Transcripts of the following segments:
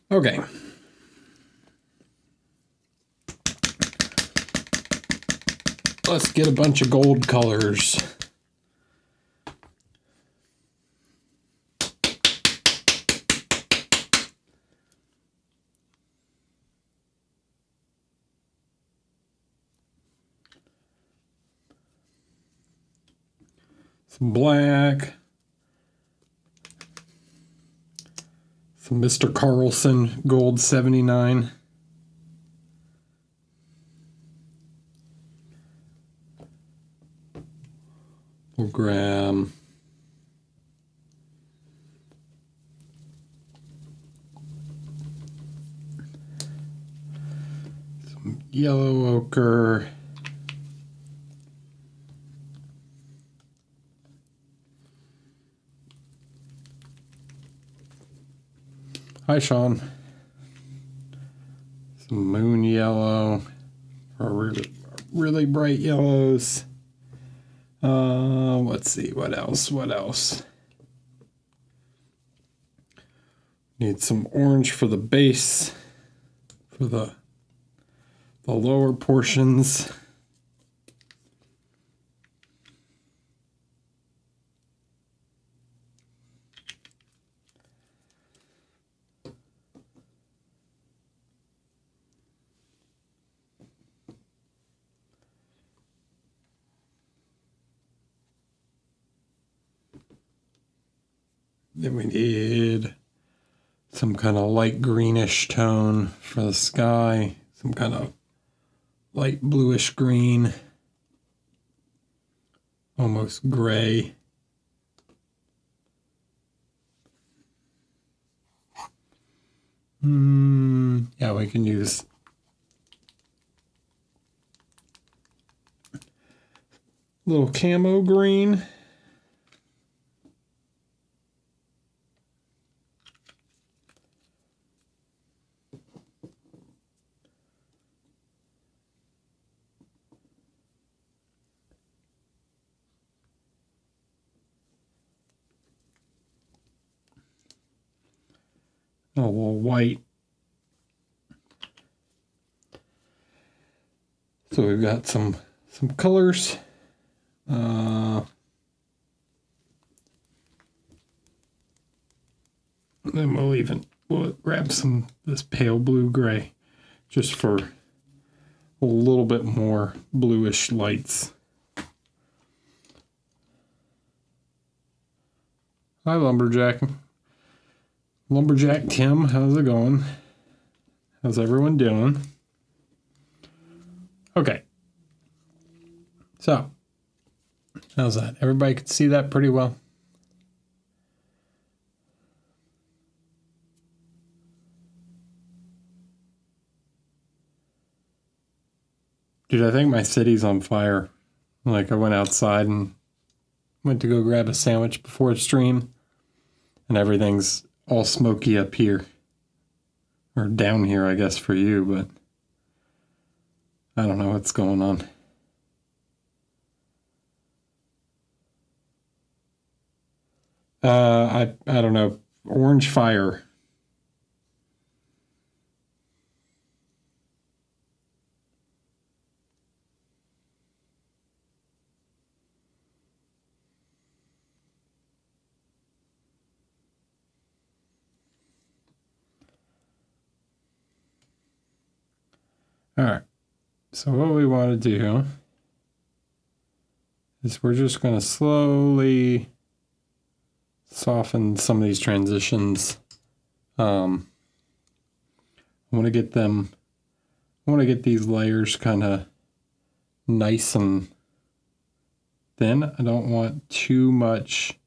Okay. Let's get a bunch of gold colors. Some black. Some Mr. Carlson Gold 79. We'll grab some yellow ochre. Hi, Sean. Some moon yellow, or really bright yellows. Let's see, what else? Need some orange for the base, for the lower portions. Then we need some kind of light greenish tone for the sky, some kind of light bluish green, almost gray. Yeah, we can use a little camo green. A little white. So we've got some colors. Then we'll grab this pale blue gray just for a little bit more bluish lights. Hi, Lumberjack. Lumberjack Tim, how's it going? How's everyone doing? Okay. So, how's that? Everybody can see that pretty well? Dude, I think my city's on fire. Like, I went outside and went to go grab a sandwich before the stream, and everything's all smoky up here. Or down here, I guess, for you, but I don't know what's going on. I don't know. Orange fire. All right. So what we want to do is we're just going to slowly soften some of these transitions. I want to get these layers kind of nice and thin. I don't want too much.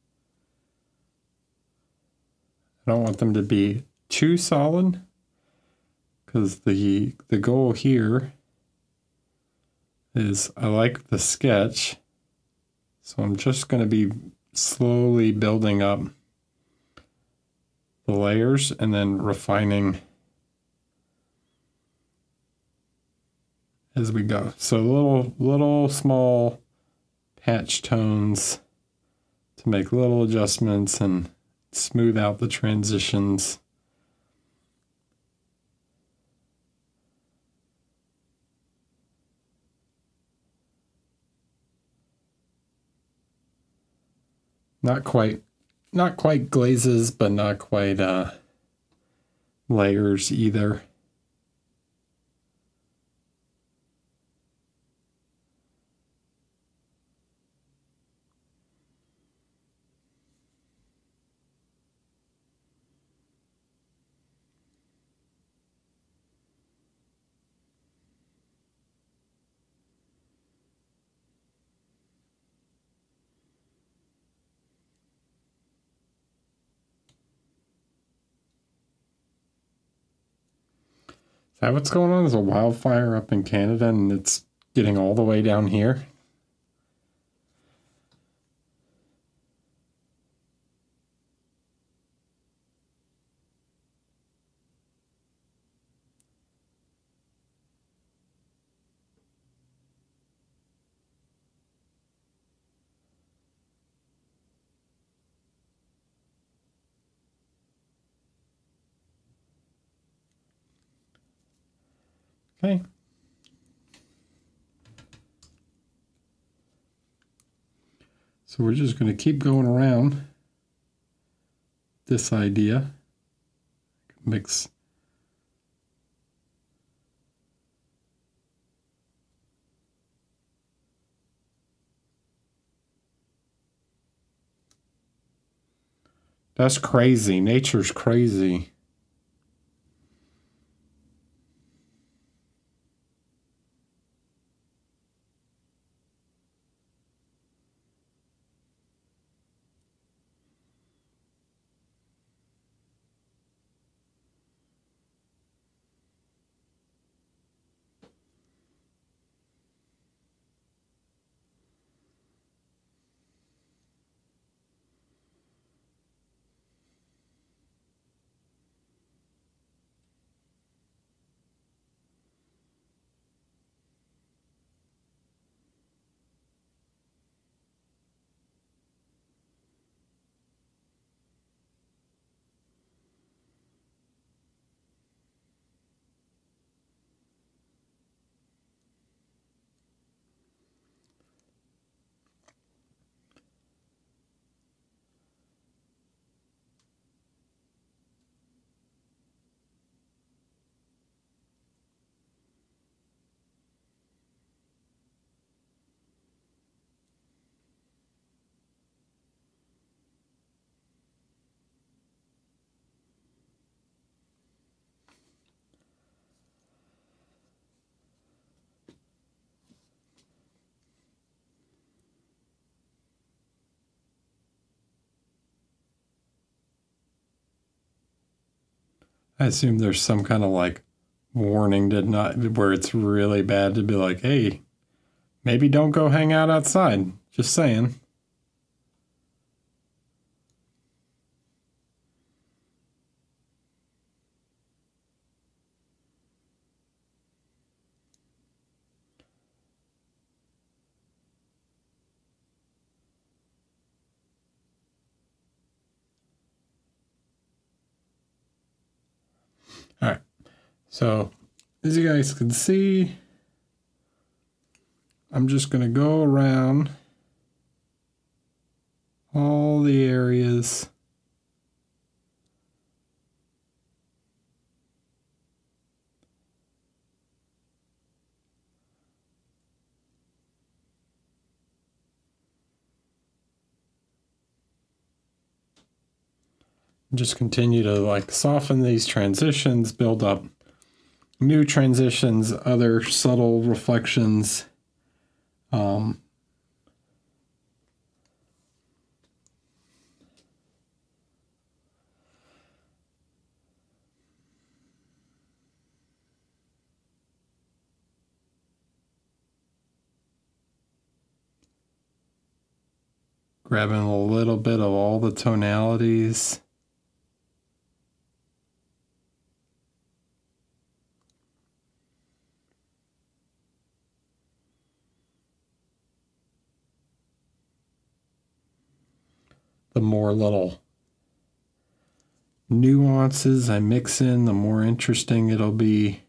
I don't want them to be too solid, because the goal here is I like the sketch, so I'm just going to be slowly building up the layers and then refining as we go. So little small patch tones to make little adjustments and smooth out the transitions. Not quite glazes, but not quite layers either. Is that what's going on? There's a wildfire up in Canada and it's getting all the way down here. Okay. So we're just going to keep going around this idea. Mix. That's crazy. Nature's crazy. I assume there's some kind of like warning to not where it's really bad to be like, hey, maybe don't go hang out outside. Just saying. All right. So as you guys can see, I'm just going to go around all the areas. Just continue to like soften these transitions, build up new transitions, other subtle reflections. Grabbing a little bit of all the tonalities. The more little nuances I mix in, the more interesting it'll be.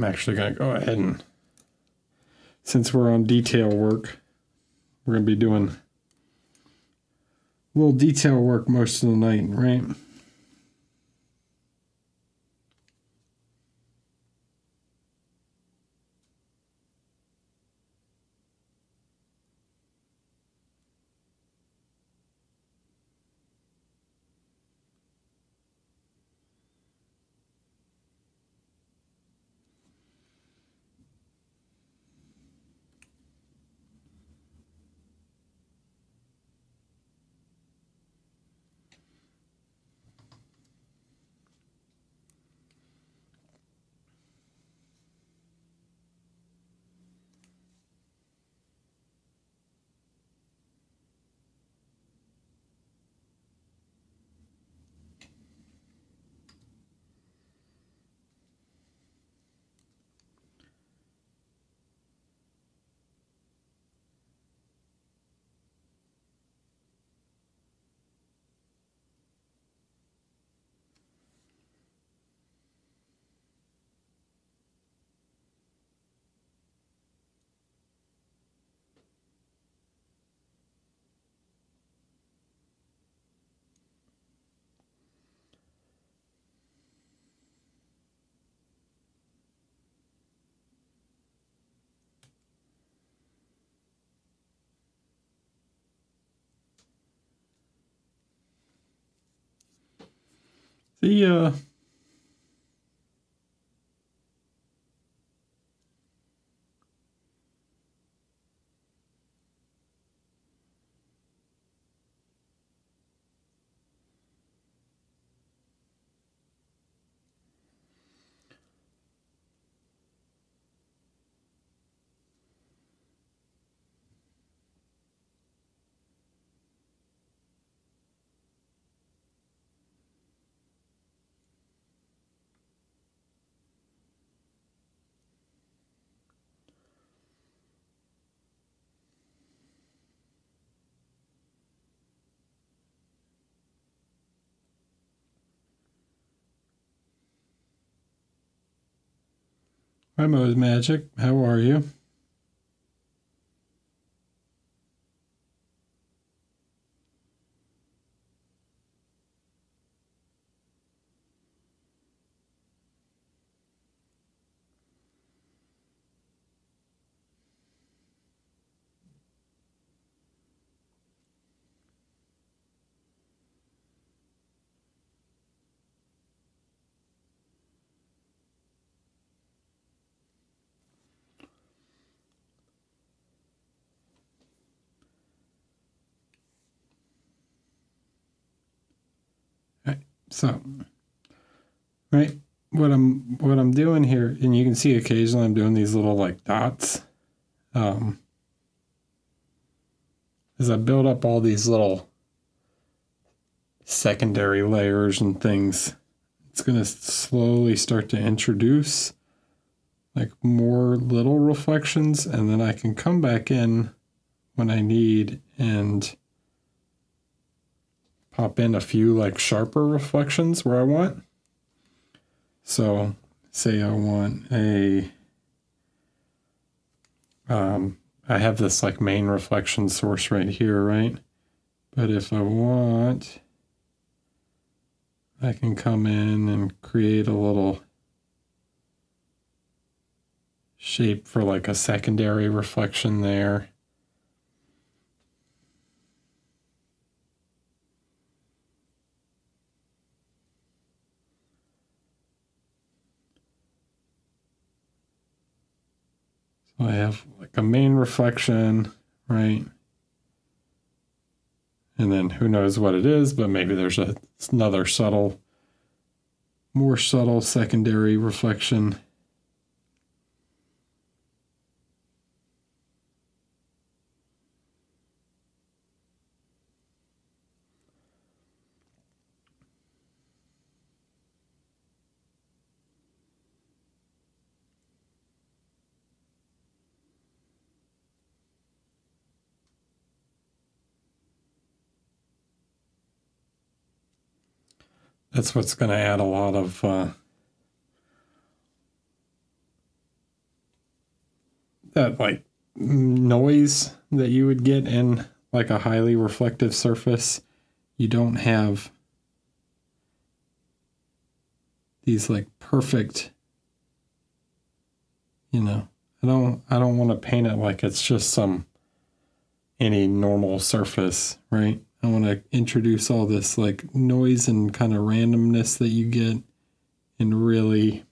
I'm actually going to go ahead and, since we're on detail work, we're going to be doing a little detail work most of the night, right? The Hi, Mo's Magic. How are you? Right. So, right, what I'm doing here, and you can see occasionally I'm doing these little like dots. As I build up all these little secondary layers and things, it's going to slowly start to introduce like more little reflections, and then I can come back in when I need and pop in a few like sharper reflections where I want. So say I want I have this like main reflection source right here, right? But if I want, I can come in and create a little shape for like a secondary reflection there. So I have like a main reflection, right? And then who knows what it is, but maybe there's another subtle, more subtle secondary reflection. That's what's going to add a lot of that like noise that you would get in like a highly reflective surface. You don't have these like perfect, you know, I don't want to paint it like it's just any normal surface, right? I want to introduce all this like noise and kind of randomness that you get in really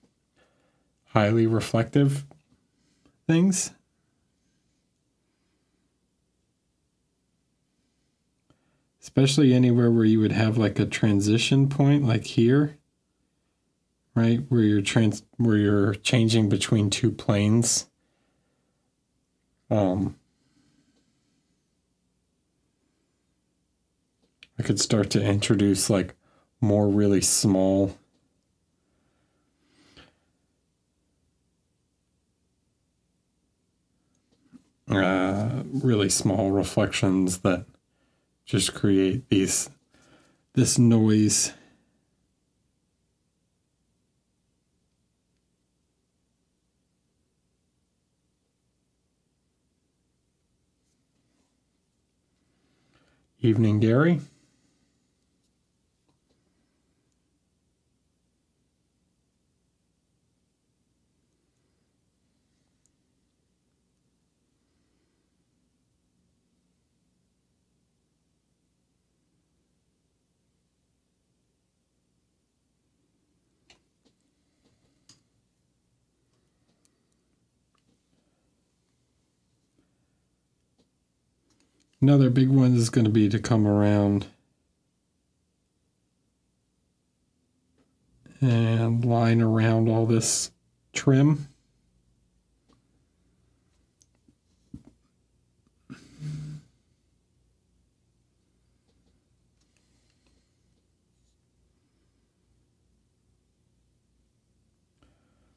highly reflective things. Especially anywhere where you would have like a transition point, like here, right? Where you're changing between two planes. I could start to introduce like more really small reflections that just create this noise. Evening, Gary. Another big one is going to be to come around and line around all this trim.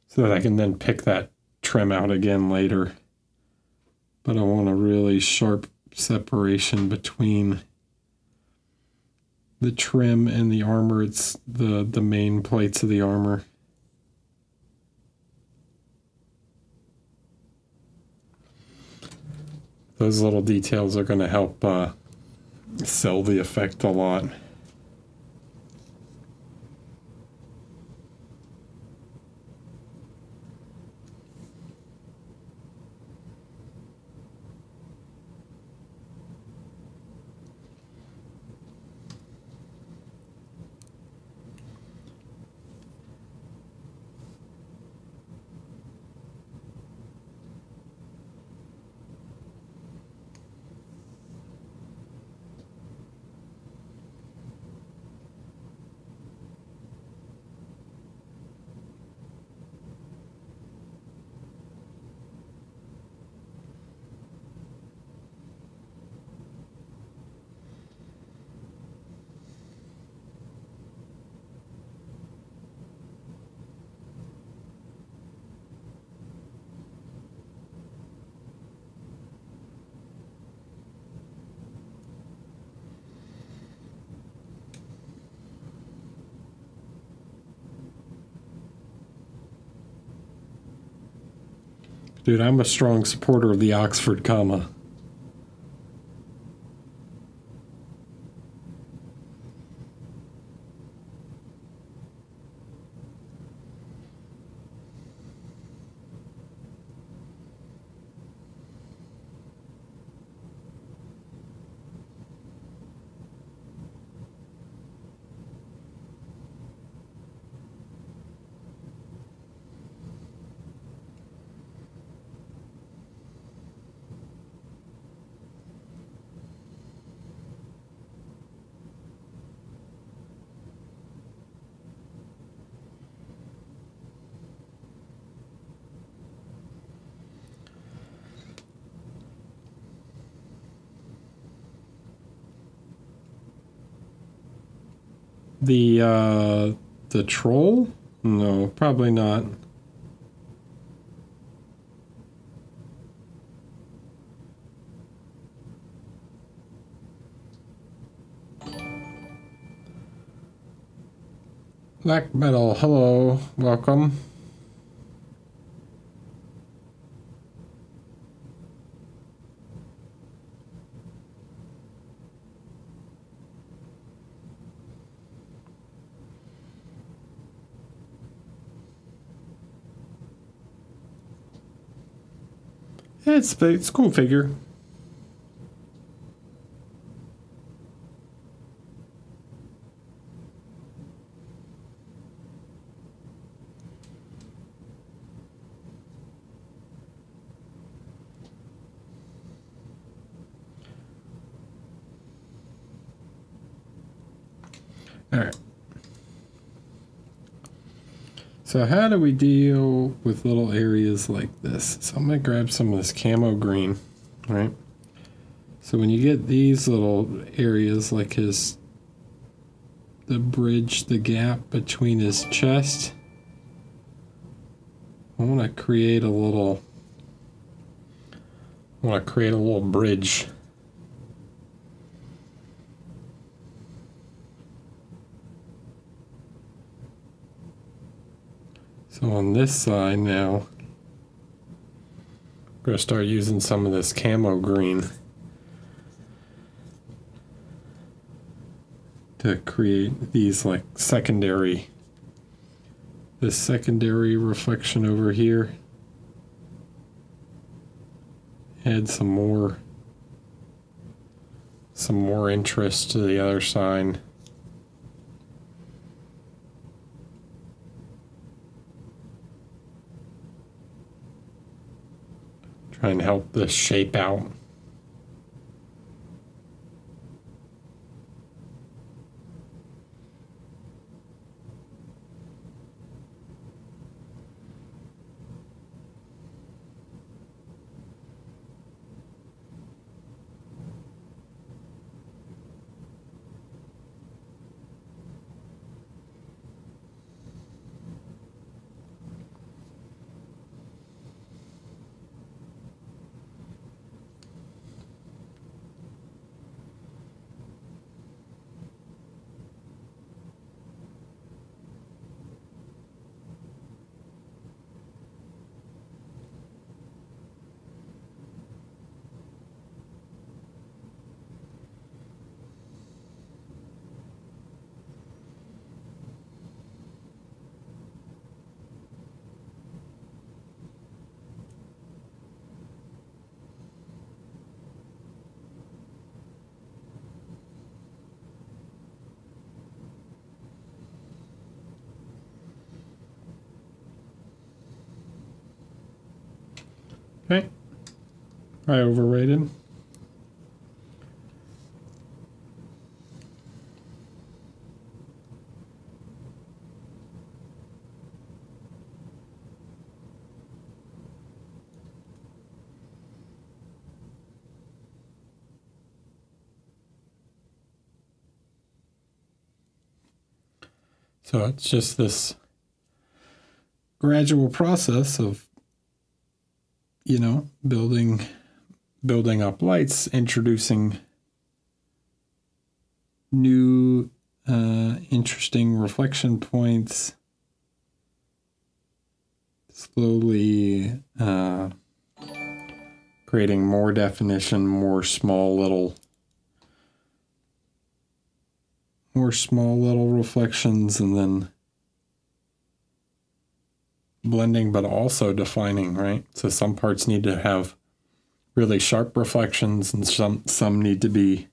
So that I can then pick that trim out again later. But I want a really sharp separation between the trim and the armor. It's the main plates of the armor. Those little details are going to help sell the effect a lot. Dude, I'm a strong supporter of the Oxford comma. The troll? No, probably not. Black metal, hello, welcome. It's a cool figure. All right. So how do we deal with little areas like this? So I'm going to grab some of this camo green, right? So when you get these little areas like the bridge, the gap between his chest, I want to create a little bridge. So on this side now, I'm going to start using some of this camo green to create these like this secondary reflection over here. Add some more interest to the other side. Try and help this shape out. Okay, I overrated. So it's just this gradual process of, you know, building up lights, introducing new interesting reflection points, slowly creating more definition, more small little reflections, and then blending but also defining, right? So some parts need to have really sharp reflections and some need to be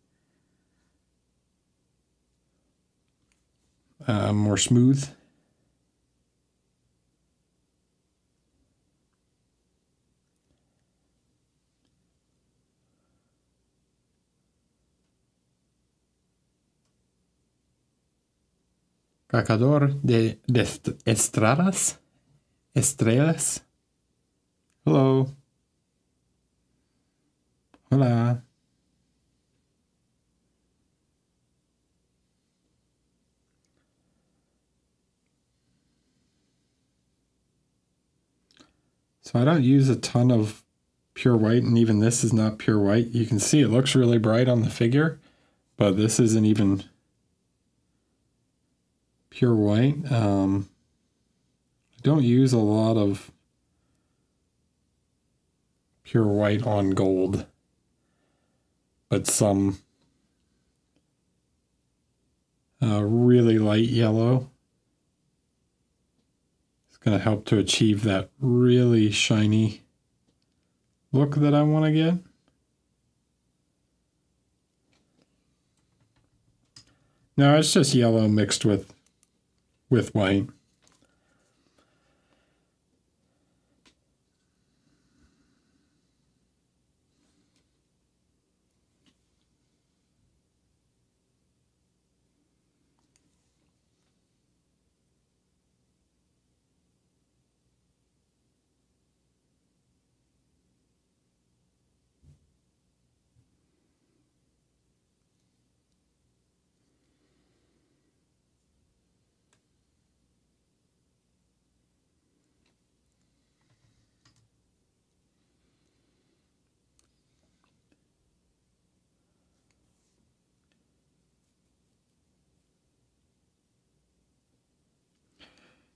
more smooth. Cacador de estrellas. Hello. Hola. So I don't use a ton of pure white, and even this is not pure white. You can see it looks really bright on the figure, but this isn't even pure white. I don't use a lot of pure white on gold, but some really light yellow is going to help to achieve that really shiny look that I want to get. No, it's just yellow mixed with white.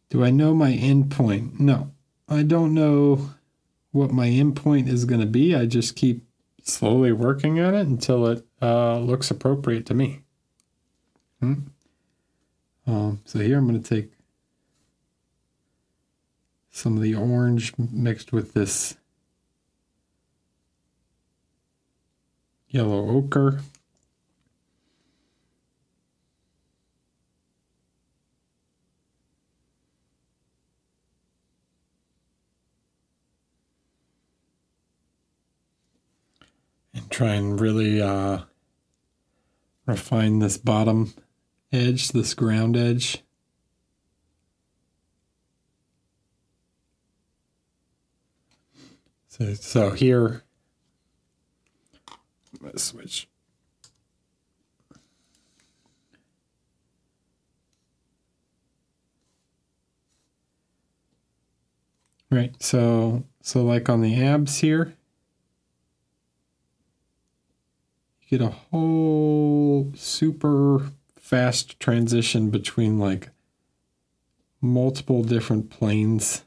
Do I know my endpoint? No, I don't know what my endpoint is going to be. I just keep slowly working on it until it looks appropriate to me. So here I'm going to take some of the orange mixed with this yellow ochre. And try and really refine this bottom edge, this ground edge. So here, I'm going to switch. Right, so like on the abs here, you get a whole super fast transition between like multiple different planes.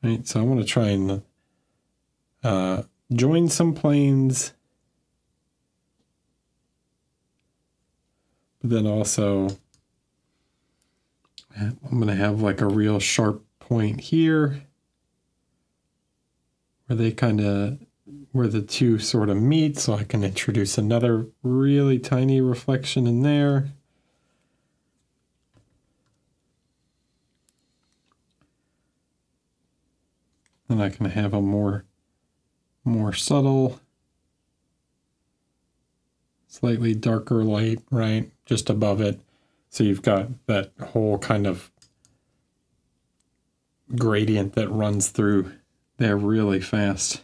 Right, so I want to try and join some planes, but then also I'm going to have like a real sharp point here where the two sort of meet, so I can introduce another really tiny reflection in there. Then I can have a more subtle, slightly darker light, right, just above it. So you've got that whole kind of gradient that runs through there really fast.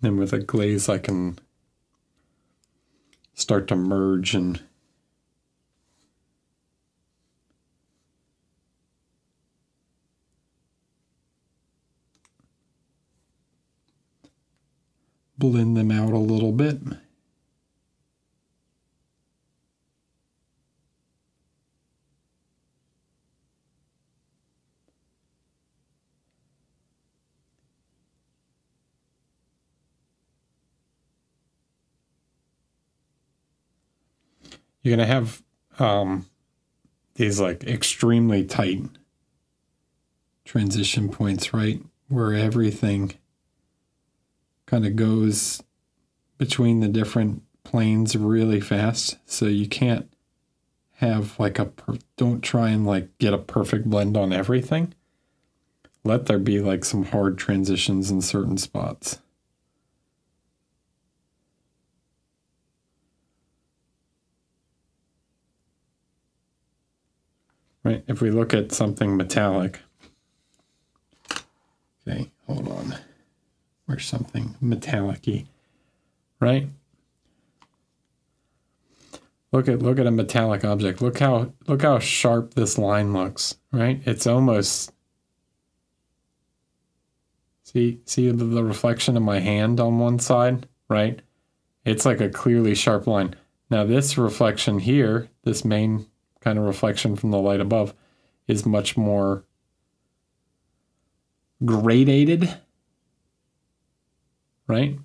Then with a glaze, I can start to merge and blend them out a little bit. You're going to have these like extremely tight transition points, right? Where everything kind of goes between the different planes really fast. So you can't have like don't try and like get a perfect blend on everything. Let there be like some hard transitions in certain spots. Right, if we look at something metallic, okay, hold on, where's something metallic-y, right? Look at a metallic object. Look how sharp this line looks, right? It's almost, see the reflection of my hand on one side, right? It's like a clearly sharp line. Now this reflection here, this main kind of reflection from the light above, is much more gradated, right?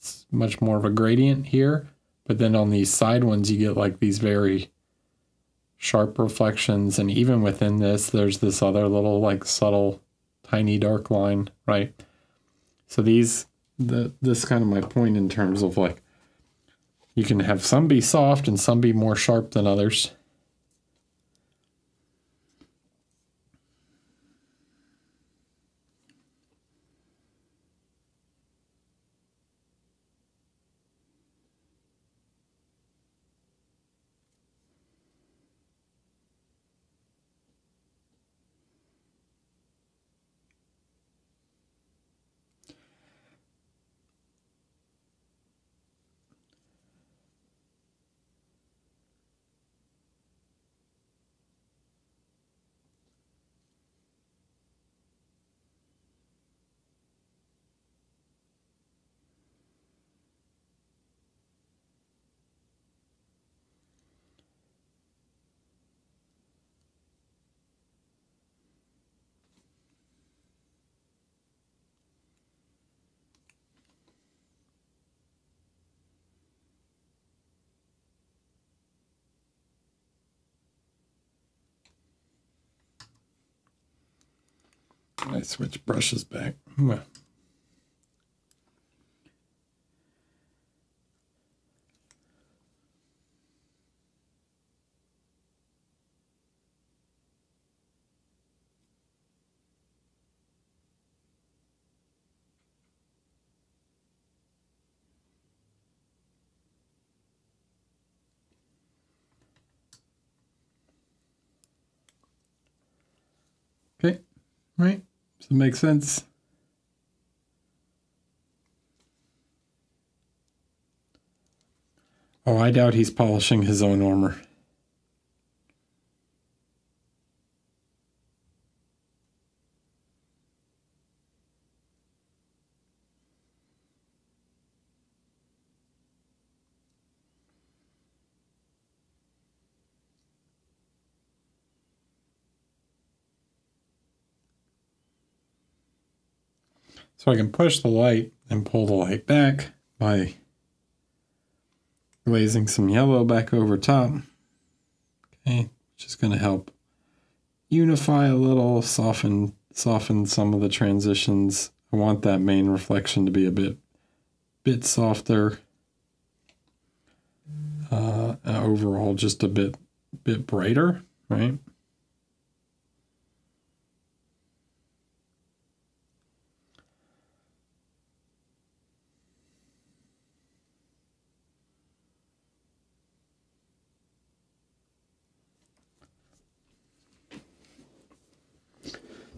It's much more of a gradient here. But then on these side ones, you get like these very sharp reflections. And even within this, there's this other little like subtle, tiny dark line, right? So this is kind of my point in terms of like, you can have some be soft and some be more sharp than others. I switch brushes back. Okay, right. Does it make sense? Oh, I doubt he's polishing his own armor. So I can push the light and pull the light back by glazing some yellow back over top. Okay, which is going to help unify a little, soften some of the transitions. I want that main reflection to be a bit softer. Overall, just a bit brighter, right?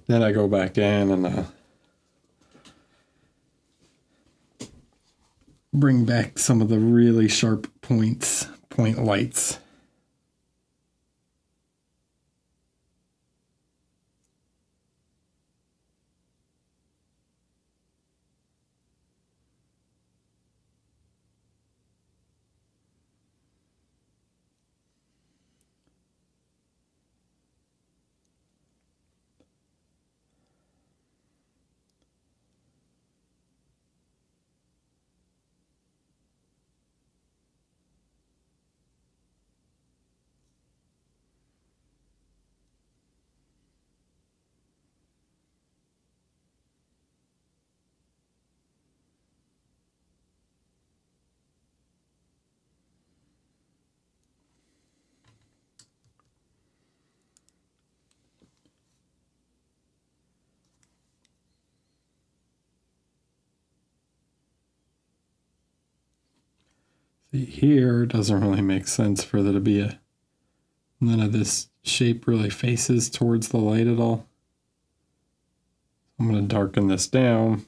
Then I go back in and bring back some of the really sharp point lights. See, here doesn't really make sense for there to be none of this shape really faces towards the light at all. I'm going to darken this down.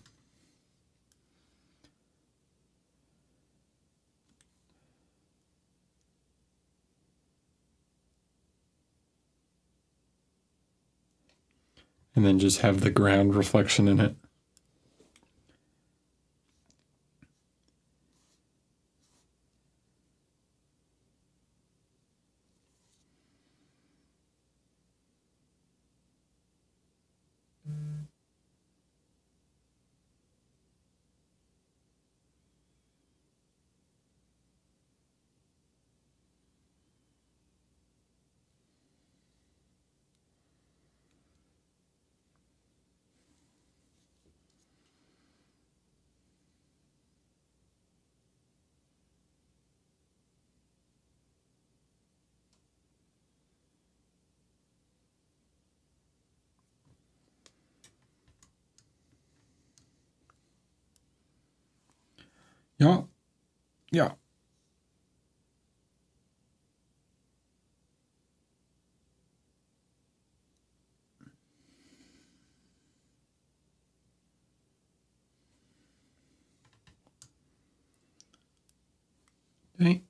And then just have the ground reflection in it. Yeah. Yeah. Okay.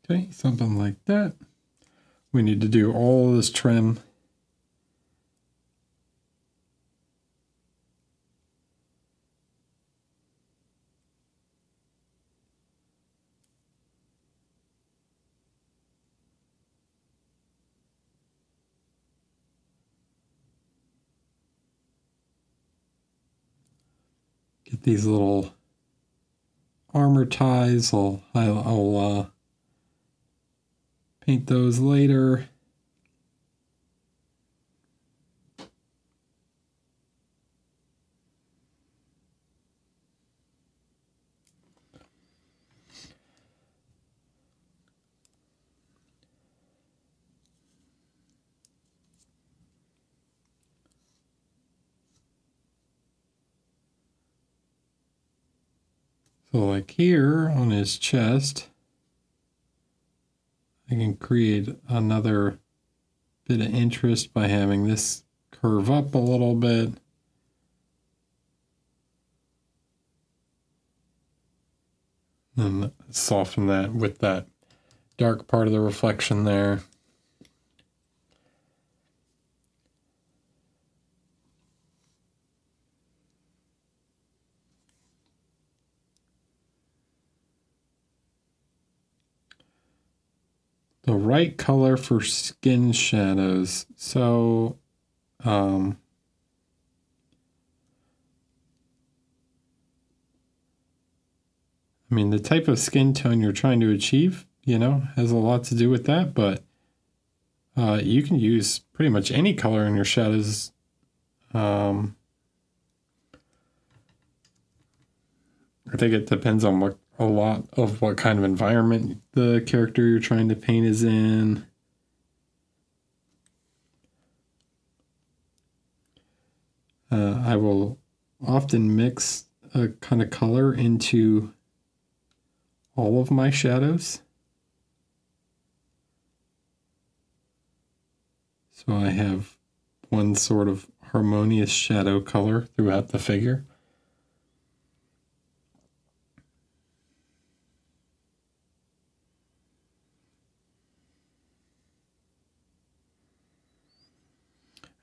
Okay, something like that. We need to do all this trim. Get these little armor ties. I'll paint those later. So like here on his chest, I can create another bit of interest by having this curve up a little bit. And soften that with that dark part of the reflection there. The right color for skin shadows. So, I mean, the type of skin tone you're trying to achieve, has a lot to do with that, but you can use pretty much any color in your shadows. I think it depends on a lot of what kind of environment the character you're trying to paint is in. I will often mix a kind of color into all of my shadows. So I have one sort of harmonious shadow color throughout the figure.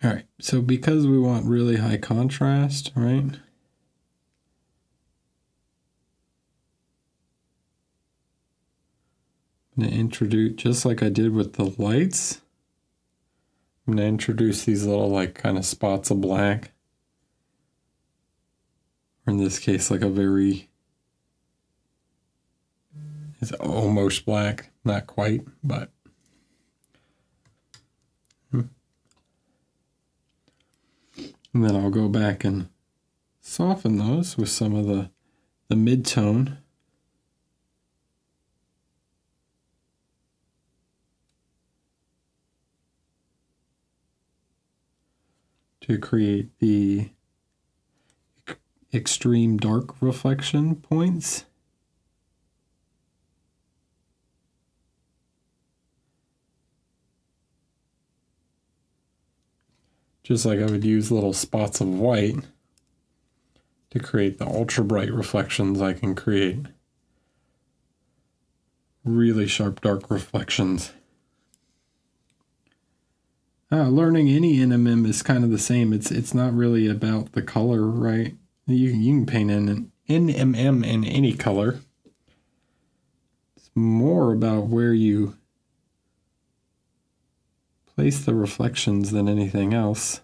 All right, so because we want really high contrast, right? I'm going to introduce, just like I did with the lights, I'm going to introduce these little like kind of spots of black. Or in this case, like it's almost black, not quite, but. And then I'll go back and soften those with some of the mid-tone. To create the extreme dark reflection points. Just like I would use little spots of white to create the ultra bright reflections, I can create really sharp dark reflections. Learning any NMM is kind of the same. It's not really about the color, right? You can paint in an NMM in any color. It's more about where you place the reflections than anything else.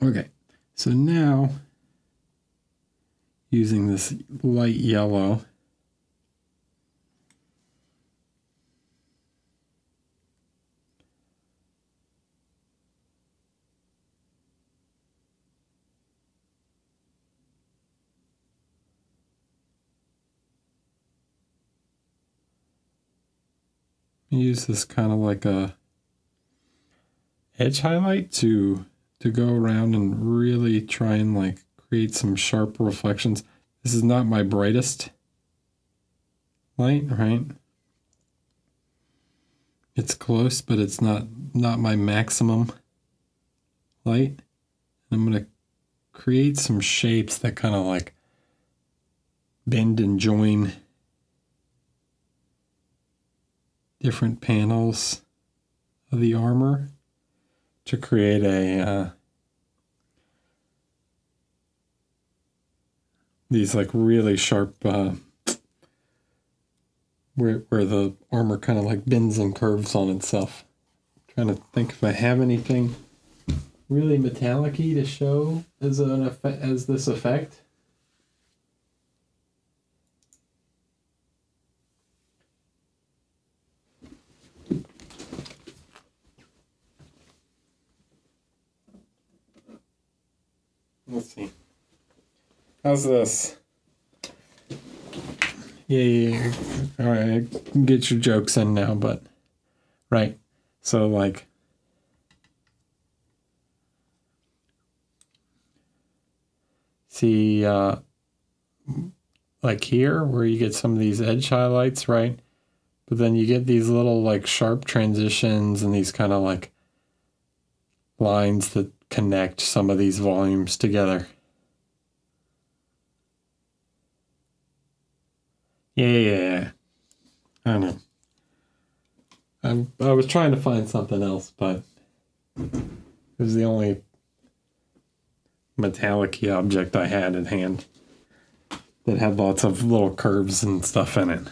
Okay, so now using this light yellow, use this kind of like a edge highlight to go around and really try and like create some sharp reflections. This is not my brightest light, right? It's close, but it's not my maximum light. I'm going to create some shapes that kind of like bend and join different panels of the armor to create a these like really sharp where the armor kind of like bends and curves on itself. I'm trying to think if I have anything really metallic-y to show as an effect, as this effect. Let's see. How's this? Yeah. All right, get your jokes in now, but right. So like, see, like here where you get some of these edge highlights, right? But then you get these little like sharp transitions and these kind of like lines that connect some of these volumes together. Yeah. I don't know. I was trying to find something else, but it was the only metallic-y object I had at hand that had lots of little curves and stuff in it.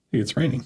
I think it's raining.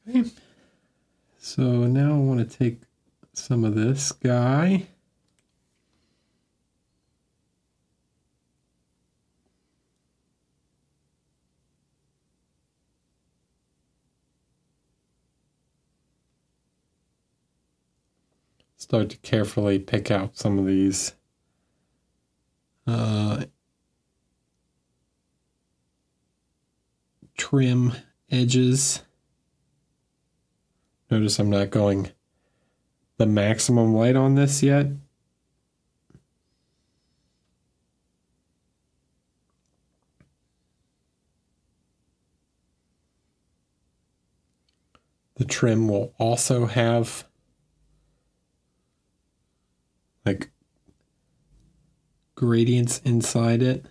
Okay. So now I want to take some of this guy. start to carefully pick out some of these trim edges. Notice I'm not going the maximum light on this yet. The trim will also have like gradients inside it.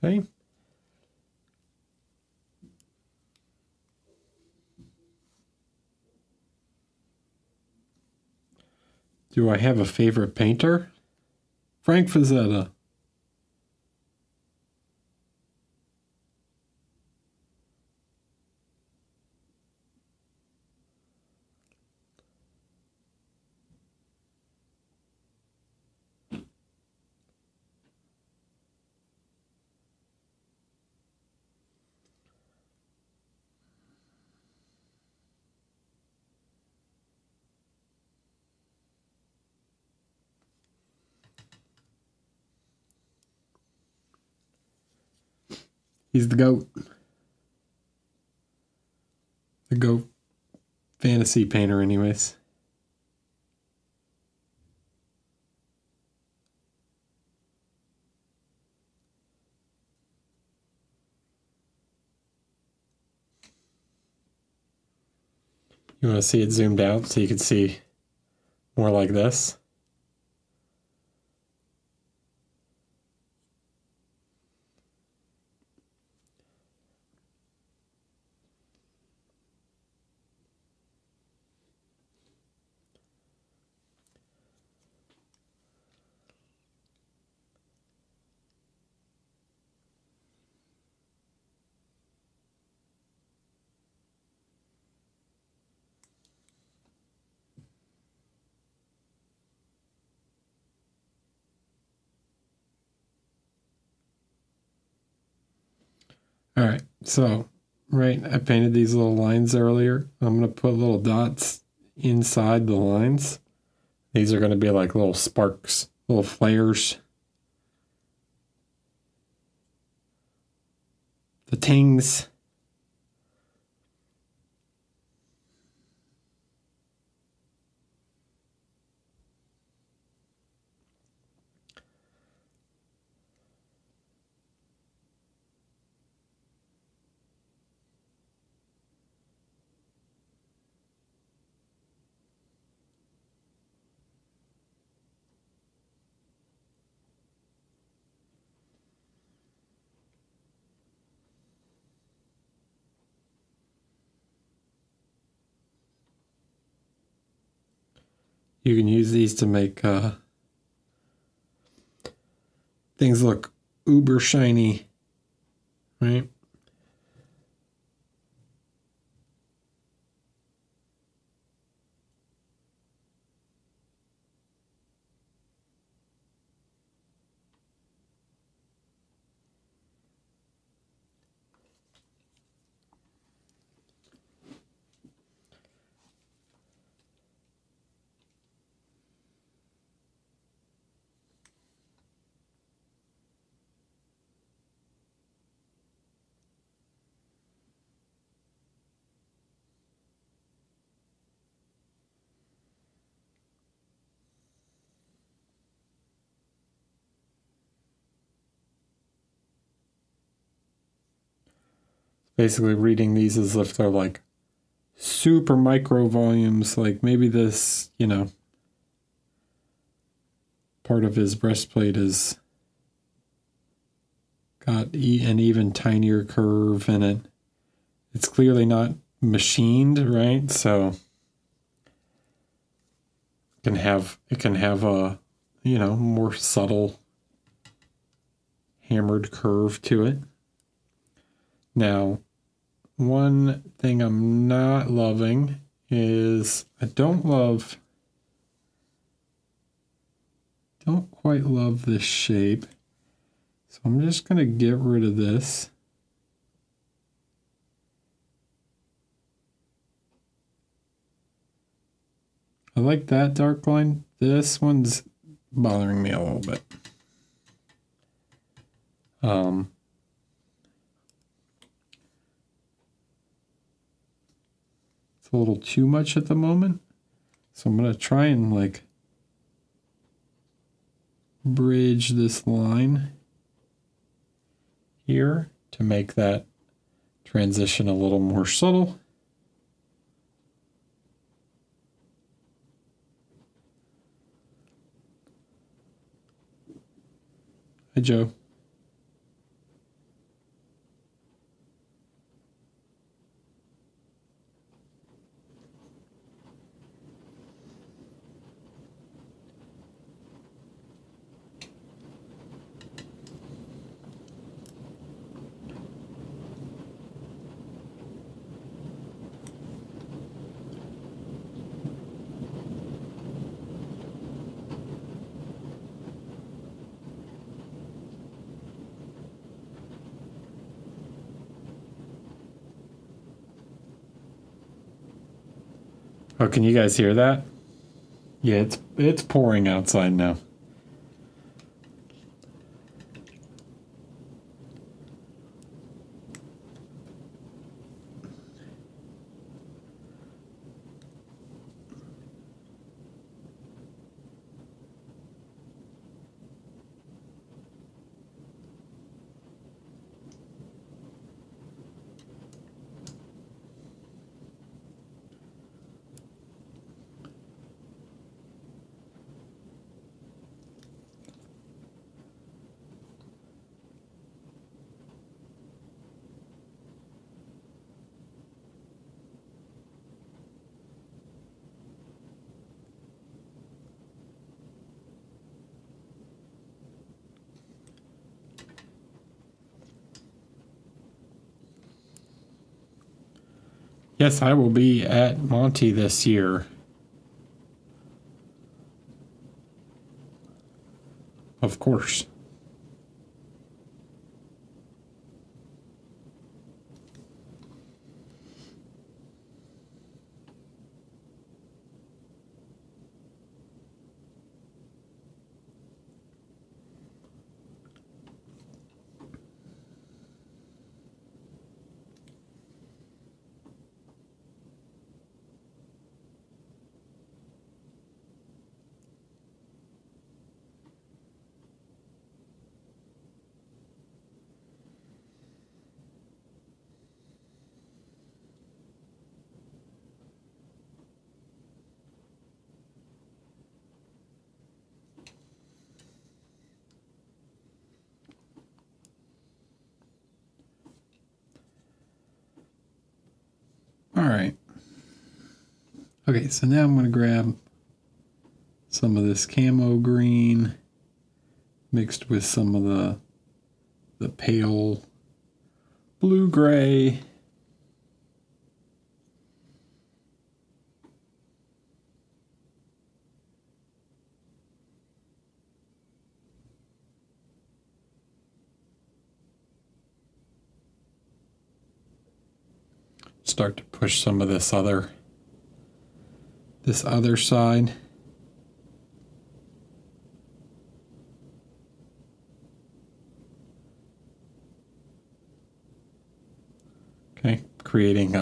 Okay. Do I have a favorite painter? Frank Frazetta. He's the GOAT. The GOAT fantasy painter, anyways. You want to see it zoomed out so you can see more like this? All right, so, right, I painted these little lines earlier. I'm going to put little dots inside the lines. These are going to be like little sparks, little flares. The tings. You can use these to make things look uber shiny, right? basically reading these as if they're like super micro volumes, like maybe this, you know, part of his breastplate is got an even tinier curve in it. It's clearly not machined, right? So it can have a, you know, more subtle hammered curve to it. Now, one thing I'm not loving is I don't quite love this shape. So I'm just going to get rid of this. I like that dark line. This one's bothering me a little bit. It's a little too much at the moment. So I'm going to try and like bridge this line here to make that transition a little more subtle. Hi, Joe. Oh, can you guys hear that? Yeah, it's pouring outside now. Yes, I will be at Monty this year. Of course. All right. Okay, so now I'm going to grab some of this camo green mixed with some of the pale blue-gray. Start to push some of this other side. Okay, creating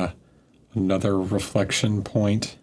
another reflection point.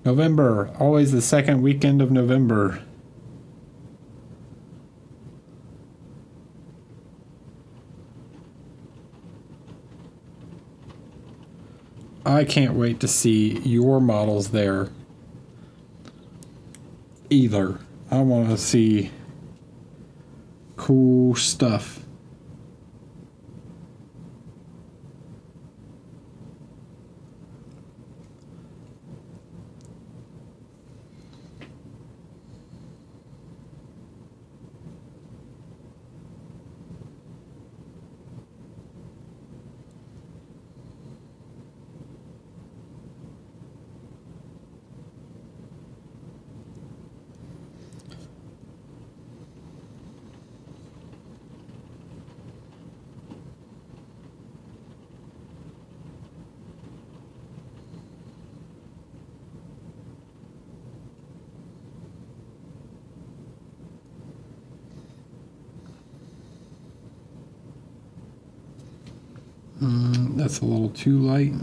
November, always the second weekend of November. I can't wait to see your models there either. I want to see cool stuff. That's a little too light.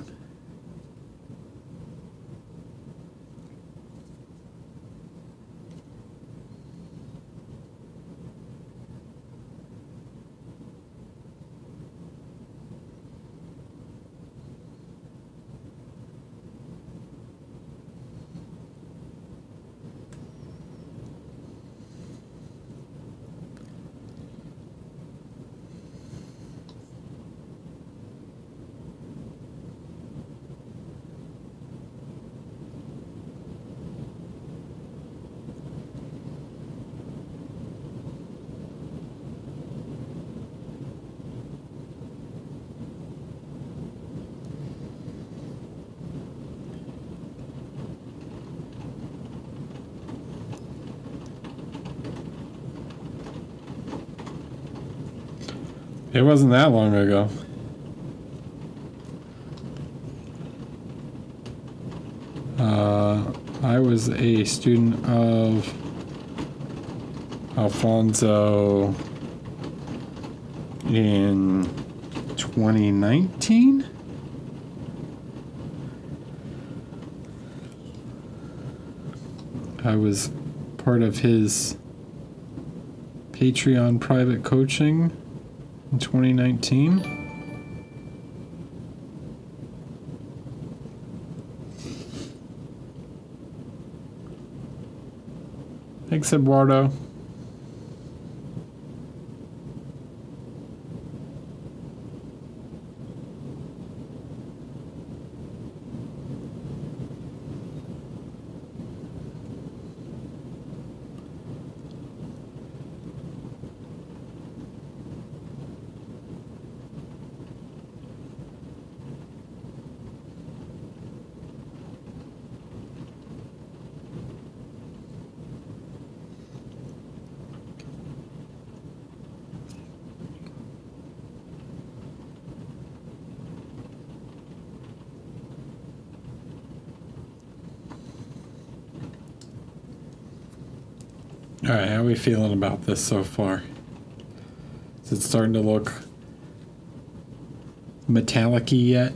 It wasn't that long ago. I was a student of Alfonso in 2019. I was part of his Patreon private coaching in 2019. Thanks, Eduardo. All right, how are we feeling about this so far? Is it starting to look metallic-y yet?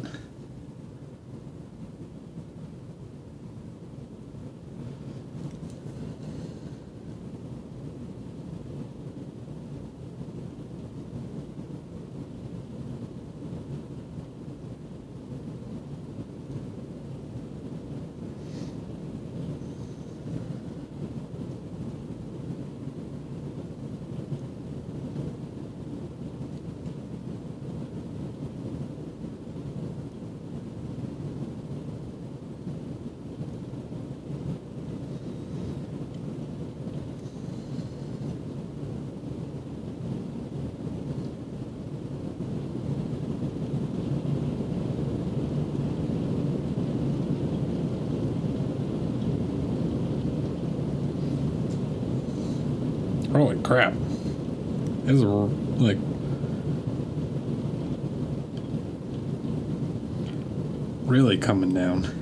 Holy crap. This is like really coming down.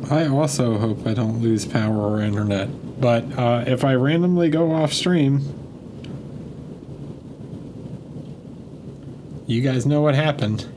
I also hope I don't lose power or internet. But if I randomly go off stream, you guys know what happened.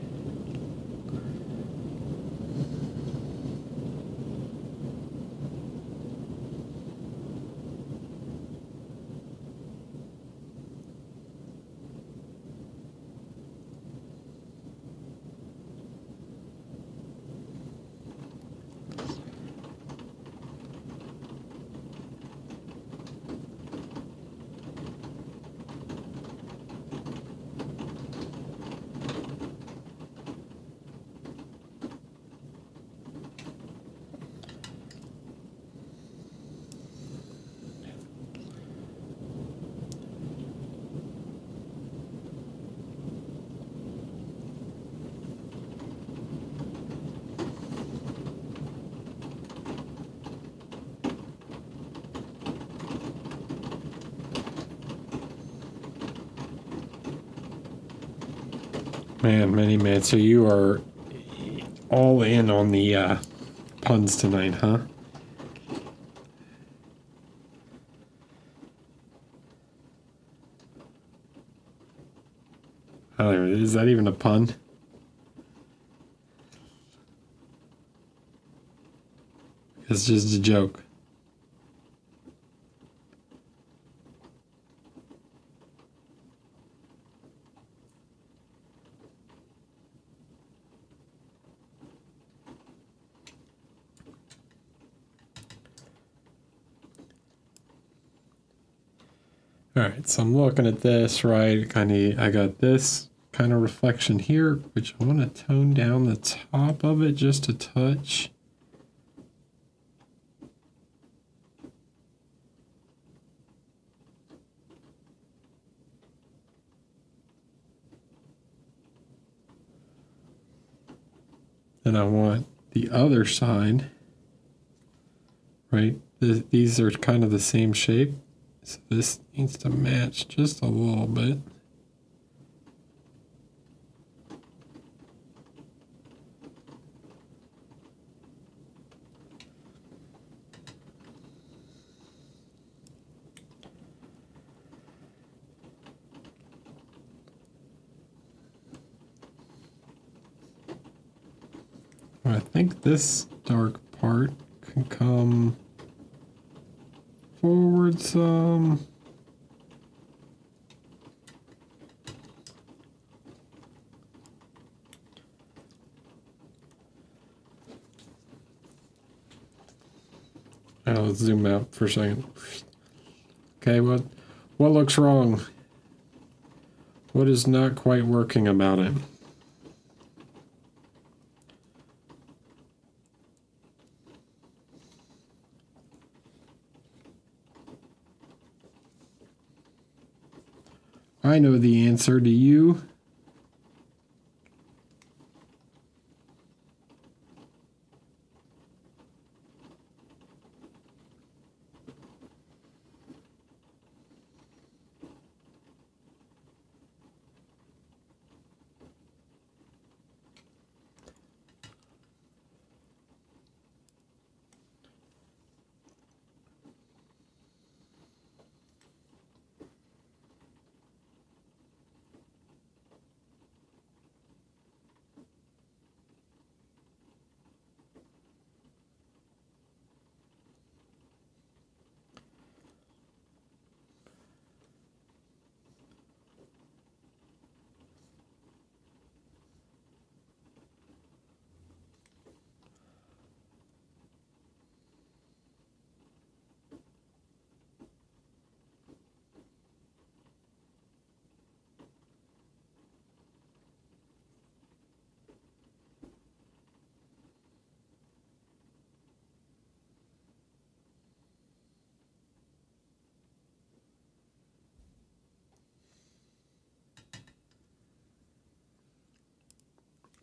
Man, Mini-Man, so you are all in on the puns tonight, huh? I don't even, is that even a pun? It's just a joke. All right, so I'm looking at this, right? I got this kind of reflection here, which I want to tone down the top of it just a touch. And I want the other side, right? These are kind of the same shape. So this needs to match just a little bit. I think this dark part can come forward some. Now let's zoom out for a second. Okay, what looks wrong? What is not quite working about it? I know the answer. Do you?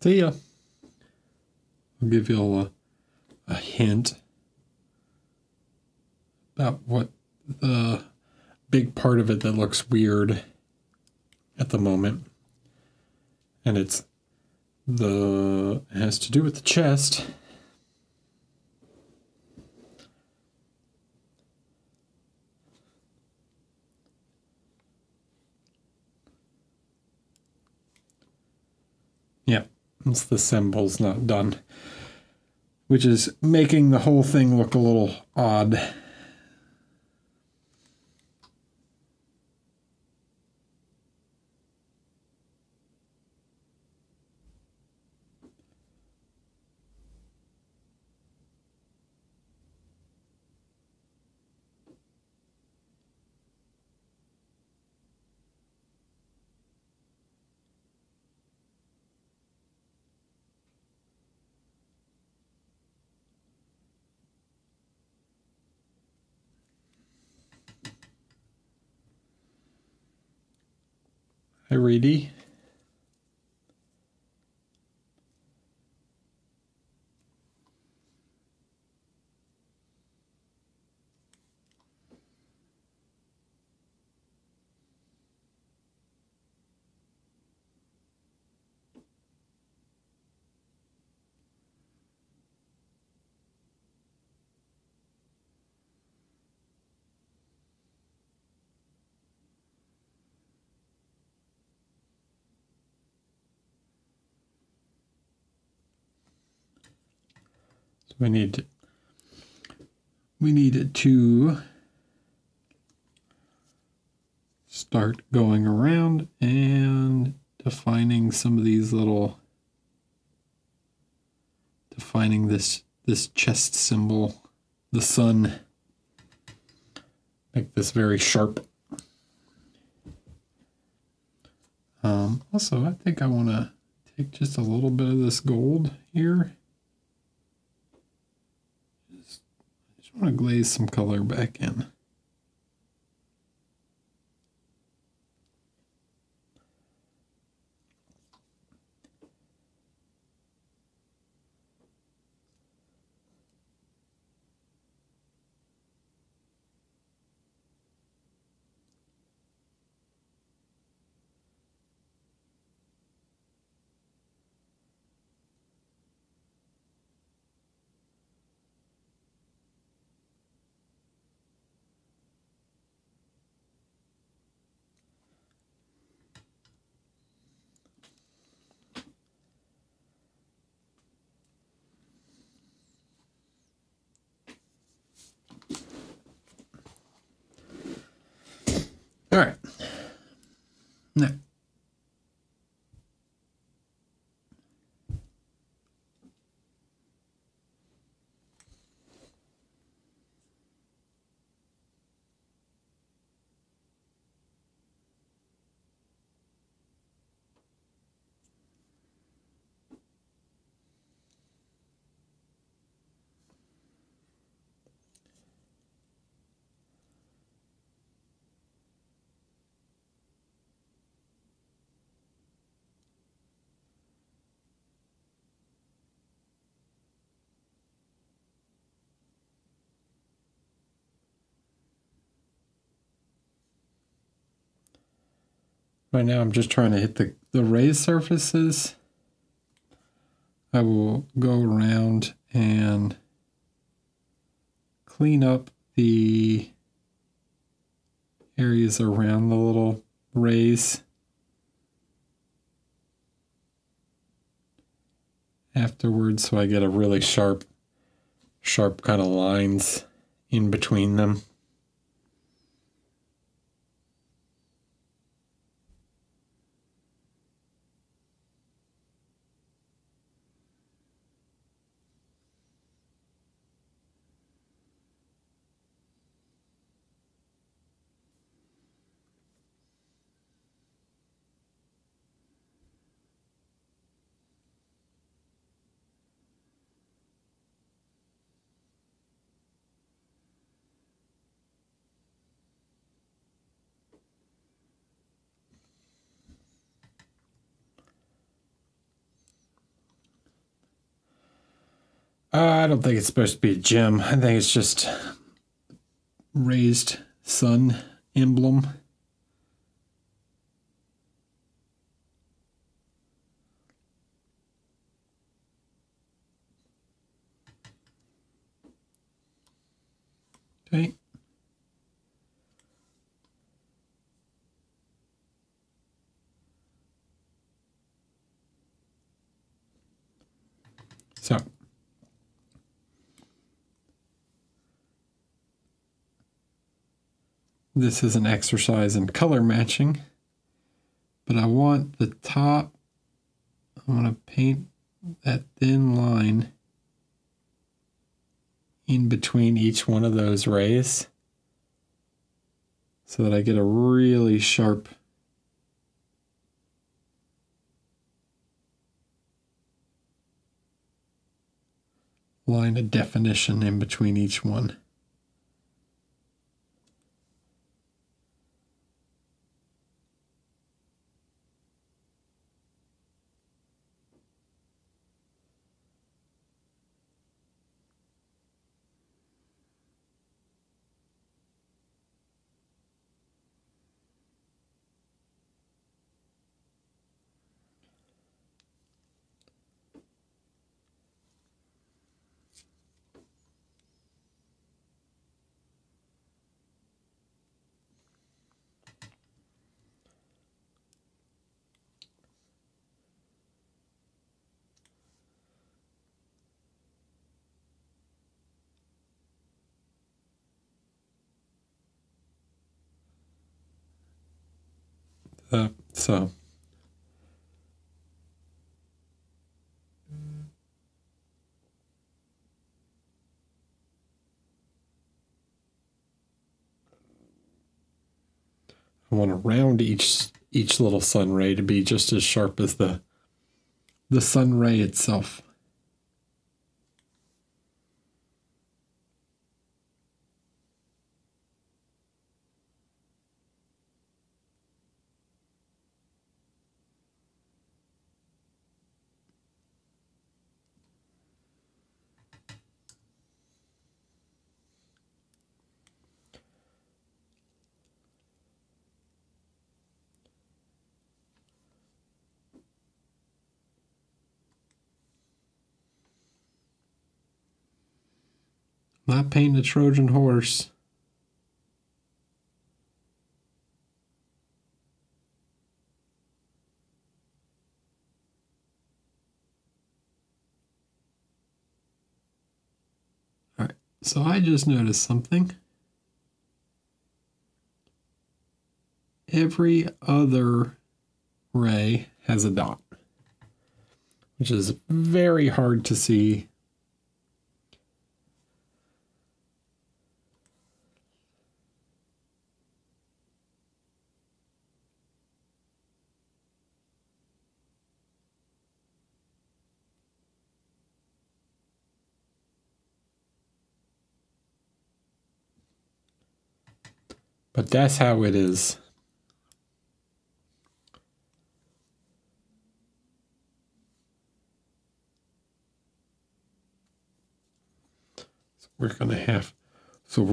See ya. I'll give you all a hint about what the big part of it that looks weird at the moment. And it has to do with the chest. Once the symbol's not done, which is making the whole thing look a little odd. Hi, Reedy. We need to start going around and defining some of these little, defining this chest symbol, the sun. Make this very sharp. Also, I think I want to take just a little bit of this gold here. Just want to glaze some color back in. All right. Now, right now I'm just trying to hit the raised surfaces. I will go around and clean up the areas around the little rays afterwards, so I get a really sharp kind of lines in between them. I don't think it's supposed to be a gem. I think it's just raised sun emblem. Okay. So this is an exercise in color matching, but I want the top, I want to paint that thin line in between each one of those rays so that I get a really sharp line of definition in between each one. So I want to round each little sun ray to be just as sharp as the sun ray itself. Not painting a Trojan horse. All right, so I just noticed something. Every other ray has a dot, which is very hard to see. But that's how it is. So we're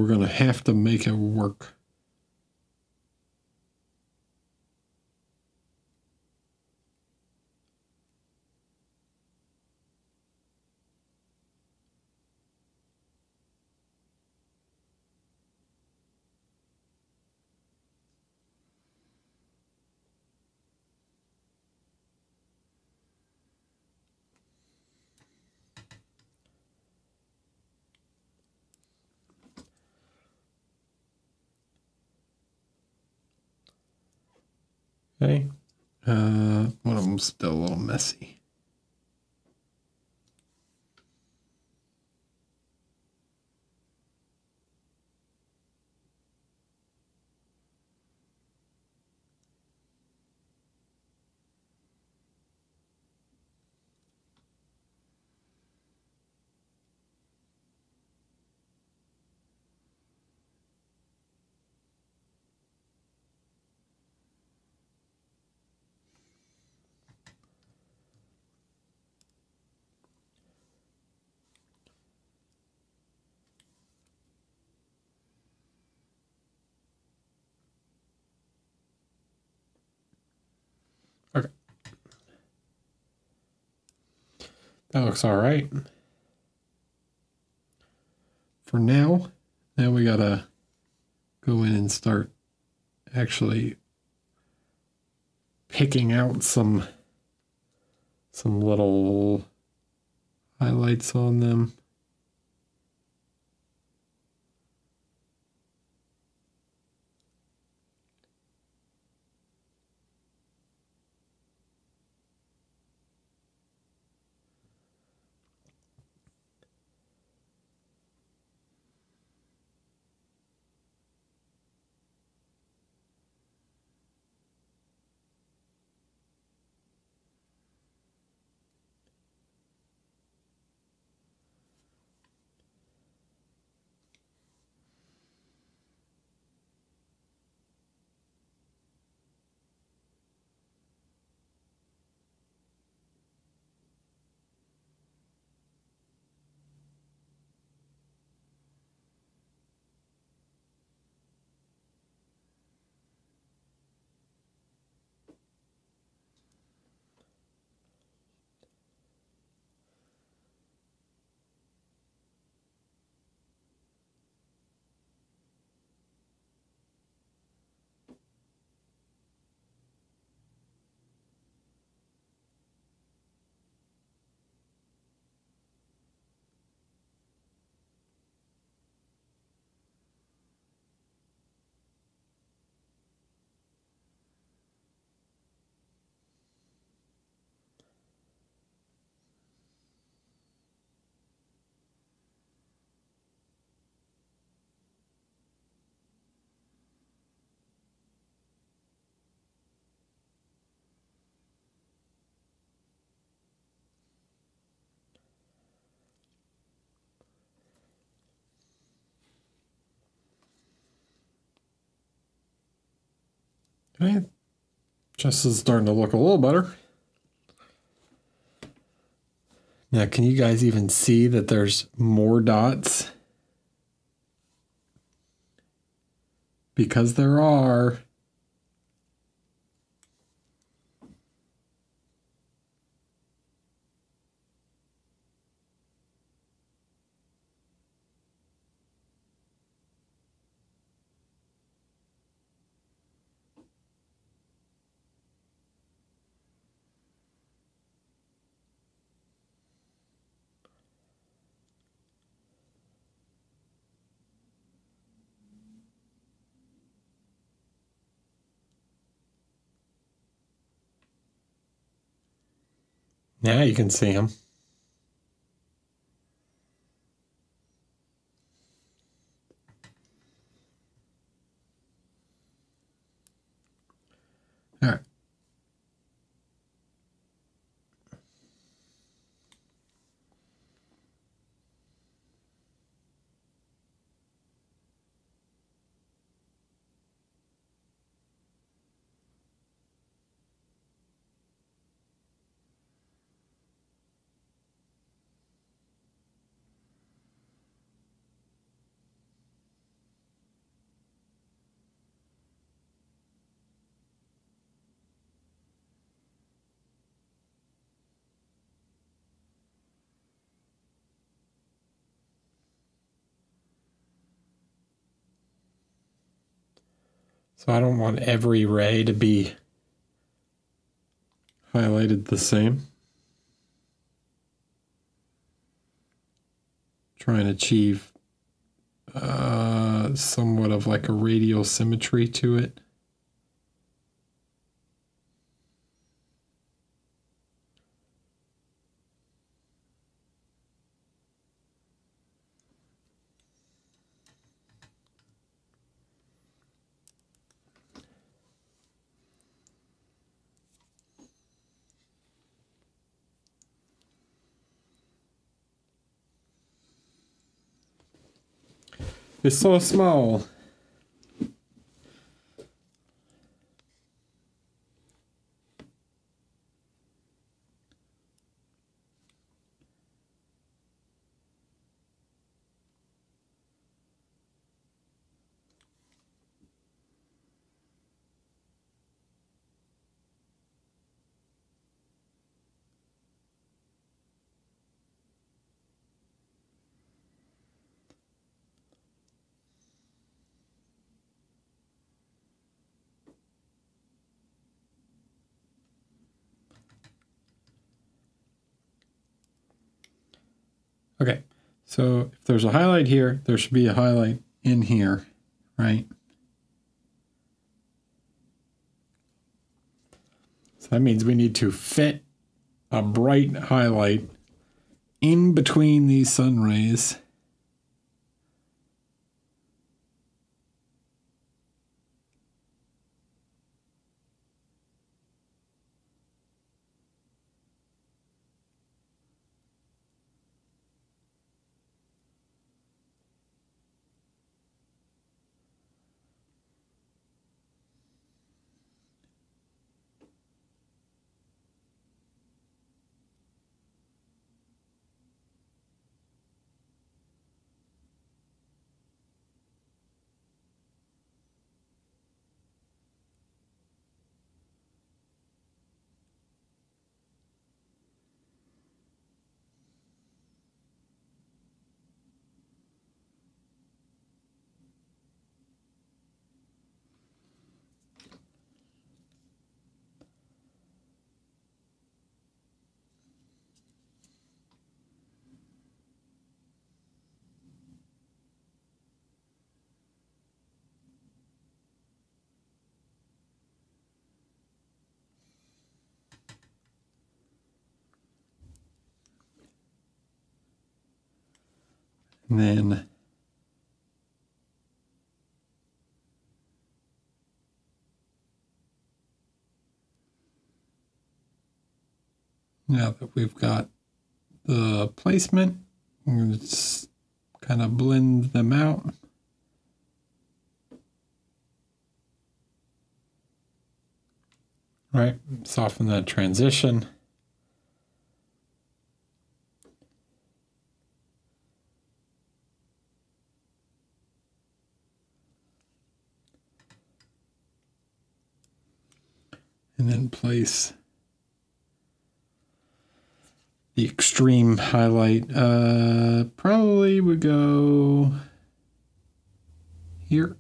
gonna have to make it work. Okay, one of them's still a little messy. Okay. That looks all right. For now we gotta go in and start actually picking out some little highlights on them. Okay, just is starting to look a little better. Now, can you guys even see that there's more dots? Because there are. Now you can see them. All right. So I don't want every ray to be highlighted the same. Try and achieve somewhat of like a radial symmetry to it. It's so small. Okay, so if there's a highlight here, there should be a highlight in here, right? So that means we need to fit a bright highlight in between these sun rays. And then now that we've got the placement, let's kind of blend them out. Right, soften that transition. And then place the extreme highlight. Probably would go here.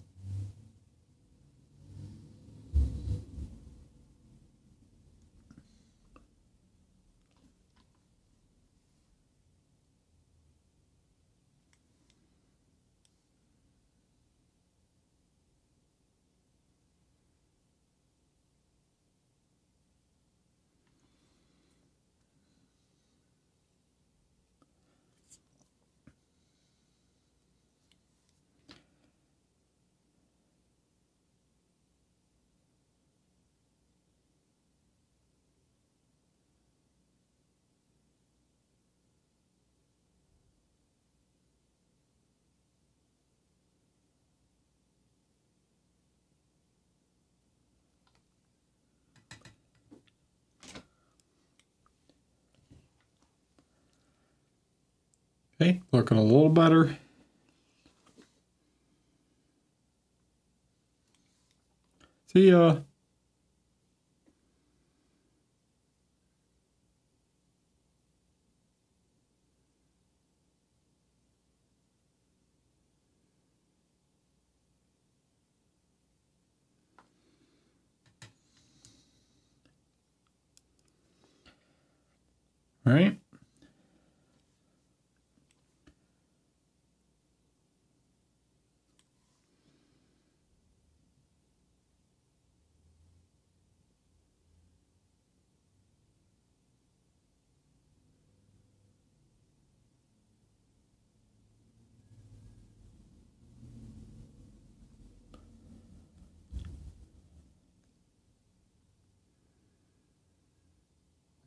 Okay, looking a little better. See ya. All right.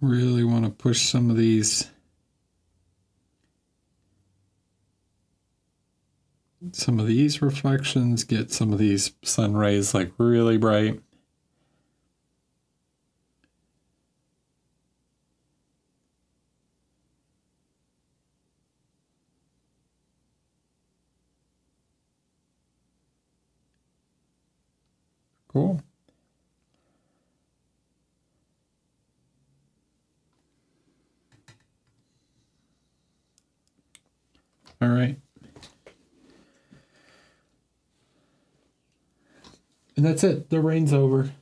Really want to push some of these reflections, get some of these sun rays like really bright. Cool. All right. And that's it. The rain's over.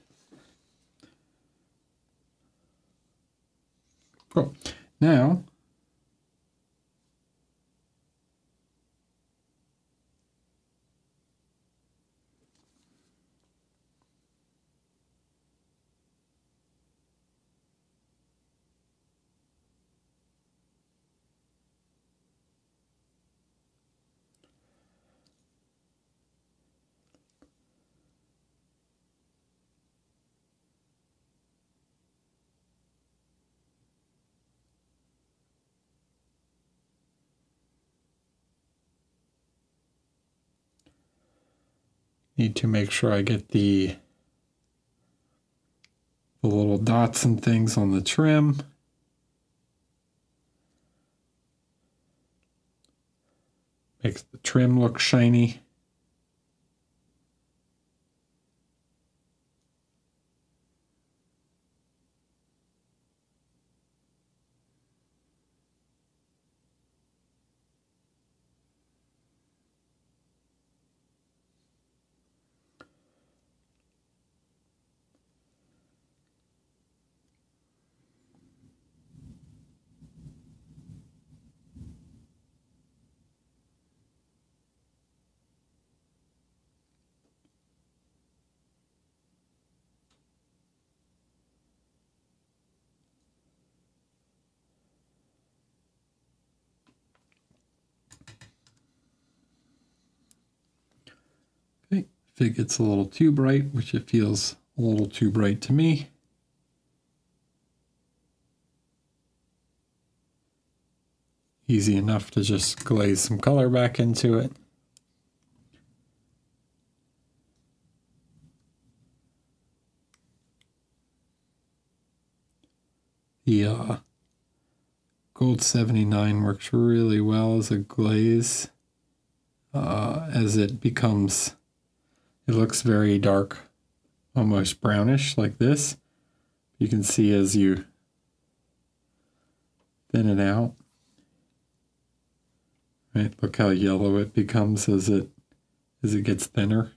Cool. Now, Need to make sure I get the little dots and things on the trim. Makes the trim look shiny. Okay, if it gets a little too bright, which it feels a little too bright to me, easy enough to just glaze some color back into it. The Gold 79 works really well as a glaze. As it becomes, it looks very dark, almost brownish like this. You can see as you thin it out. Right, look how yellow it becomes as it gets thinner.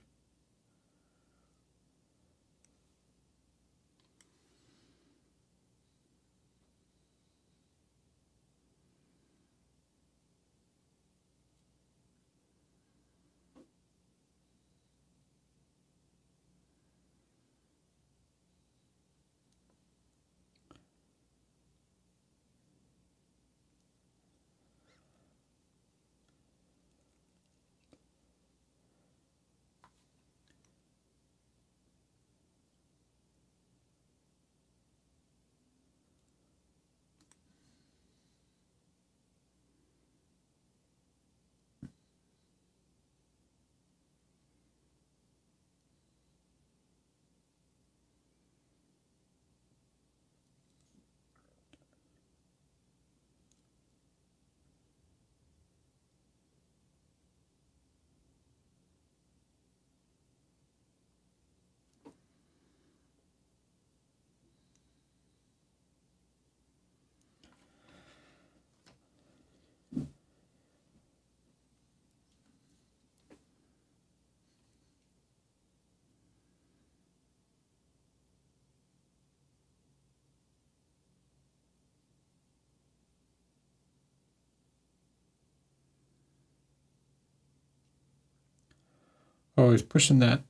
I'm always pushing that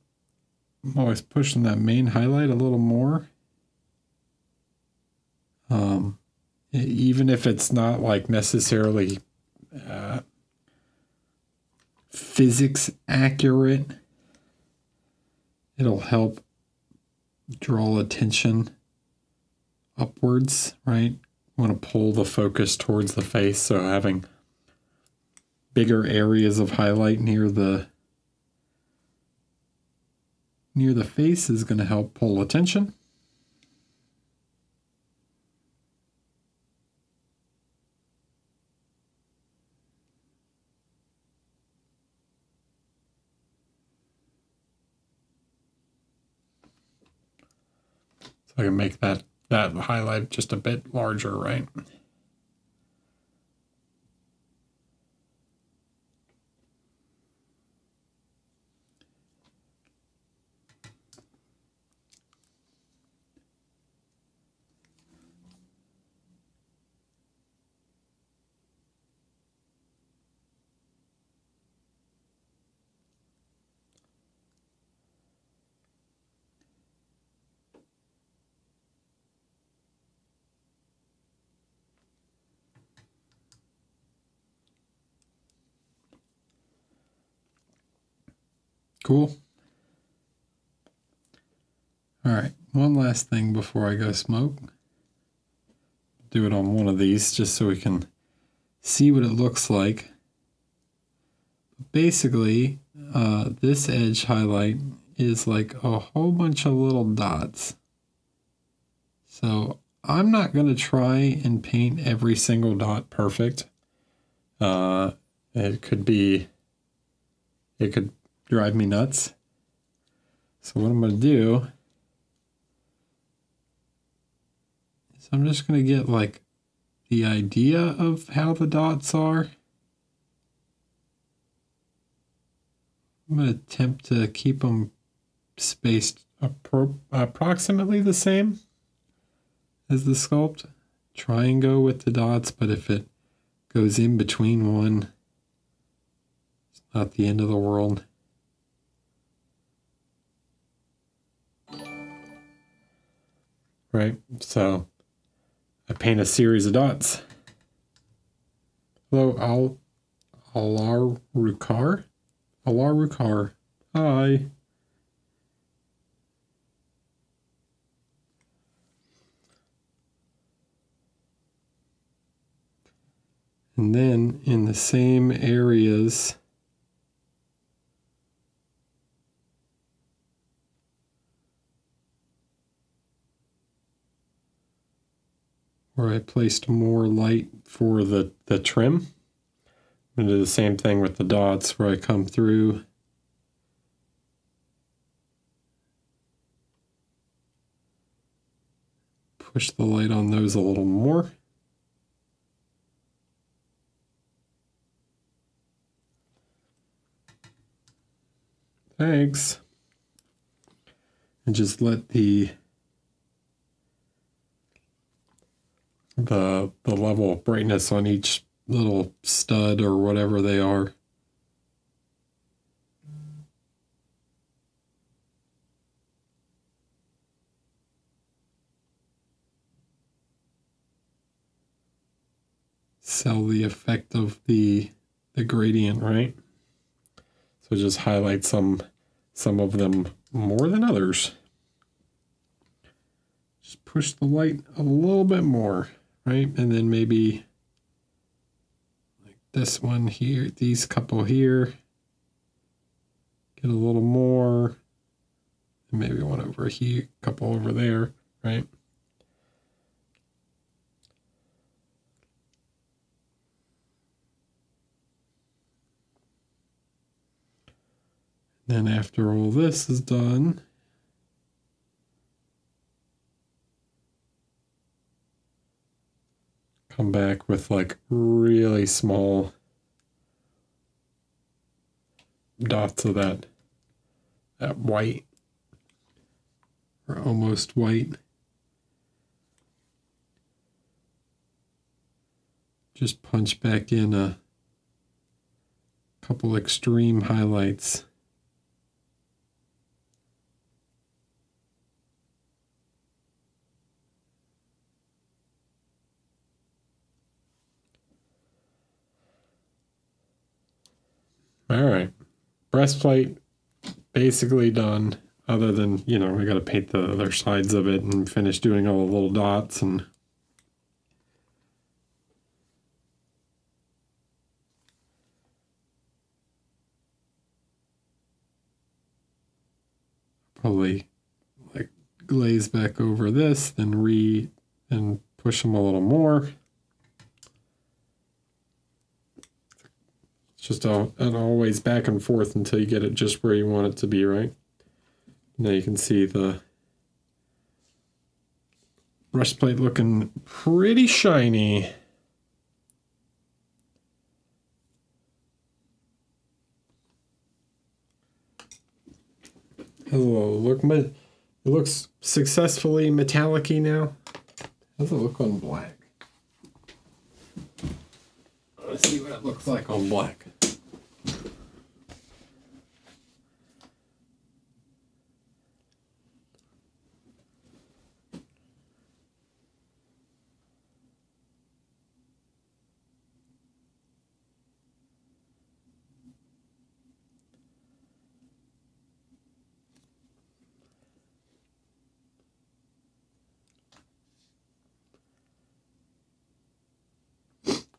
main highlight a little more. Even if it's not like necessarily physics accurate, it'll help draw attention upwards, right? You want to pull the focus towards the face, so having bigger areas of highlight near the face is going to help pull attention. So I can make that highlight just a bit larger, right? Cool. All right, one last thing before I go smoke. Do it on one of these just so we can see what it looks like. Basically, this edge highlight is like a whole bunch of little dots. So I'm not going to try and paint every single dot perfect. It could drive me nuts. So what I'm going to do is I'm just going to get like the idea of how the dots are. I'm going to attempt to keep them spaced approximately the same as the sculpt. Try and go with the dots, but if it goes in between one, it's not the end of the world. Right, so I paint a series of dots. Hello, Alarukar? Alarukar. Hi. And then in the same areas, where I placed more light for the trim, I'm going to do the same thing with the dots where I come through push the light on those a little more. Thanks. And just let the level of brightness on each little stud or whatever they are sell the effect of the gradient, right? So just highlight some of them more than others. Just push the light a little bit more, right? And then maybe like this one here, these couple here, get a little more, and maybe one over here, couple over there, right? Then after all this is done, come back with like really small dots of that white or almost white. Just punch back in a couple extreme highlights. All right, breastplate basically done, other than, you know, I got to paint the other sides of it and finish doing all the little dots and probably like glaze back over this, then and push them a little more. It's just an always back and forth until you get it just where you want it to be, right? Now you can see the breastplate looking pretty shiny. Hello, look, it looks successfully metallic-y now. How does it look on black? Let's see what it looks like on black.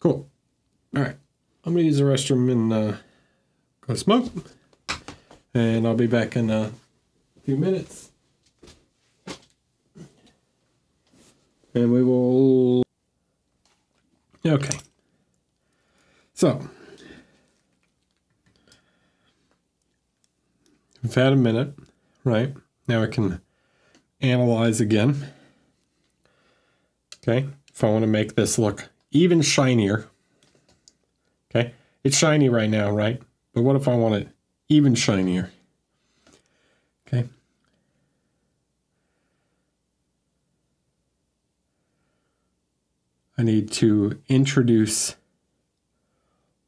Cool. All right. I'm going to use the restroom and go smoke. And I'll be back in a few minutes. And we will... Okay. So, we've had a minute, right? Now I can analyze again. Okay, if I want to make this look even shinier. Okay, it's shiny right now, right? But what if I want it even shinier? Okay. I need to introduce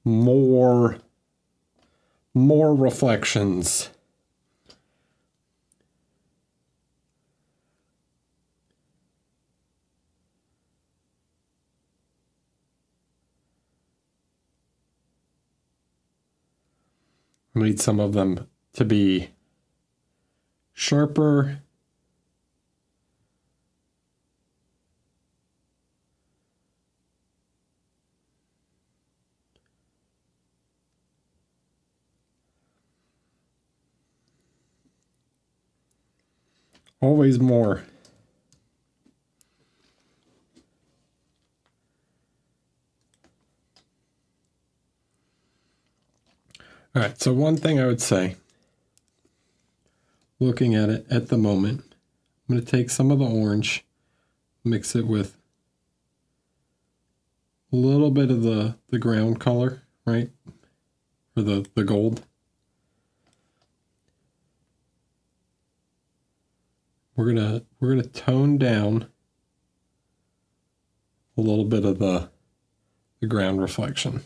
more reflections. I need some of them to be sharper. Always more. All right, so one thing I would say, looking at it at the moment, I'm going to take some of the orange, mix it with a little bit of the ground color, right? Or the gold. We're gonna tone down a little bit of the ground reflection.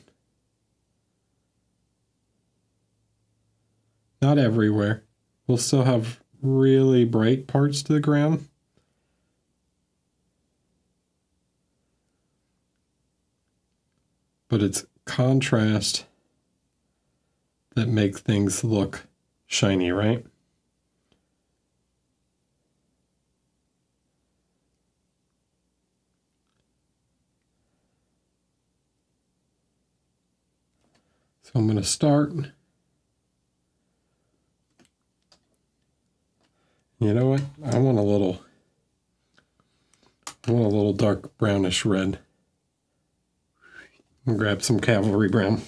Not everywhere. We'll still have really bright parts to the ground. But it's contrast that makes things look shiny, right? So I'm going to start. You know what? I want a little dark brownish red. I'll grab some cavalry brown.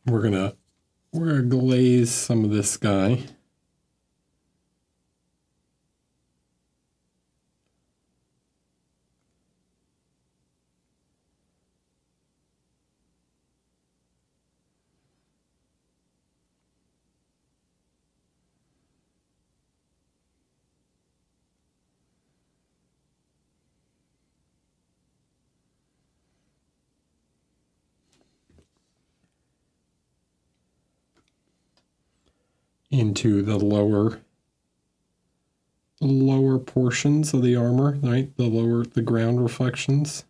We're gonna glaze some of this guy. Into the lower portions of the armor, right? The ground reflections.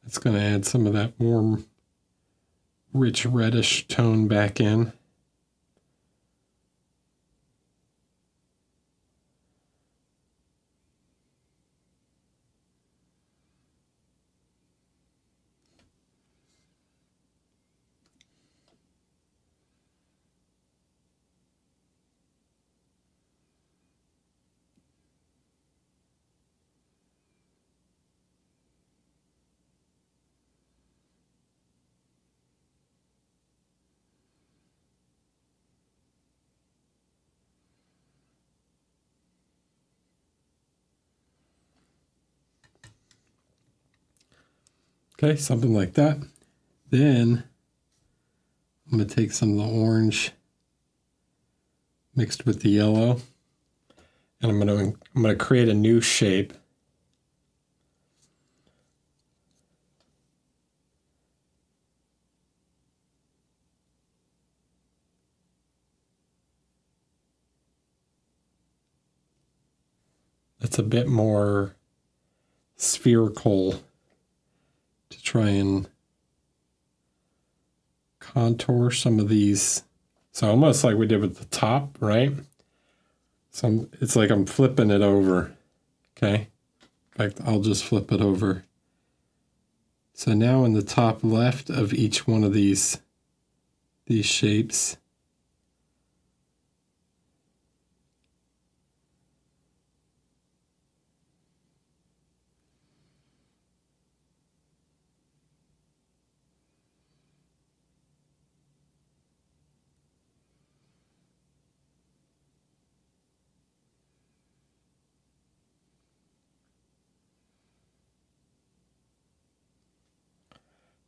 It's going to add some of that warm, rich reddish tone back in. Okay, something like that. Then I'm going to take some of the orange mixed with the yellow, and I'm going to create a new shape. That's a bit more spherical to try and contour some of these. So almost like we did with the top, right? So it's like I'm flipping it over, okay? In fact, I'll just flip it over. So now in the top left of each one of these shapes,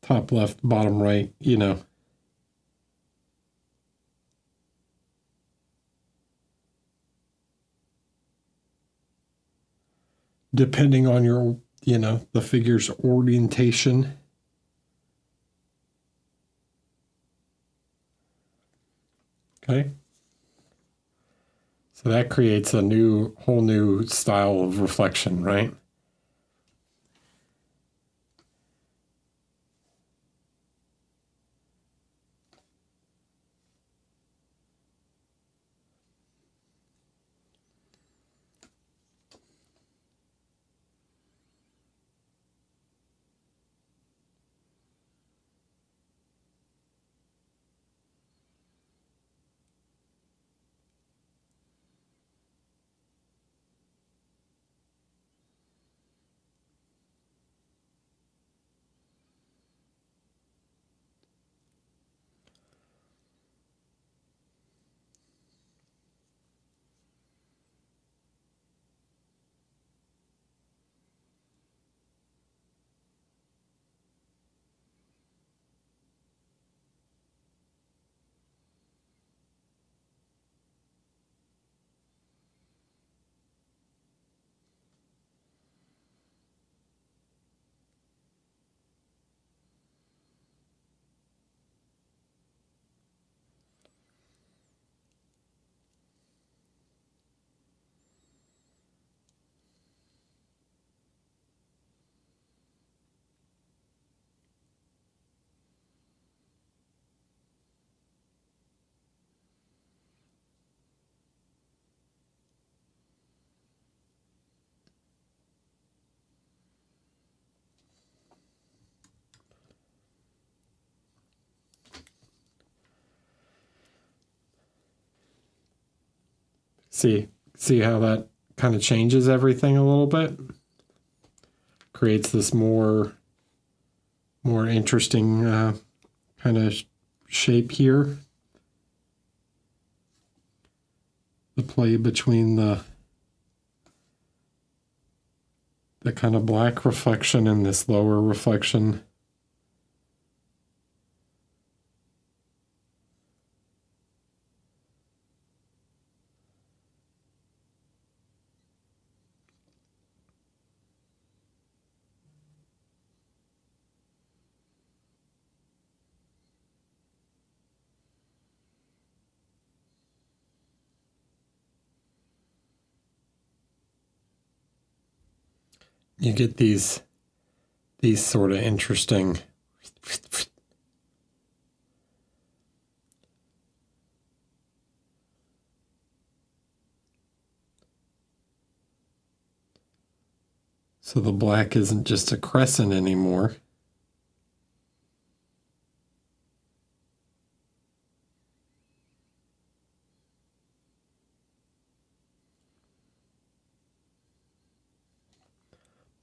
top left, bottom right, you know. Depending on your, you know, the figure's orientation. Okay. So that creates a whole new style of reflection, right? See how that kind of changes everything a little bit? Creates this more interesting kind of shape here. The play between the kind of black reflection and this lower reflection. You get these sort of interesting so the black isn't just a crescent anymore.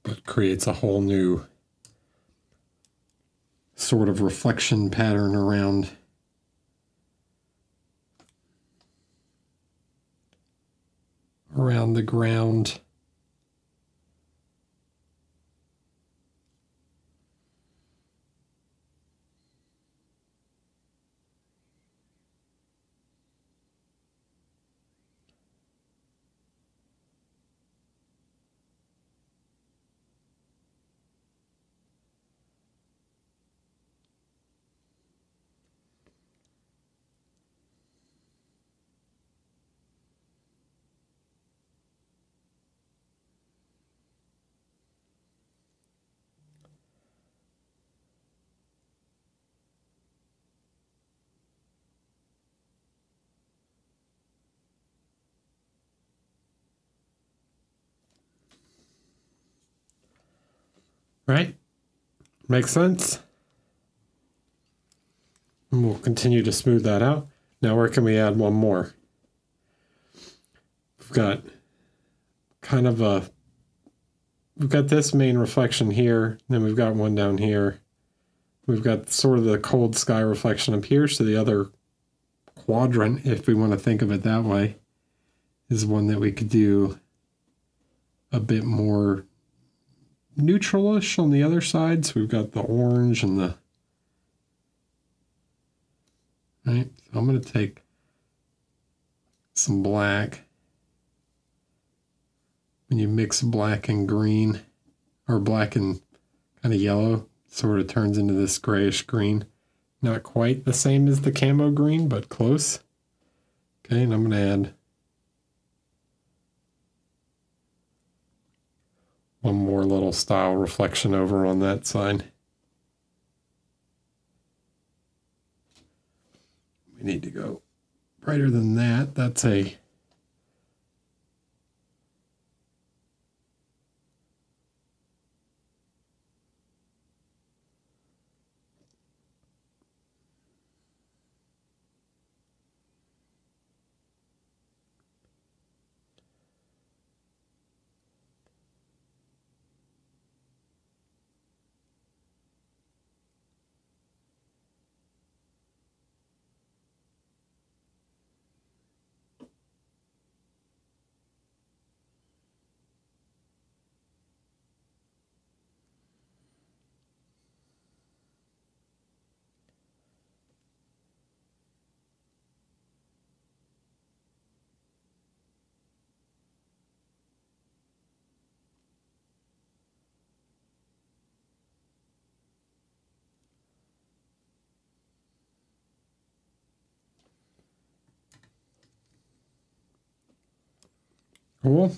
But creates a whole new sort of reflection pattern around the ground. Right? Makes sense. And we'll continue to smooth that out. Now, where can we add one more? We've got kind of we've got this main reflection here, then we've got one down here. We've got sort of the cold sky reflection up here, so the other quadrant, if we want to think of it that way, is one that we could do a bit more neutralish on the other side. So we've got the orange and the... Right, so I'm going to take some black. When you mix black and green, or black and kind of yellow, it sort of turns into this grayish green. Not quite the same as the camo green, but close. Okay, and I'm going to add one more little style reflection over on that side. We need to go brighter than that. That's a... Cool.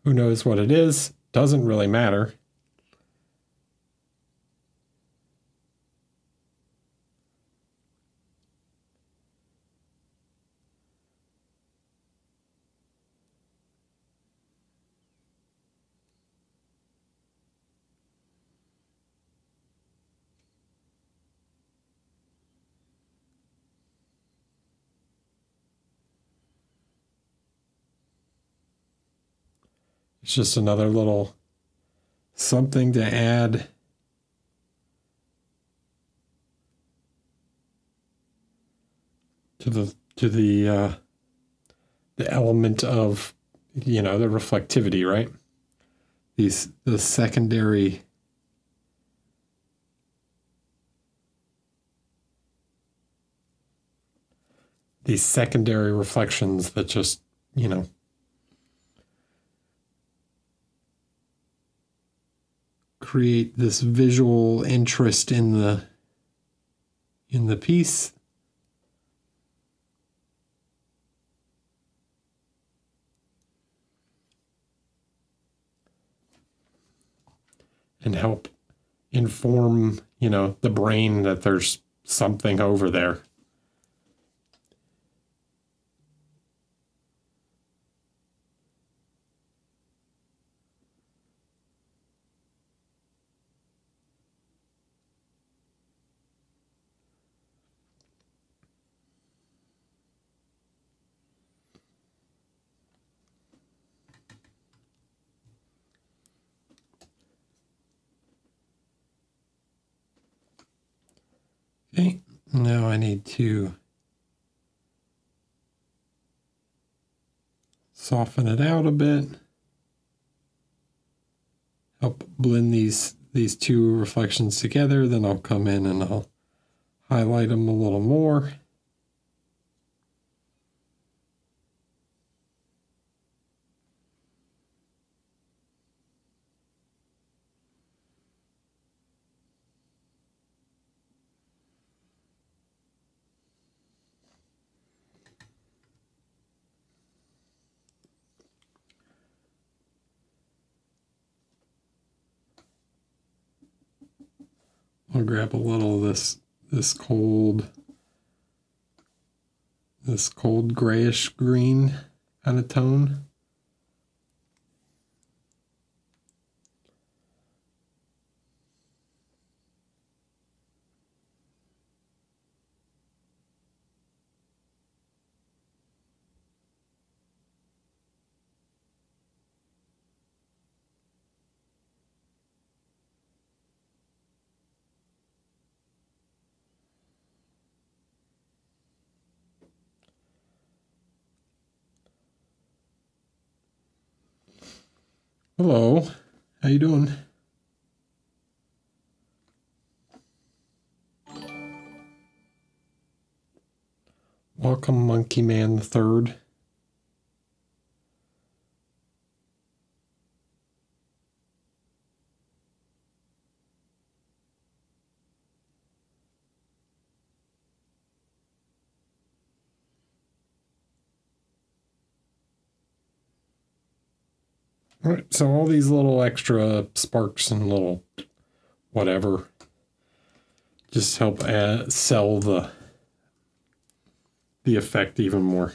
Who knows what it is? Doesn't really matter. It's just another little something to add to the element of, you know, the reflectivity, right? The secondary reflections that just, you know, create this visual interest in the piece. And help inform, you know, the brain that there's something over there. Okay, now I need to soften it out a bit. Help blend these two reflections together. Then I'll come in and I'll highlight them a little more. I'll grab a little of this cold grayish green kind of tone. Hello, how you doing? Welcome, Monkey Man the Third. All right, so all these little extra sparks and little whatever just help sell the effect even more,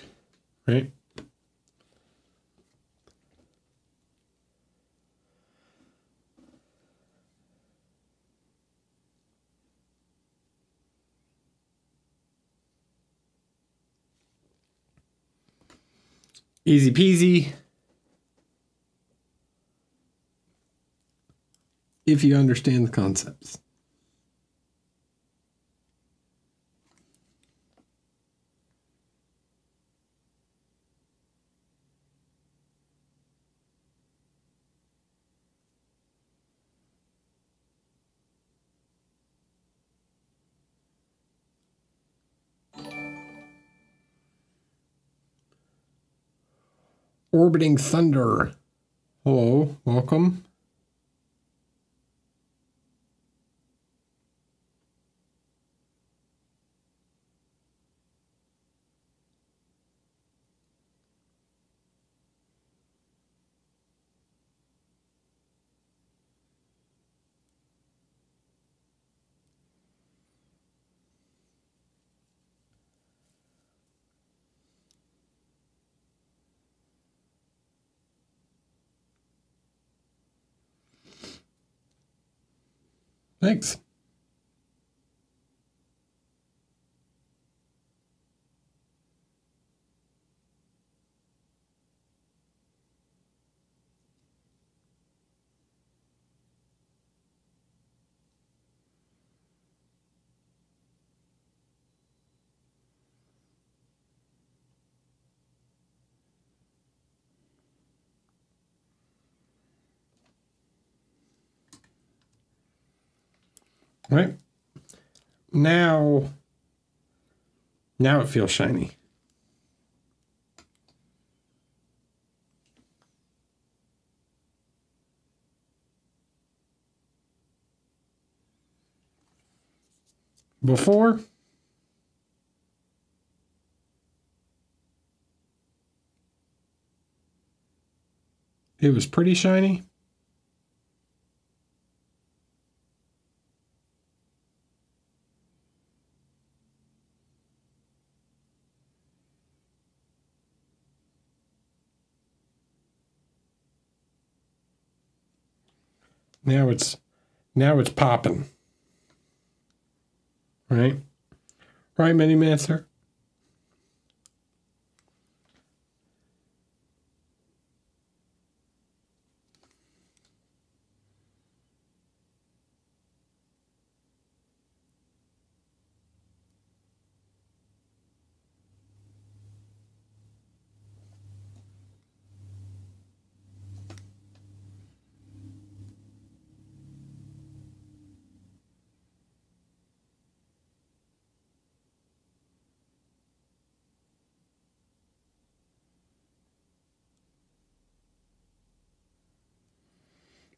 right? Easy peasy. If you understand the concepts. Orbiting Thunder. Hello, welcome. Thanks. Right. Now it feels shiny. Before, it was pretty shiny. Now it's popping. Right? Right, Mini Master?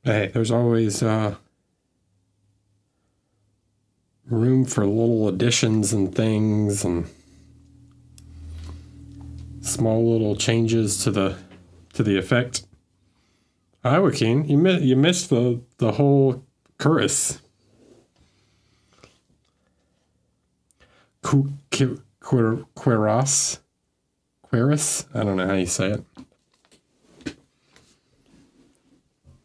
Hey, there's always room for little additions and things and small little changes to the effect. Hi, Joaquin. You missed the whole chorus. Quiros. Quiris? I don't know how you say it.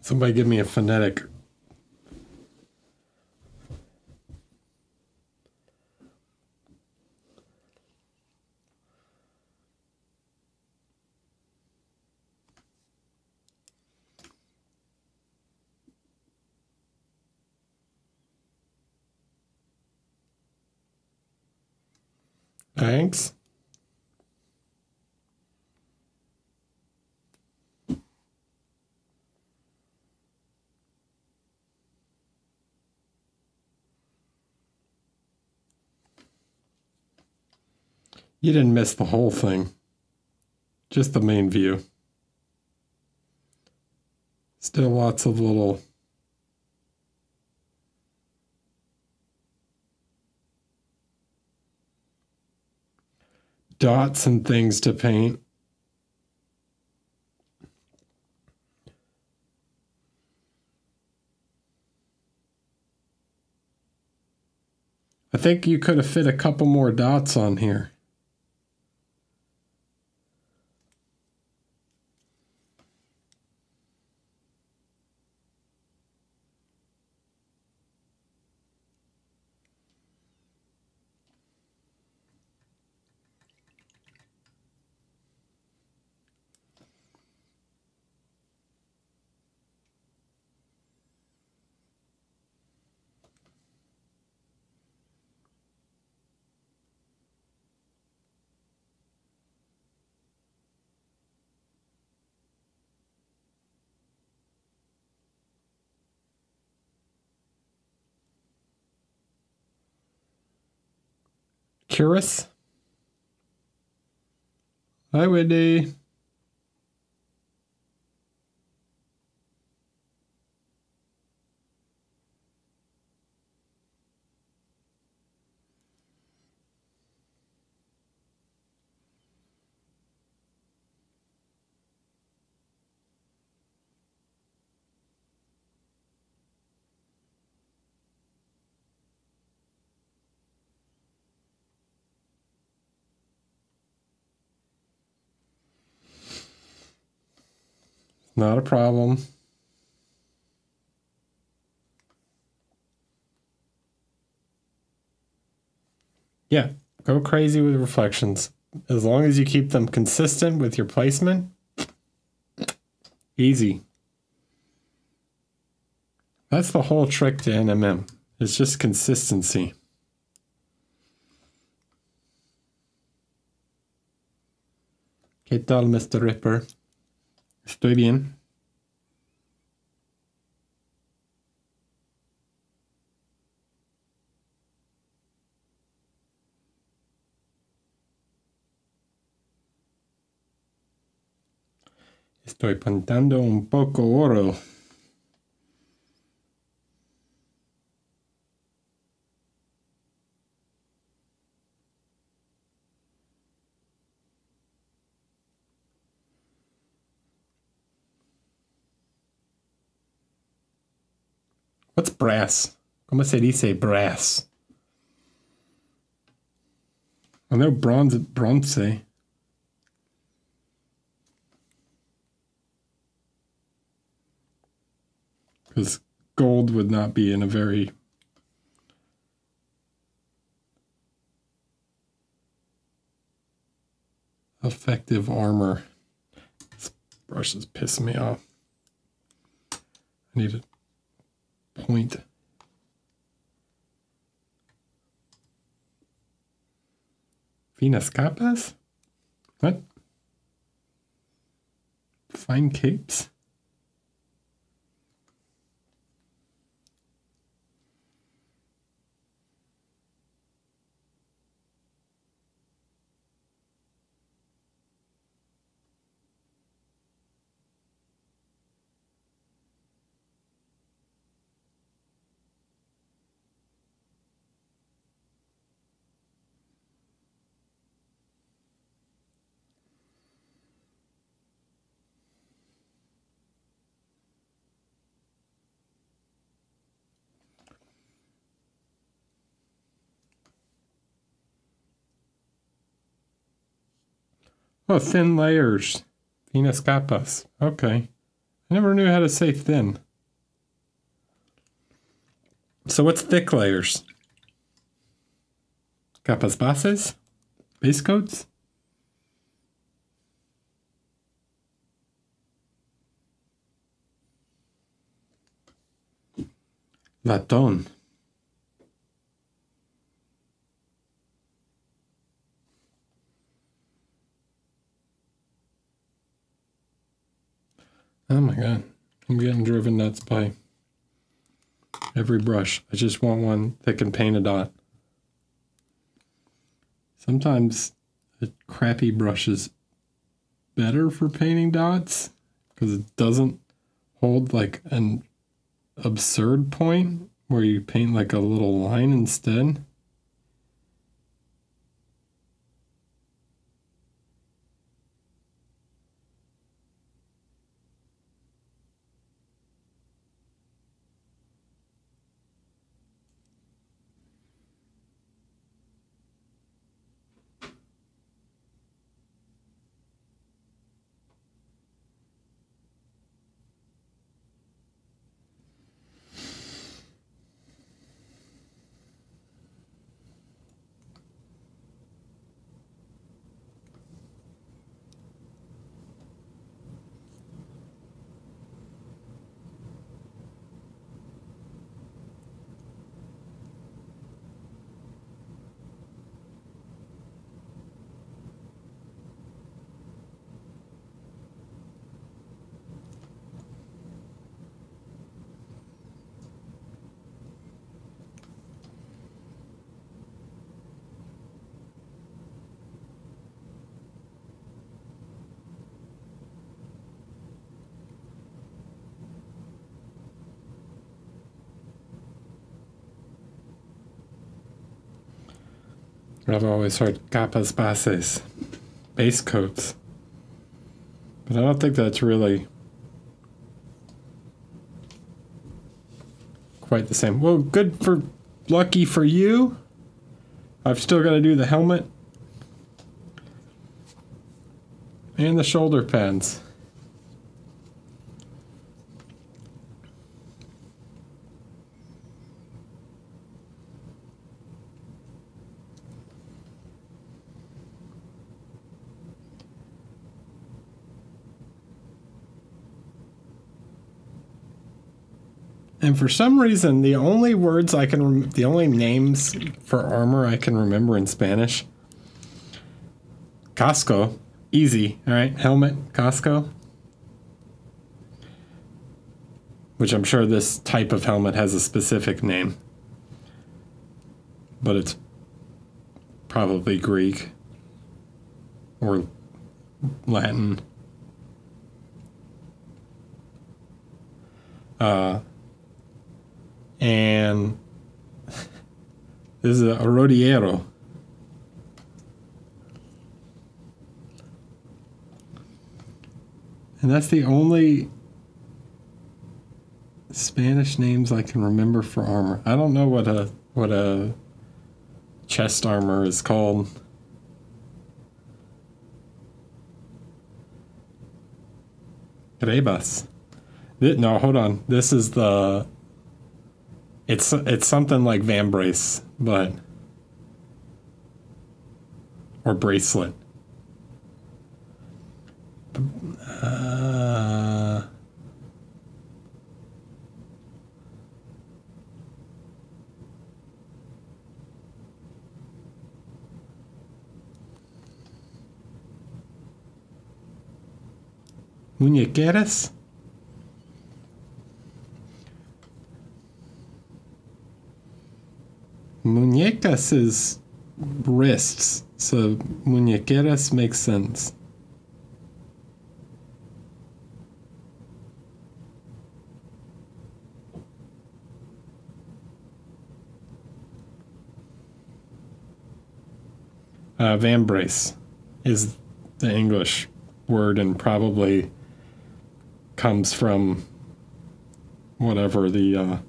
Somebody give me a phonetic. Thanks. You didn't miss the whole thing. Just the main view. Still lots of little dots and things to paint. I think you could have fit a couple more dots on here. Curious? Hi, Wendy. Not a problem. Yeah, go crazy with reflections. As long as you keep them consistent with your placement, easy. That's the whole trick to NMM. It's just consistency. ¿Qué tal, Mr. Ripper? Estoy bien. Estoy pintando un poco oro. What's brass? ¿Cómo se dice brass? I know bronze. Because gold would not be in a very effective armor. This brush is pissing me off. I need a point. Finas capas? What? Fine capes? Oh, thin layers. Finas capas. Okay. I never knew how to say thin. So what's thick layers? Capas bases? Base coats? Latón. Oh my god. I'm getting driven nuts by every brush. I just want one that can paint a dot. Sometimes a crappy brush is better for painting dots because it doesn't hold like an absurd point where you paint like a little line instead. I've always heard capas bases, base coats. But I don't think that's really quite the same. Well, lucky for you. I've still got to do the helmet and the shoulder pads. And for some reason, the only names for armor I can remember in Spanish, casco, easy, all right, helmet, casco, which I'm sure this type of helmet has a specific name, but it's probably Greek or Latin. And this is a rodillero. And that's the only Spanish names I can remember for armor. I don't know what a chest armor is called. Rebas. No, hold on. This is the... It's something like vambrace, but... Or bracelet. Muñequeras? Muñecas is wrists, so muñequeras makes sense. Vambrace is the English word and probably comes from whatever the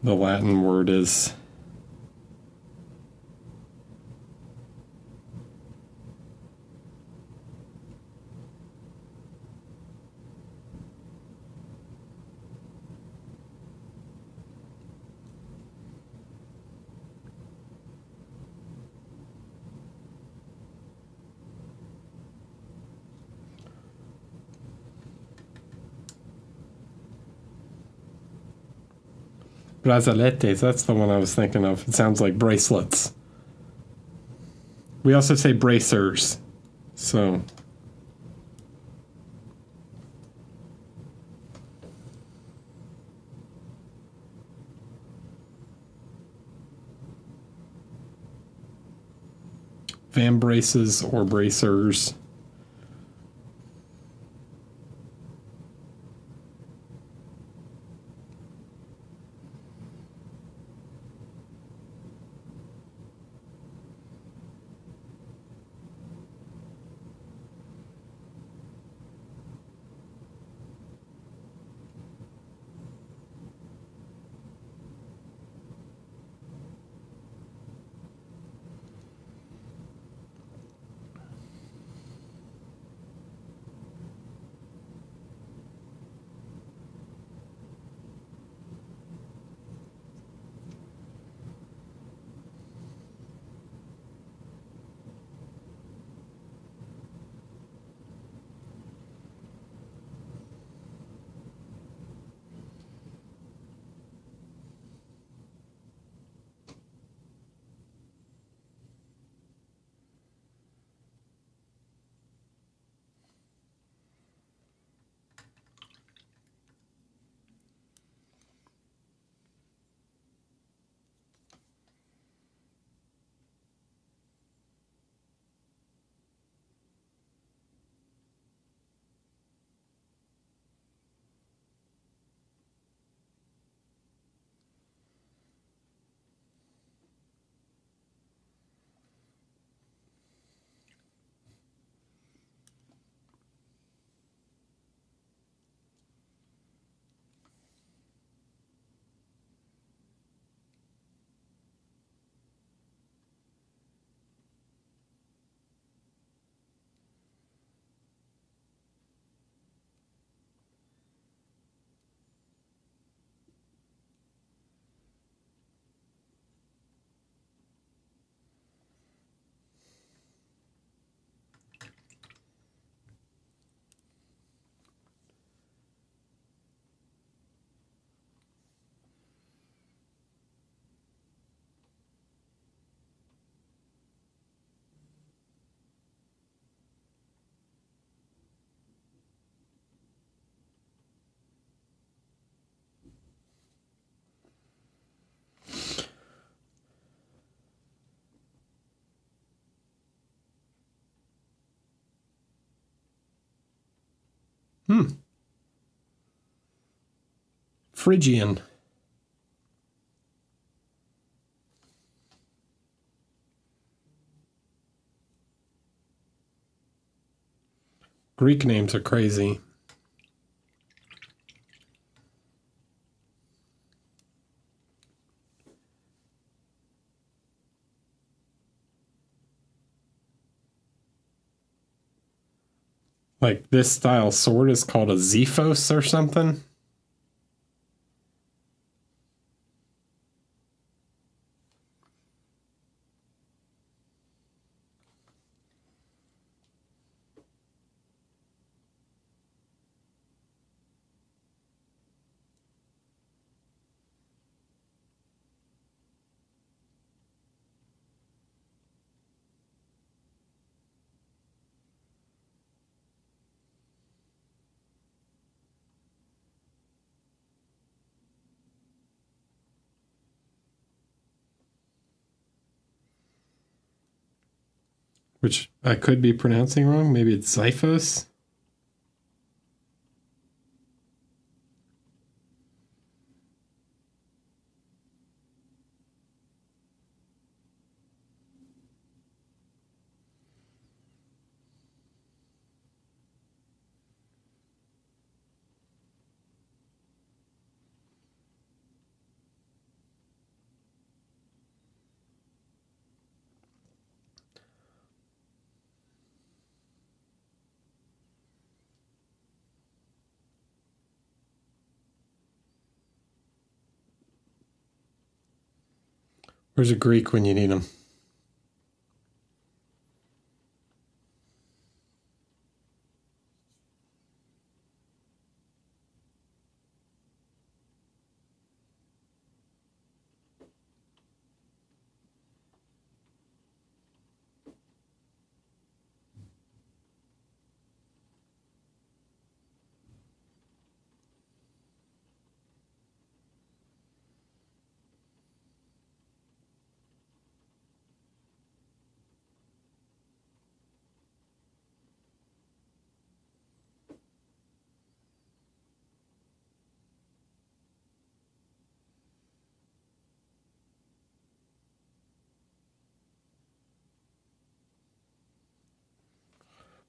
Latin word is. Brazaletes, that's the one I was thinking of. It sounds like bracelets. We also say bracers. So van braces or bracers. Phrygian. Greek names are crazy. Like this style sword is called a Xephos or something. Which I could be pronouncing wrong. Maybe it's Xephos. Where's a Greek when you need them?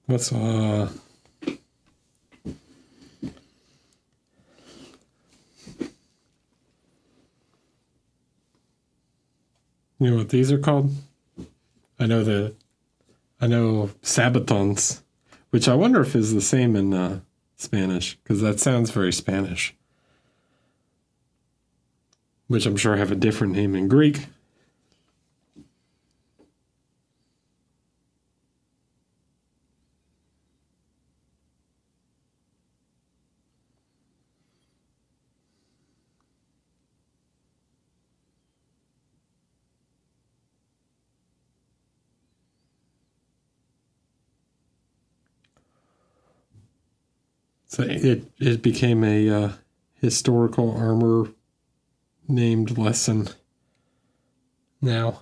What's you know what these are called? I know sabatons, which I wonder if is the same in Spanish, because that sounds very Spanish. Which I'm sure have a different name in Greek. So it became a historical armor named lesson now.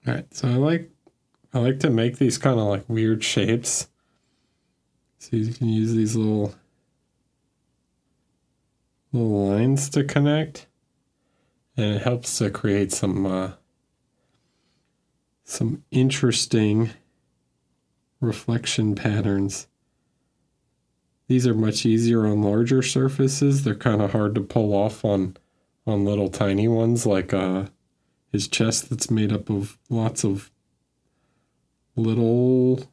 All right, so I like to make these kind of like weird shapes. So you can use these little lines to connect, and it helps to create some interesting reflection patterns. These are much easier on larger surfaces. They're kind of hard to pull off on little tiny ones, like his chest that's made up of lots of little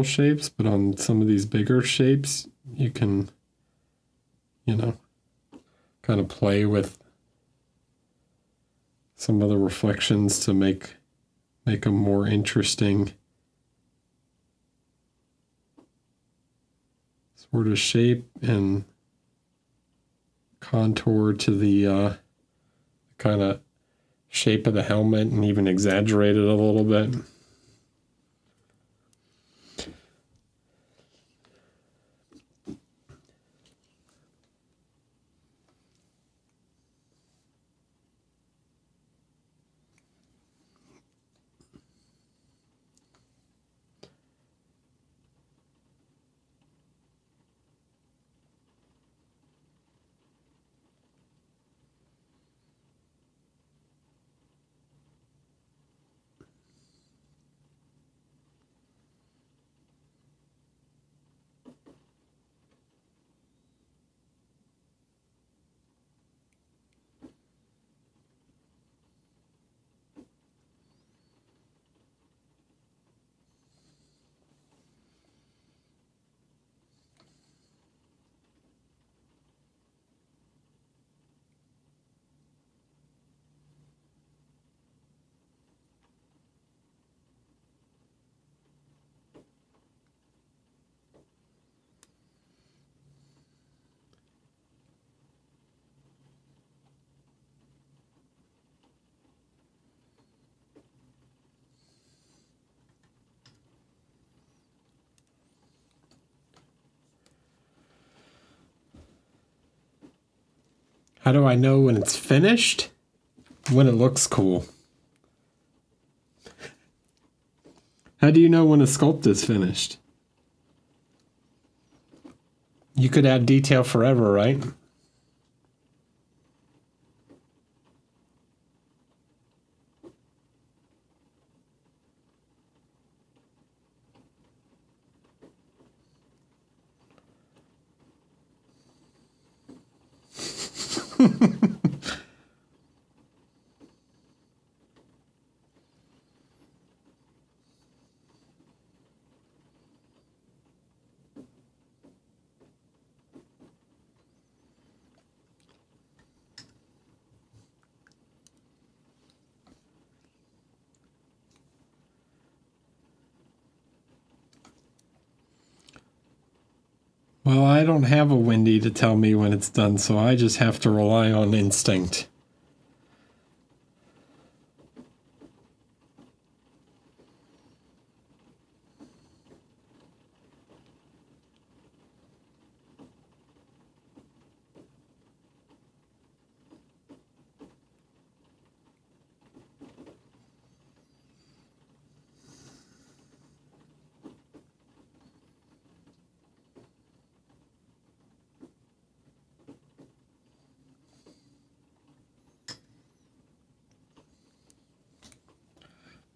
shapes, but on some of these bigger shapes, you can, kind of play with some of the reflections to make them more interesting sort of shape and contour to the kind of shape of the helmet, and even exaggerate it a little bit. How do I know when it's finished? When it looks cool. How do you know when a sculpt is finished? You could add detail forever, right? Well, I don't have a Wendy to tell me when it's done, so I just have to rely on instinct.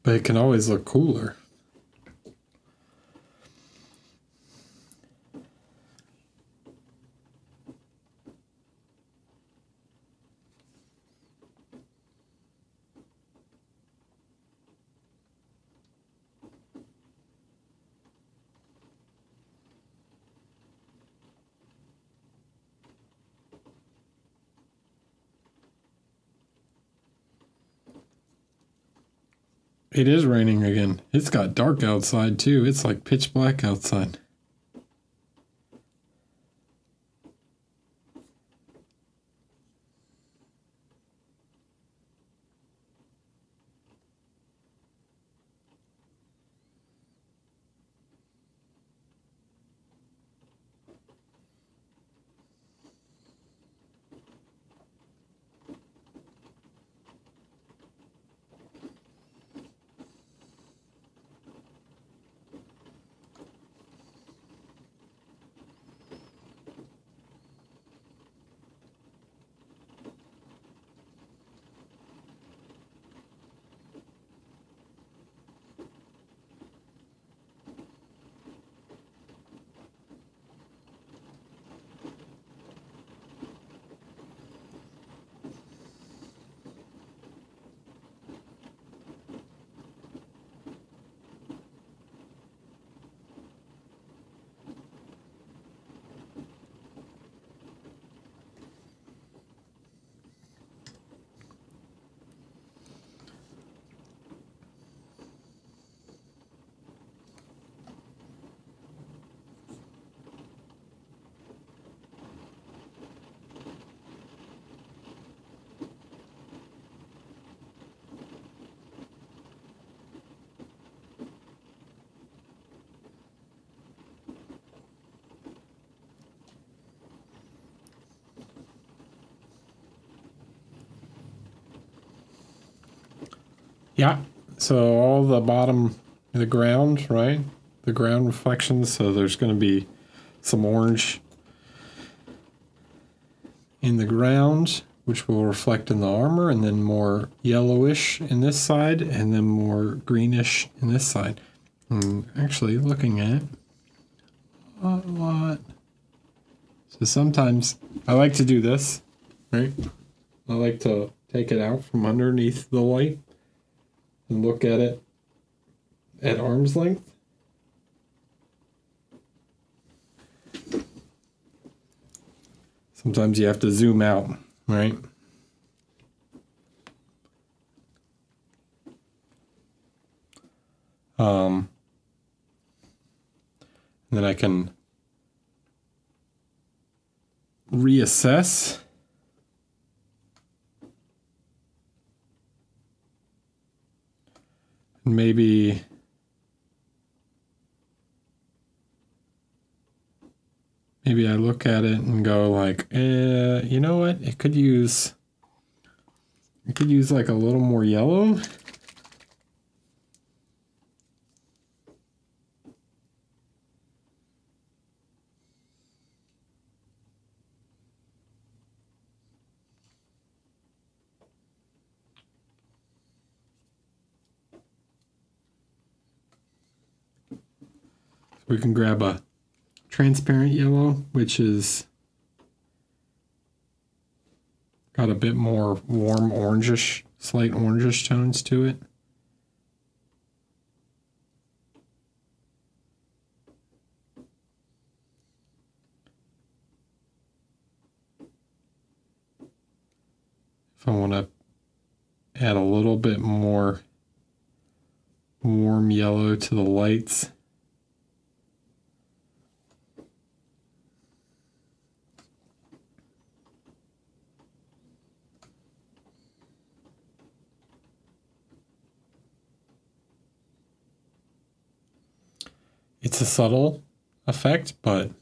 But it can always look cooler. It is raining again. It's got dark outside too. It's like pitch black outside. Yeah, so all the bottom, the ground, right? The ground reflections, so there's going to be some orange in the ground, which will reflect in the armor, and then more yellowish in this side, and then more greenish in this side. And actually, looking at it, a lot. So sometimes I like to do this, right? I like to take it out from underneath the light and look at it at arm's length. Sometimes you have to zoom out, right? And then I can reassess. Maybe I look at it and go like, you know what? It could use like a little more yellow. We can grab a transparent yellow, which is got a bit more warm orangish, slight orangish tones to it. If I want to add a little bit more warm yellow to the lights. It's a subtle effect, but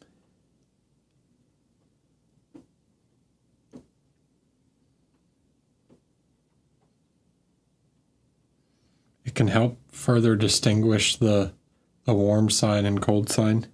it can help further distinguish the warm side and cold side.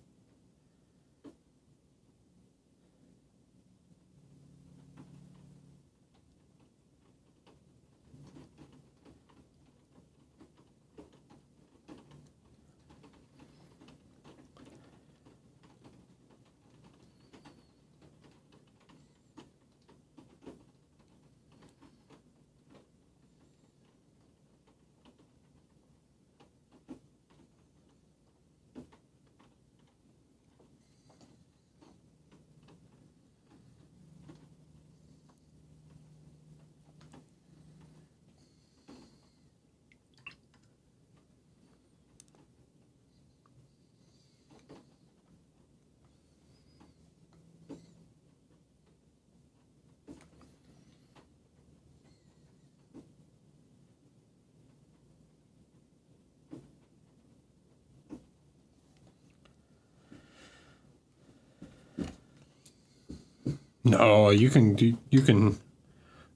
No, you can do, you can.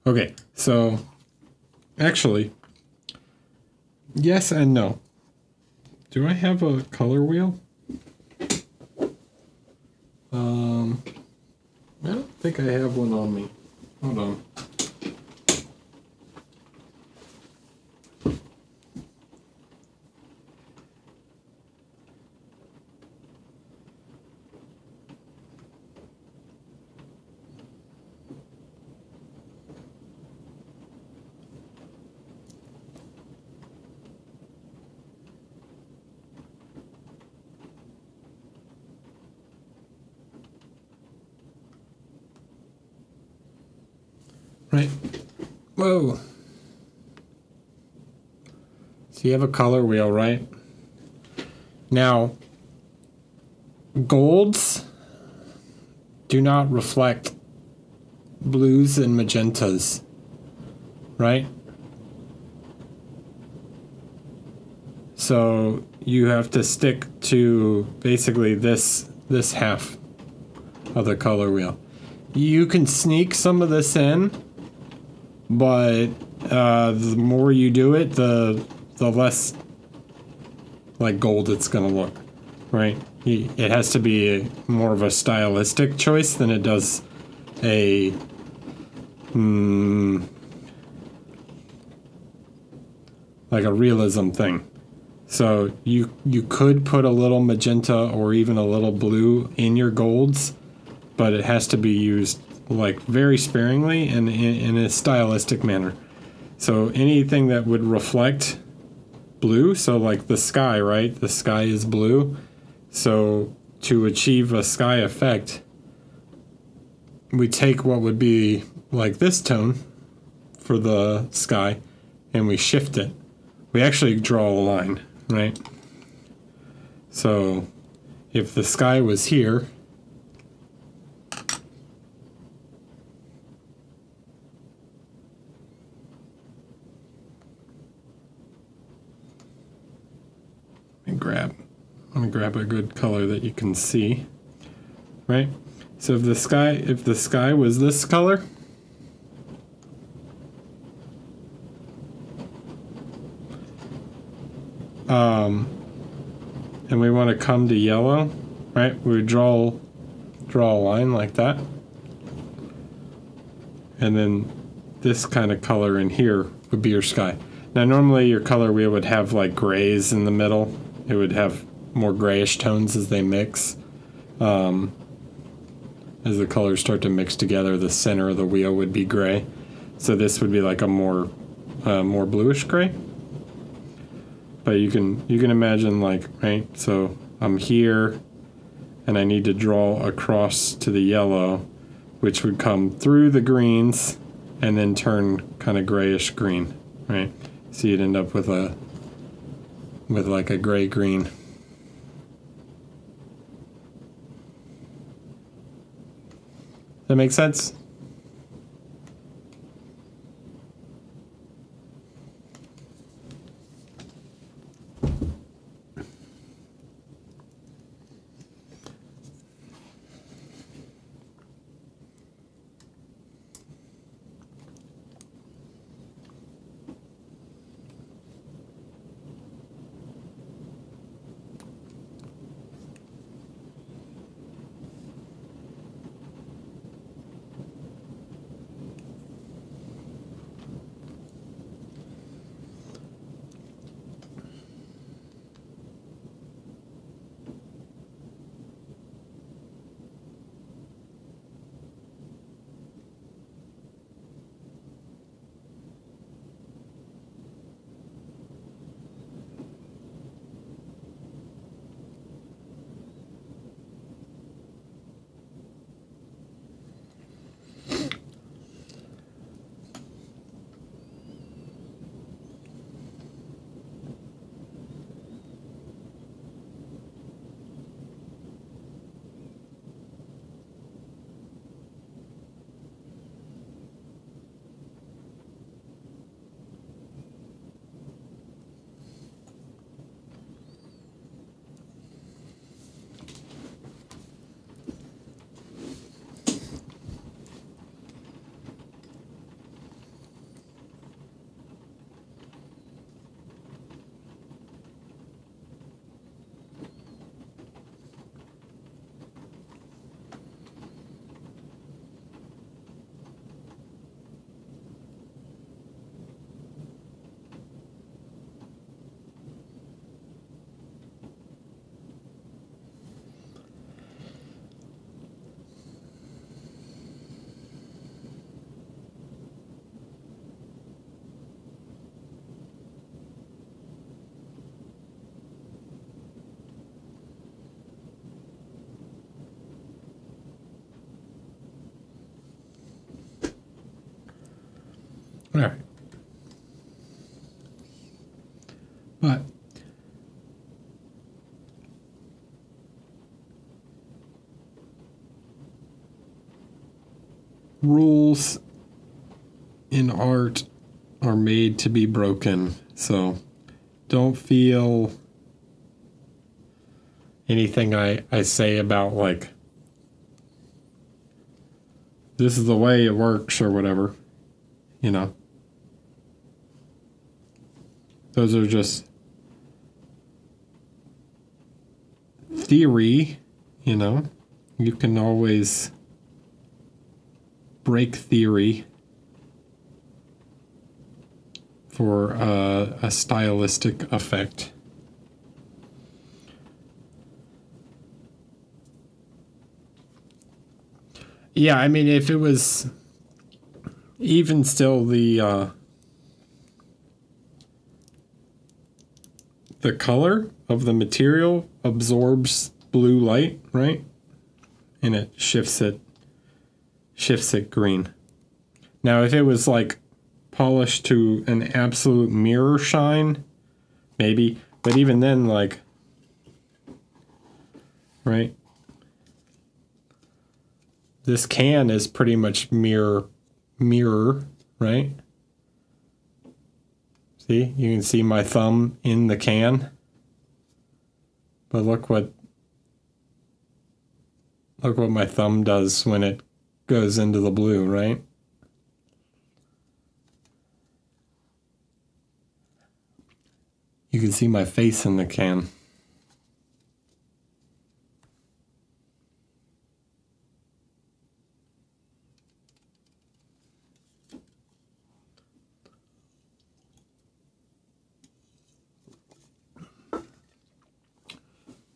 Okay, so actually, yes and no. Do I have a color wheel? I don't think I have one on me. Hold on. Right. Whoa. So you have a color wheel, right? Now, golds do not reflect blues and magentas, right? So you have to stick to basically this half of the color wheel. You can sneak some of this in, but the more you do it, the less like gold it's gonna look, right? It has to be more of a stylistic choice than it does a like a realism thing. So you could put a little magenta or even a little blue in your golds, but it has to be used like very sparingly and in a stylistic manner. So anything that would reflect blue, so like the sky, right? The sky is blue. So to achieve a sky effect, we take what would be like this tone for the sky and we shift it. We actually draw a line, right? So if the sky was here, let me grab a good color that you can see, right? So if the sky was this color, and we want to come to yellow, right? We would draw a line like that, and then this kind of color in here would be your sky. Now normally your color wheel would have like grays in the middle. It would have more grayish tones as they mix. As the colors start to mix together, the center of the wheel would be gray. So this would be like a more bluish gray. But you can imagine like, right? So I'm here and I need to draw across to the yellow, which would come through the greens and then turn kind of grayish green, right? So you'd end up with like a gray green. That makes sense? All right. But rules in art are made to be broken. So don't feel anything I say about like this is the way it works or whatever, you know. Those are just theory, you know. You can always break theory for a stylistic effect. Yeah, I mean, if it was even still the color of the material absorbs blue light, right? And it shifts it green. Now, if it was like polished to an absolute mirror shine, maybe, but even then, like, right? This can is pretty much mirror, right? See, you can see my thumb in the can. But look what my thumb does when it goes into the blue, right? You can see my face in the can.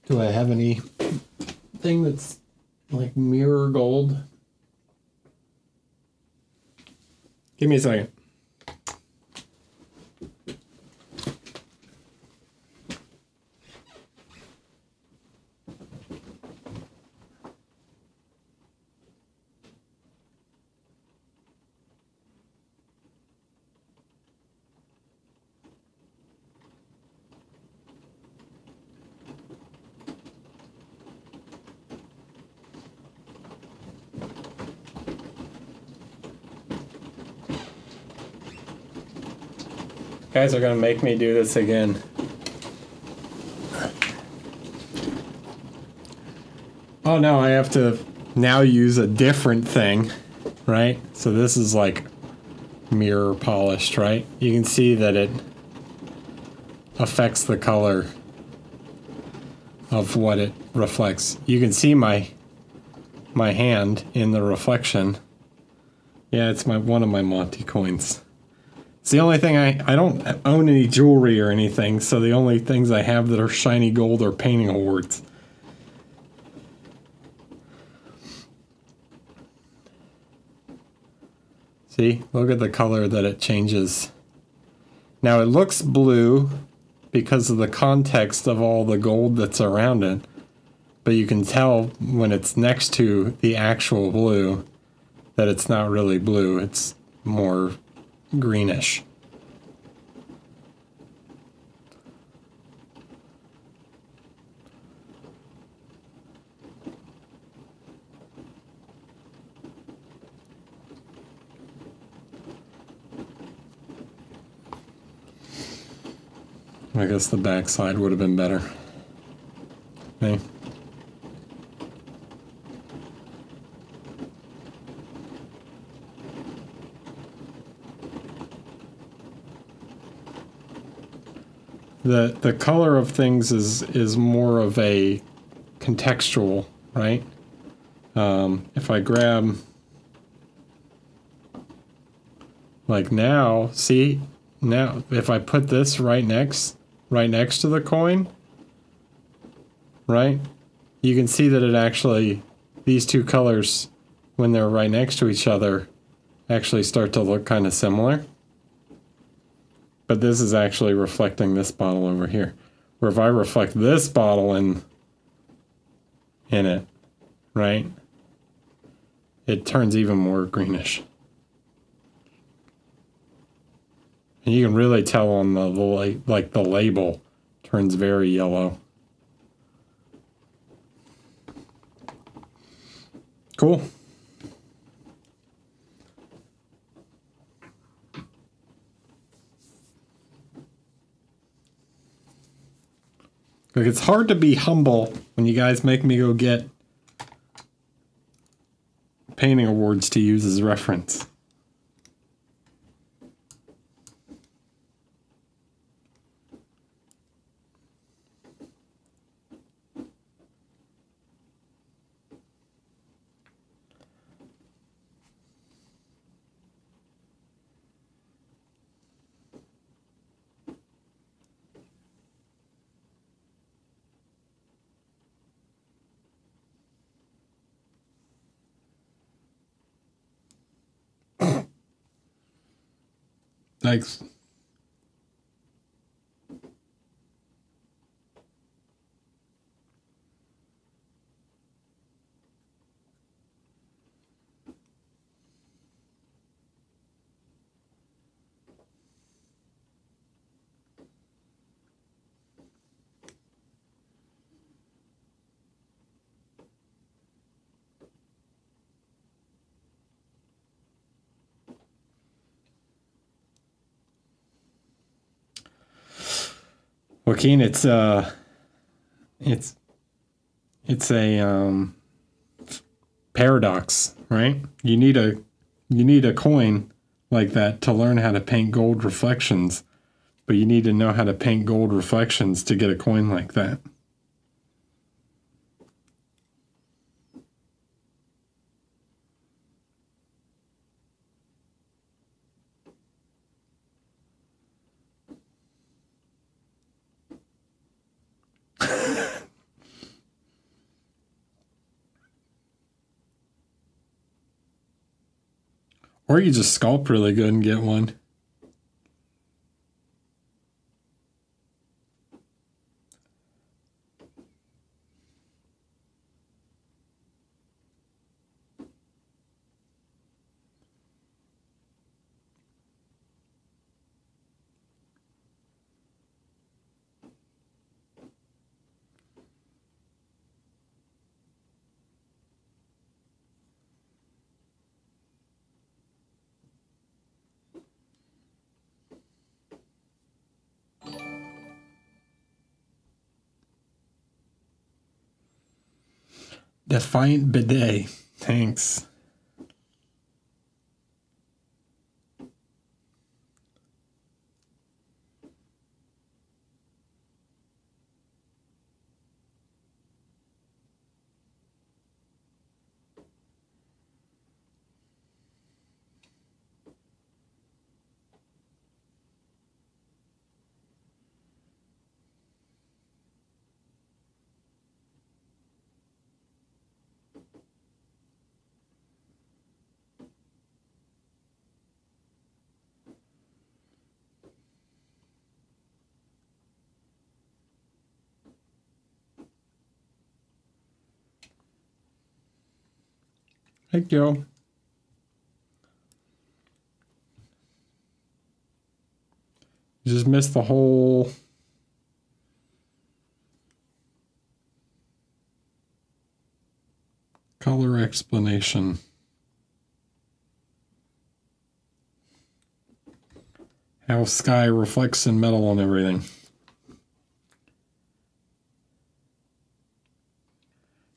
Do I have anything that's like mirror gold? Give me a second. Guys are gonna make me do this again. Oh no, I have to now use a different thing, right? So this is like mirror polished, right? You can see that it affects the color of what it reflects. You can see my hand in the reflection. Yeah, it's one of my Monty coins. It's the only thing I don't own any jewelry or anything, so the only things I have that are shiny gold are painting awards. See, look at the color that it changes. Now it looks blue because of the context of all the gold that's around it, but you can tell when it's next to the actual blue that it's not really blue, it's more greenish. I guess the backside would have been better. Okay. The color of things is more of a contextual, right? If I grab like now, see now if I put this right next to the coin, right? You can see that it actually, these two colors, when they're right next to each other, actually start to look kind of similar. But this is actually reflecting this bottle over here. Where if I reflect this bottle in it, right? It turns even more greenish. And you can really tell on the like the label turns very yellow. Cool. Like, it's hard to be humble when you guys make me go get painting awards to use as reference. Thanks. Joaquin, it's a paradox, right? You need a coin like that to learn how to paint gold reflections, but you need to know how to paint gold reflections to get a coin like that. Or you just sculpt really good and get one. Defiant Bidet. Thanks. Thank you. You just missed the whole color explanation. How sky reflects in metal and everything.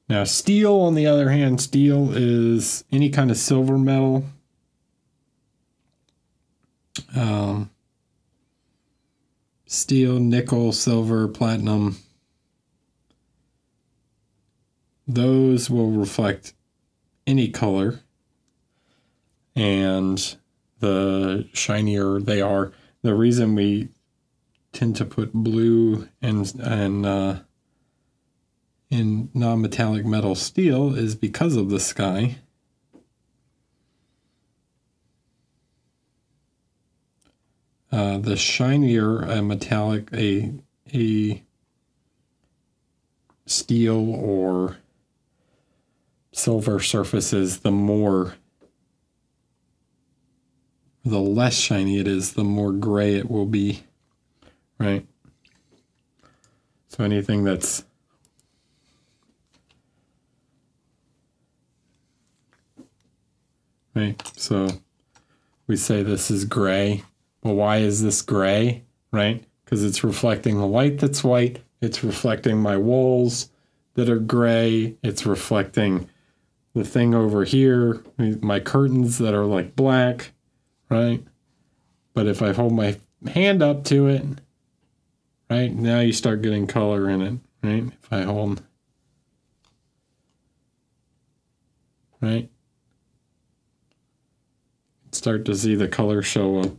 Now, steel, on the other hand, steel is any kind of silver metal. Steel, nickel, silver, platinum. Those will reflect any color. And the shinier they are, the reason we tend to put blue and in non-metallic metal steel is because of the sky. The shinier a metallic a steel or silver surface is, the more the less shiny it is, the more gray it will be, right? So anything that's right, so we say this is gray. Well, why is this gray, right? Because it's reflecting the light that's white. It's reflecting my walls that are gray. It's reflecting the thing over here, my curtains that are like black, right? But if I hold my hand up to it, right, now you start getting color in it, right? If I hold, right, start to see the color show up.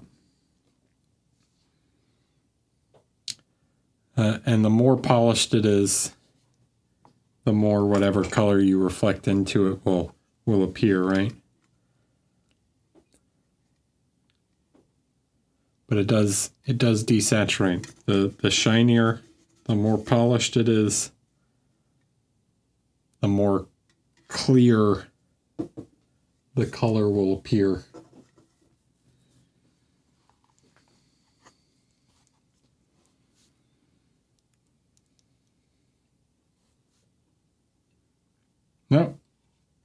And the more polished it is, the more whatever color you reflect into it will appear, right? But it does desaturate. The shinier, the more polished it is, the more clear the color will appear. No,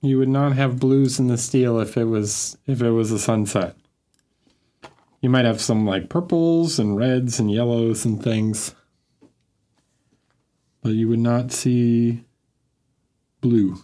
you would not have blues in the steel if it was a sunset. You might have some like purples and reds and yellows and things, but you would not see blue.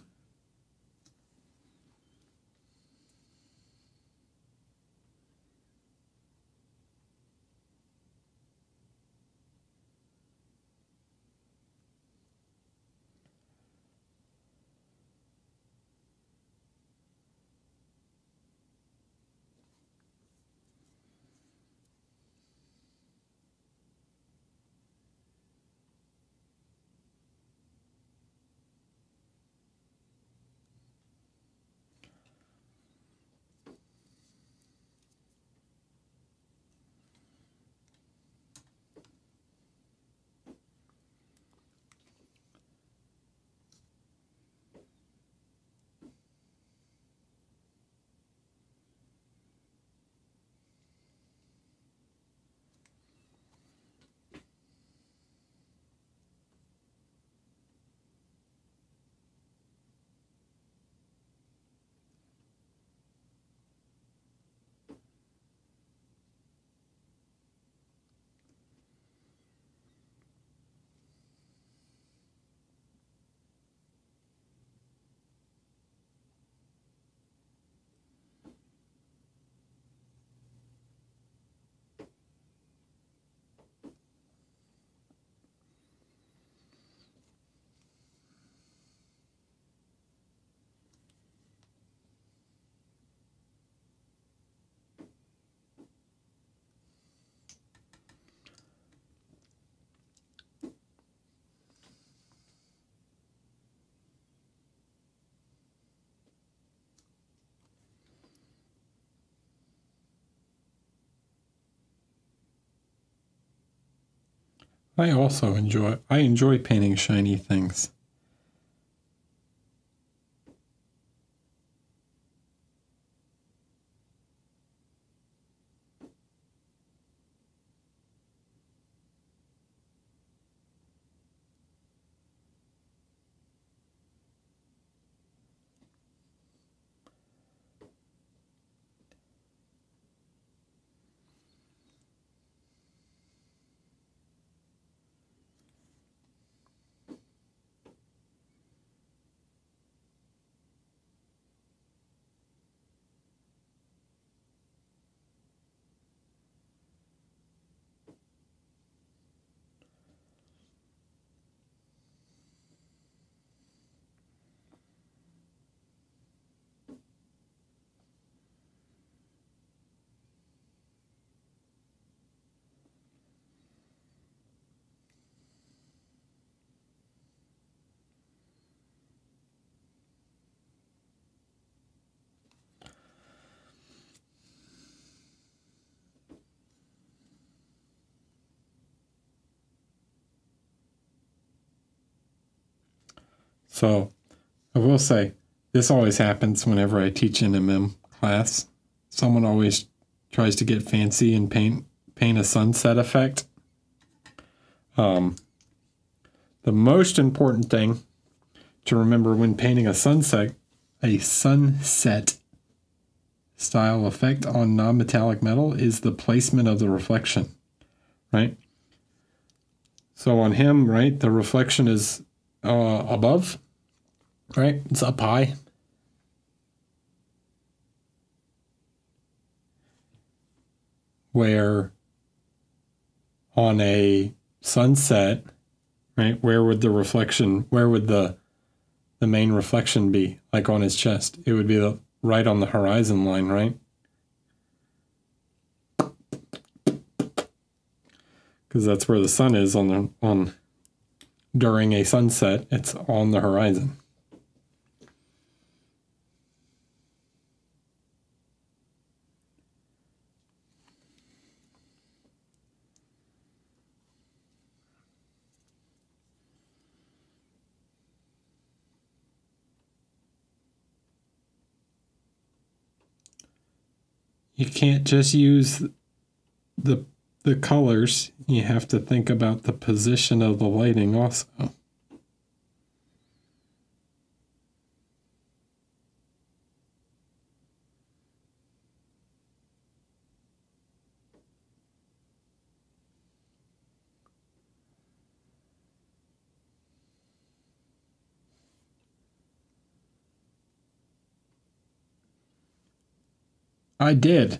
I enjoy painting shiny things. So I will say, this always happens whenever I teach an MM class. Someone always tries to get fancy and paint a sunset effect. The most important thing to remember when painting a sunset style effect on non-metallic metal is the placement of the reflection, right? So on him, right, the reflection is above, right? It's up high. Where on a sunset, right, where would the main reflection be? Like on his chest, it would be right on the horizon line, right? Because that's where the sun is during a sunset. It's on the horizon. You can't just use the colors. You have to think about the position of the lighting also. I did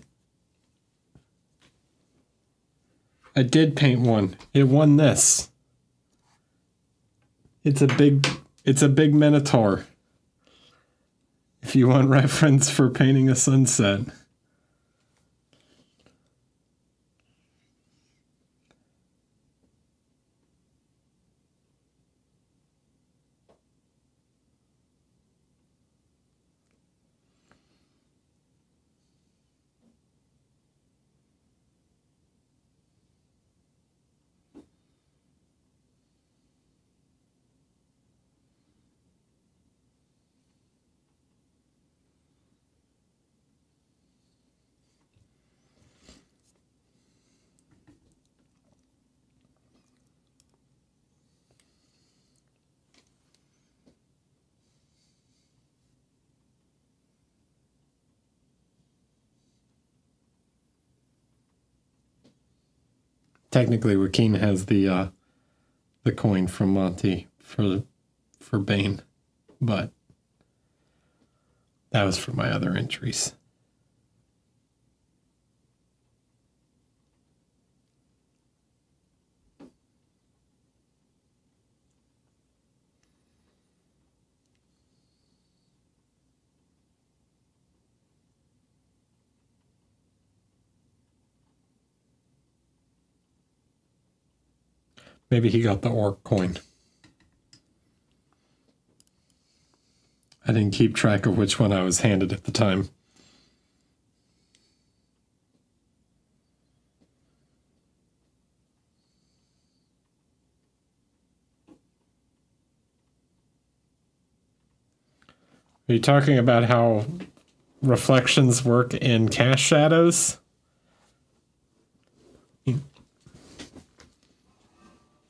paint one. It won this. It's a big Minotaur. If you want reference for painting a sunset. Technically, Joaquin has the coin from Monty for Bane, but that was for my other entries. Maybe he got the orc coin. I didn't keep track of which one I was handed at the time. Are you talking about how reflections work in cast shadows?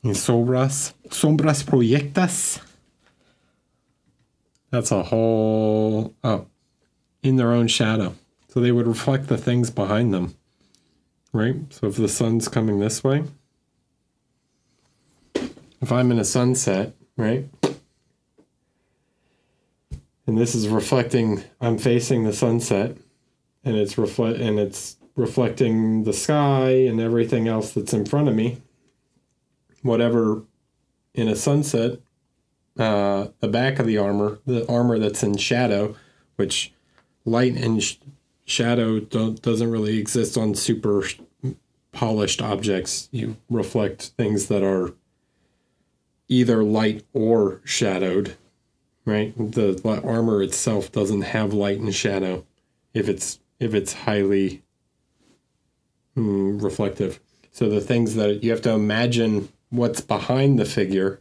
In sombras proyectas. That's a whole... Oh, in their own shadow. So they would reflect the things behind them, right? So if the sun's coming this way, if I'm in a sunset, right? And this is reflecting, I'm facing the sunset, and it's reflecting the sky and everything else that's in front of me. Whatever in a sunset, the back of the armor that's in shadow, which light and shadow doesn't really exist on super polished objects. You reflect things that are either light or shadowed, right? The armor itself doesn't have light and shadow if it's highly reflective. So the things that you have to imagine what's behind the figure,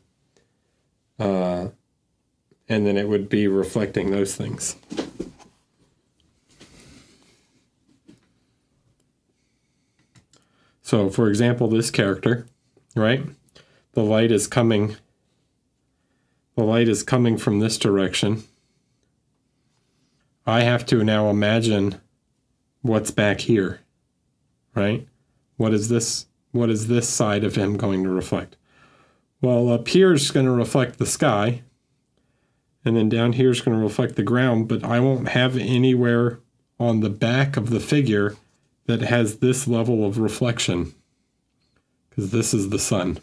and then it would be reflecting those things. So, for example, this character, right? The light is coming from this direction. I have to now imagine what's back here, right? What is this side of him going to reflect? Well, up here is going to reflect the sky, and then down here is going to reflect the ground, but I won't have anywhere on the back of the figure that has this level of reflection, because this is the sun.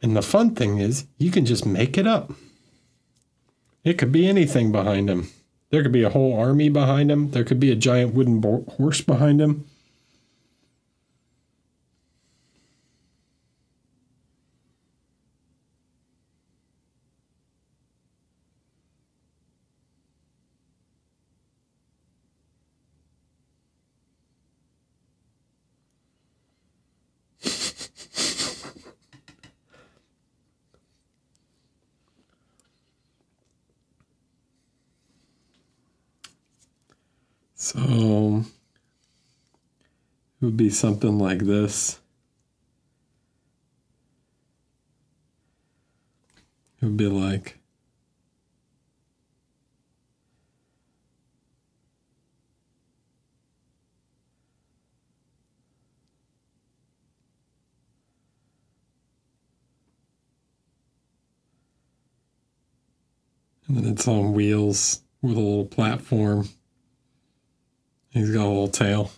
And the fun thing is, you can just make it up. It could be anything behind him. There could be a whole army behind him. There could be a giant wooden horse behind him. So it would be something like this. It would be like, and then it's on wheels with a little platform. He's got a little tail.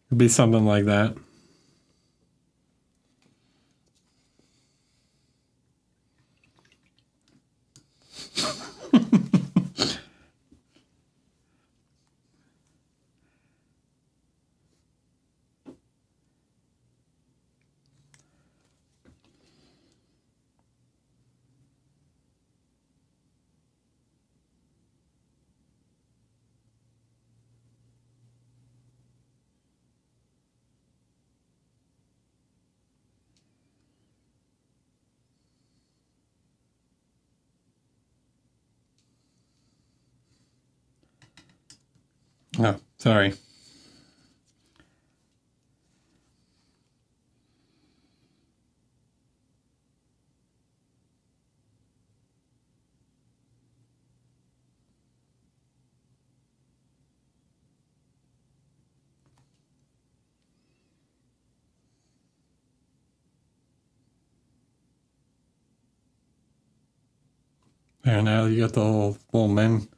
It'd be something like that. Oh, sorry. There, now you got the little men.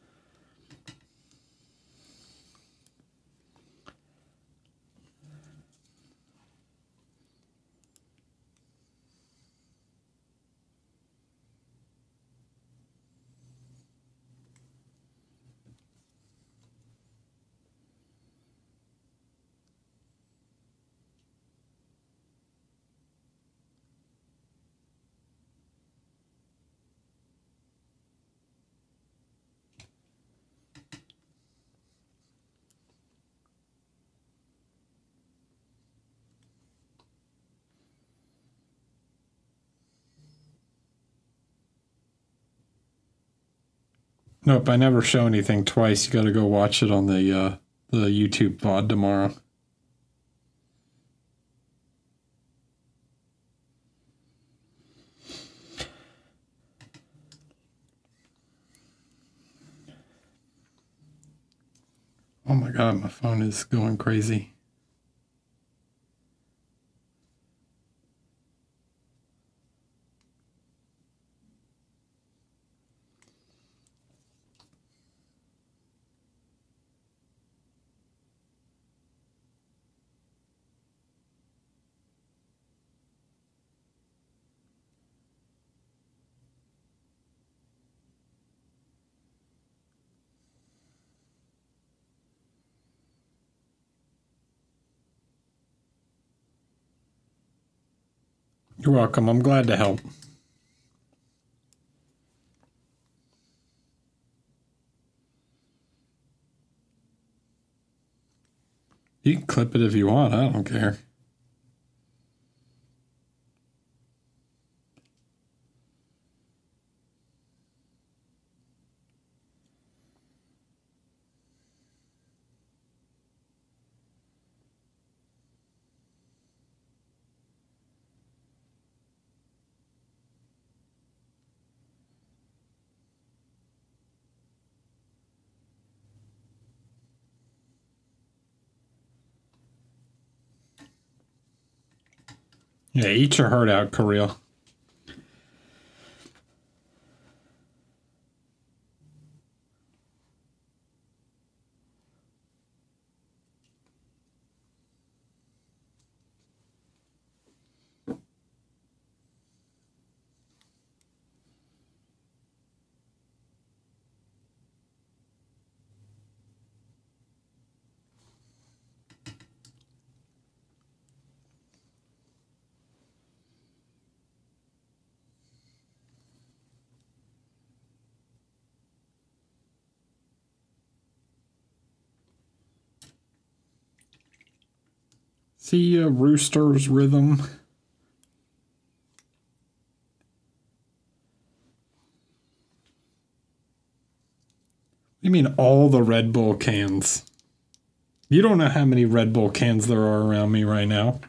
Nope, I never show anything twice. You got to go watch it on the YouTube VOD tomorrow. Oh my God, my phone is going crazy. You're welcome. I'm glad to help. You can clip it if you want. I don't care. Yeah, eat your heart out, Akirew. See a rooster's rhythm. You mean all the Red Bull cans? You don't know how many Red Bull cans there are around me right now.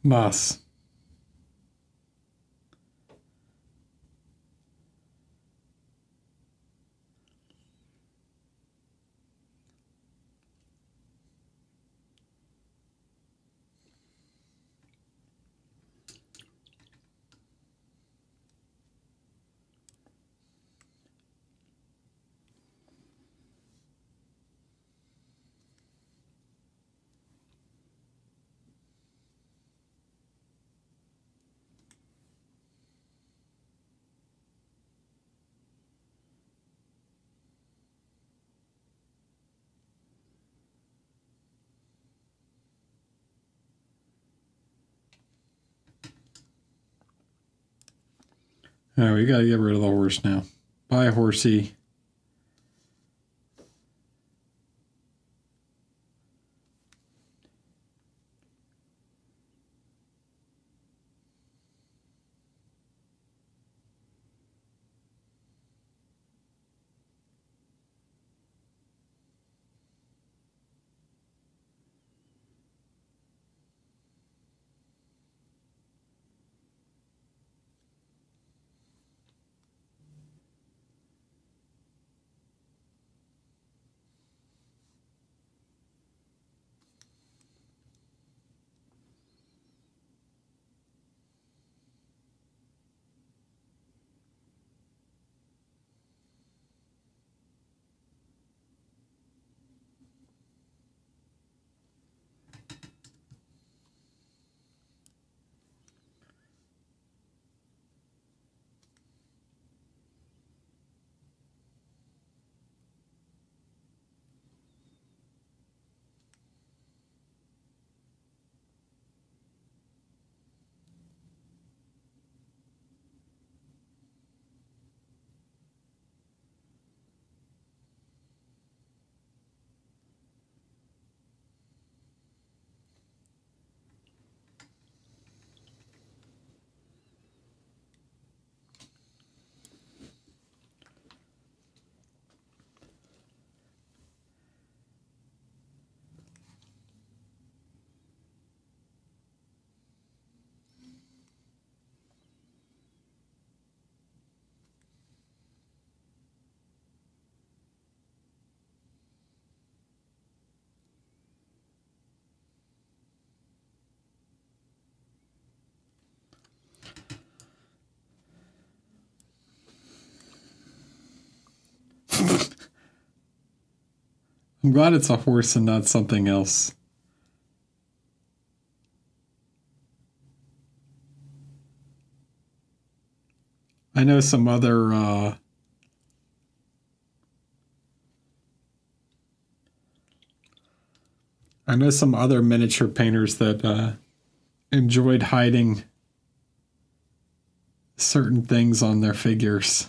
Boss. All right, we gotta get rid of the horse now. Bye, horsey. I'm glad it's a horse and not something else. I know some other miniature painters that enjoyed hiding certain things on their figures.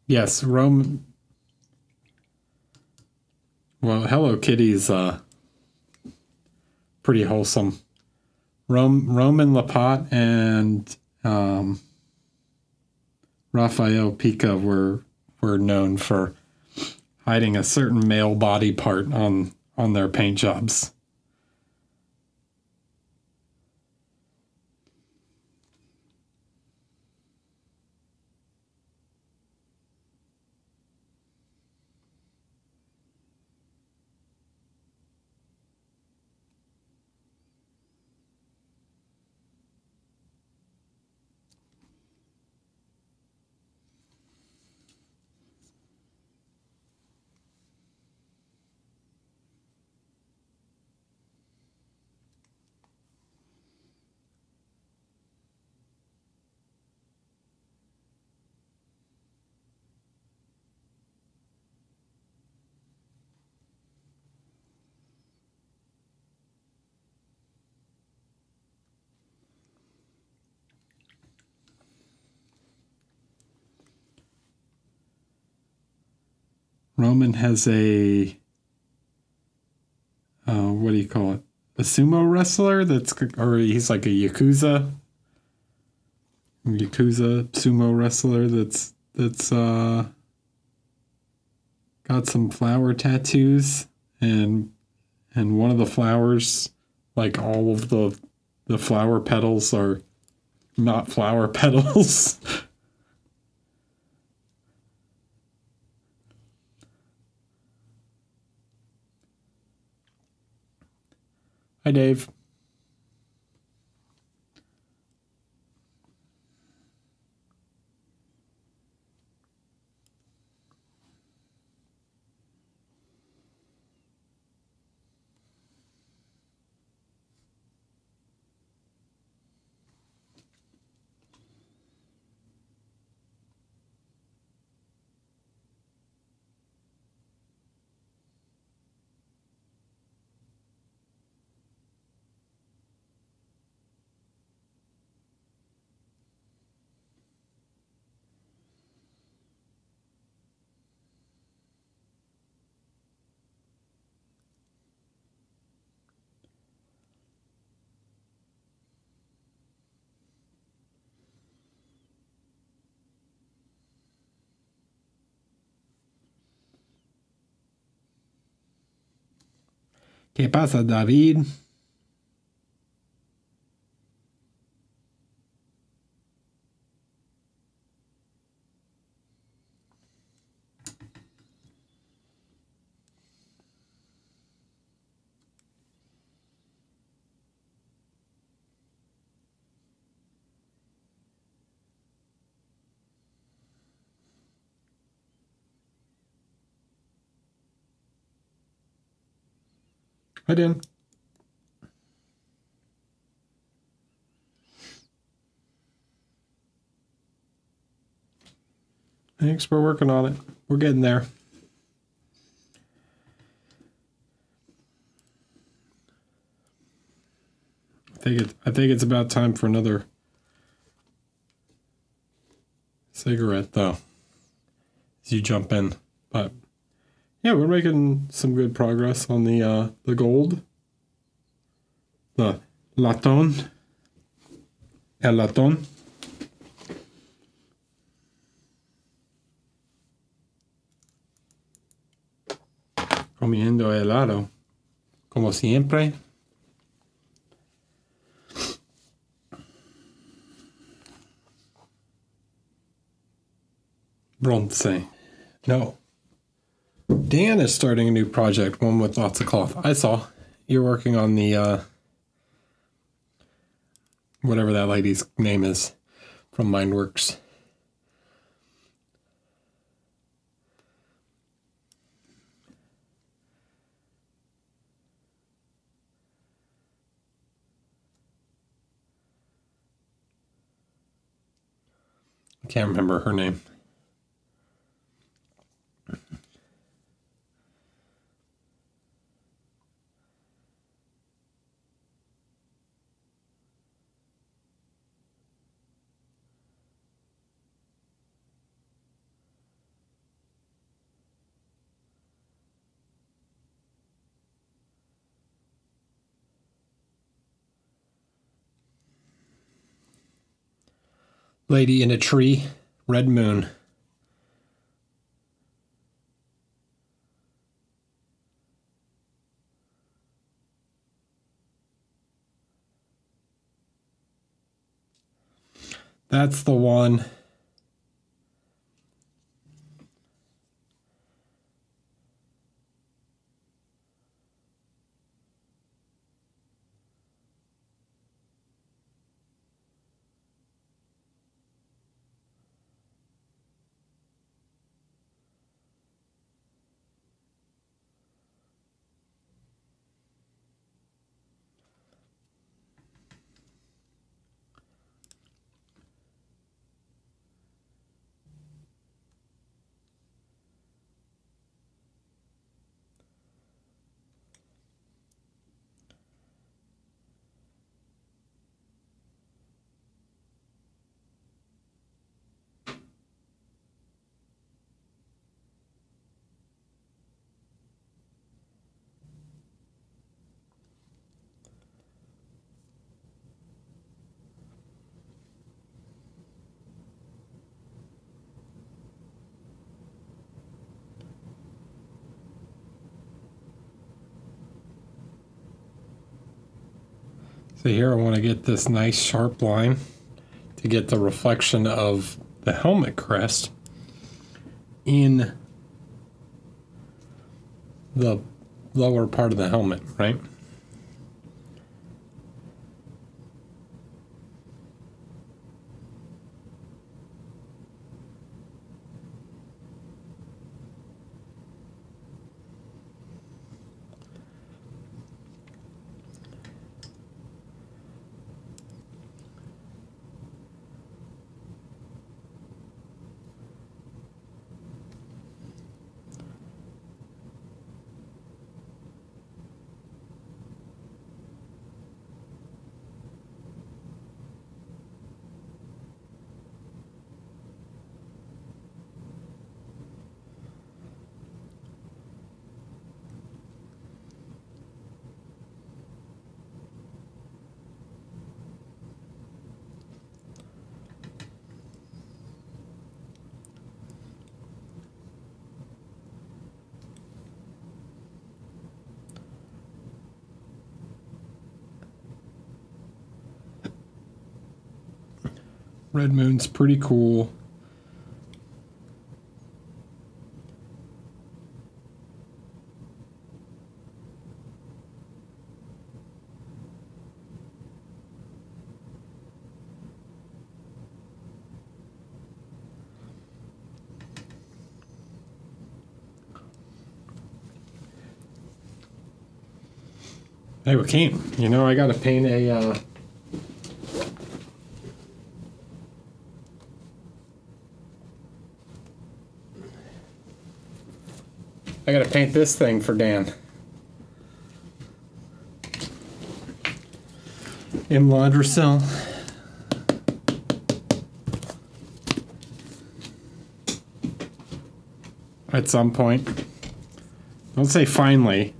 Yes, Rome. Well, Hello Kitty's pretty wholesome. Roman Lapat and Raphael Pica were known for hiding a certain male body part on their paint jobs. Roman has a what do you call it? A sumo wrestler or he's like a yakuza sumo wrestler that's got some flower tattoos, and one of the flowers, like all of the flower petals are not flower petals. Hi, Dave. ¿Qué pasa, David? Hi, Dan. Thanks, we're working on it. We're getting there. I think it's about time for another cigarette, though, as you jump in. But yeah, we're making some good progress on the gold, the laton, el laton. Comiendo helado, como siempre. Bronze. No. Dan is starting a new project, one with lots of cloth. I saw. You're working on the, whatever that lady's name is from Mindworks. I can't remember her name. Lady in a Tree, Red Moon. That's the one. So here I want to get this nice sharp line to get the reflection of the helmet crest in the lower part of the helmet, right? Red Moon's pretty cool. Hey, Joaquin, you know, I got to paint a, I got to paint this thing for Dan. In Laundricel. At some point. Don't say finally.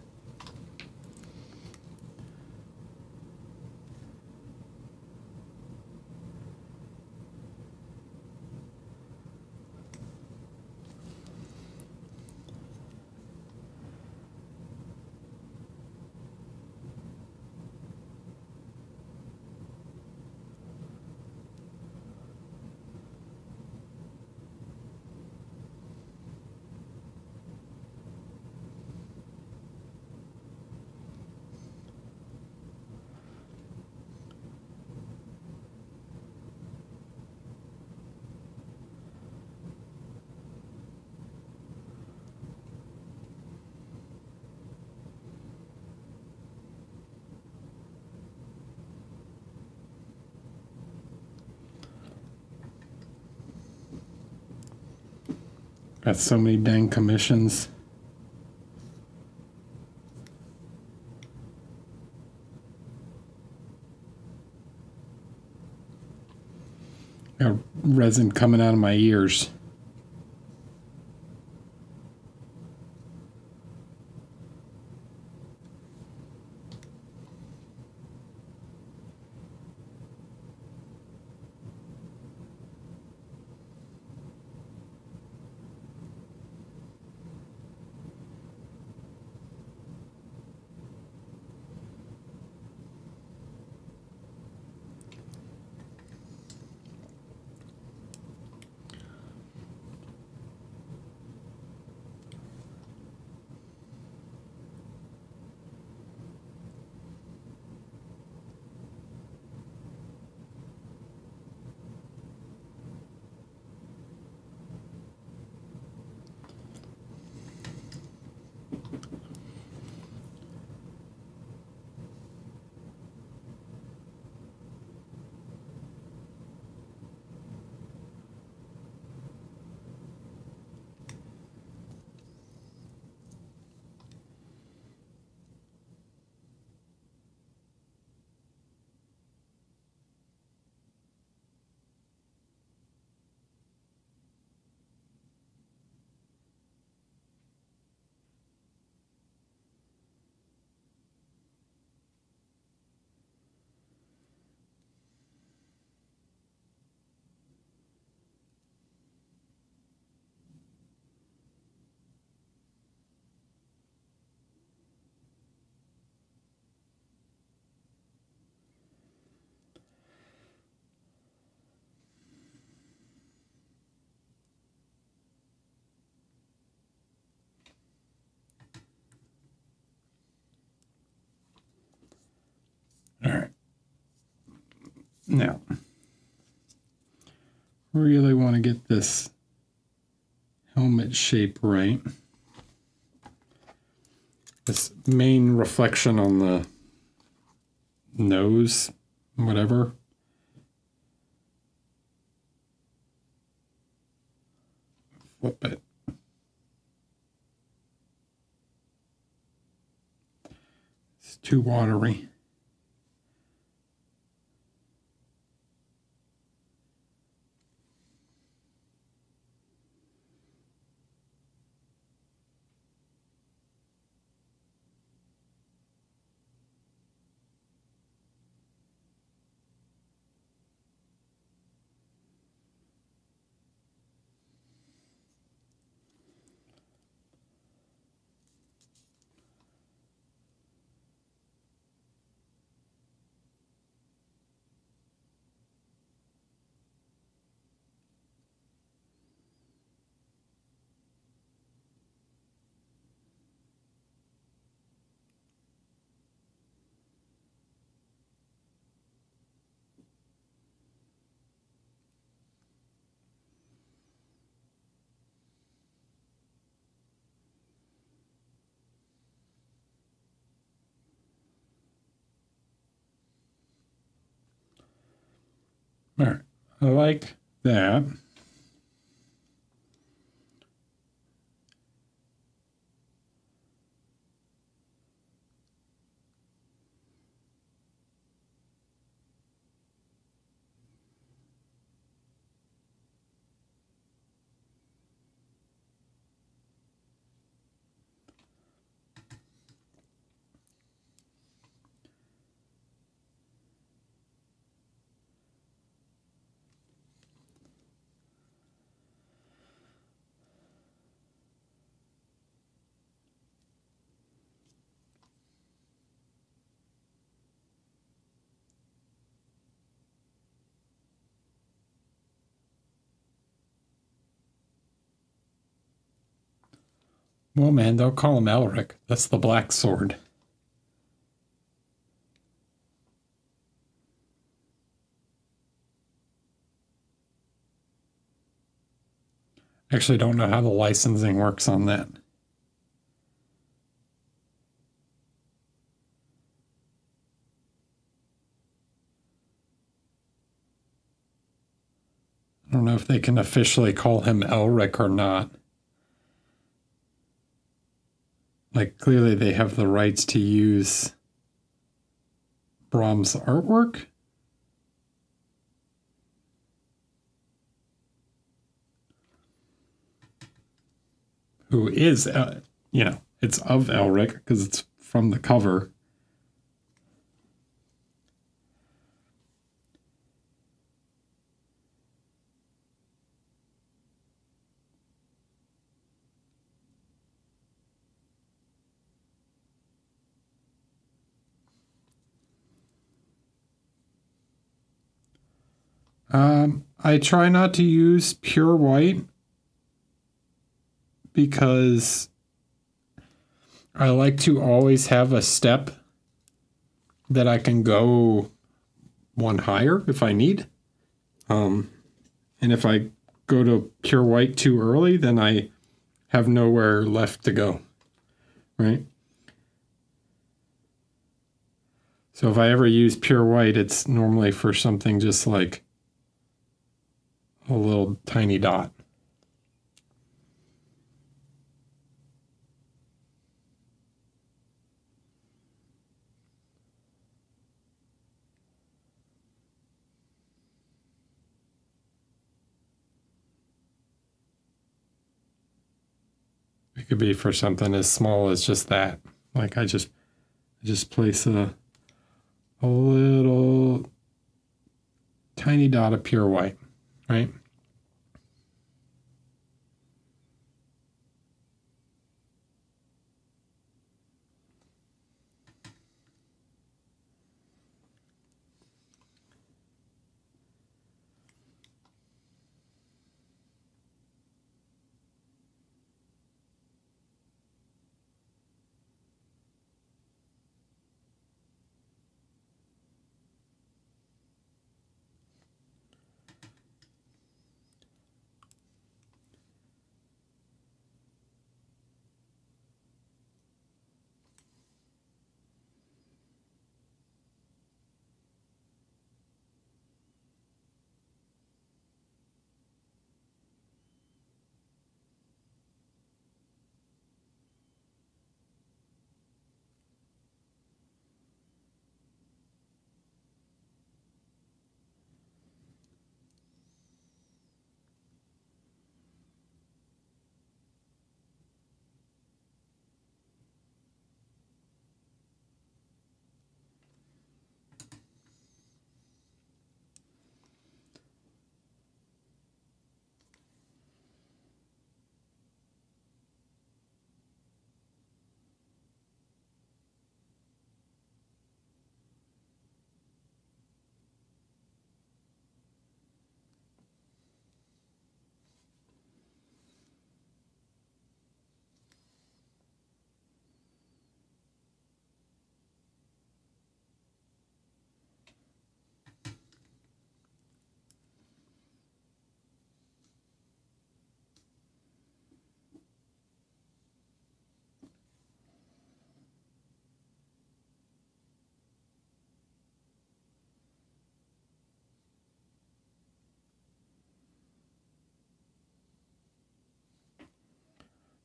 Got so many dang commissions. Got resin coming out of my ears. All right. Now, really want to get this helmet shape right. This main reflection on the nose, whatever. Flip it. It's too watery. All right, I like that. Well, man, don't call him Elric. That's the black sword. Actually, don't know how the licensing works on that. I don't know if they can officially call him Elric or not. like clearly they have the rights to use Brahms' artwork. Who is, it's of Elric because it's from the cover. I try not to use pure white because I like to always have a step that I can go one higher if I need. And if I go to pure white too early, then I have nowhere left to go, right? So if I ever use pure white, it's normally for something just like a little tiny dot. It could be for something as small as just that. Like I just place a little tiny dot of pure white, right?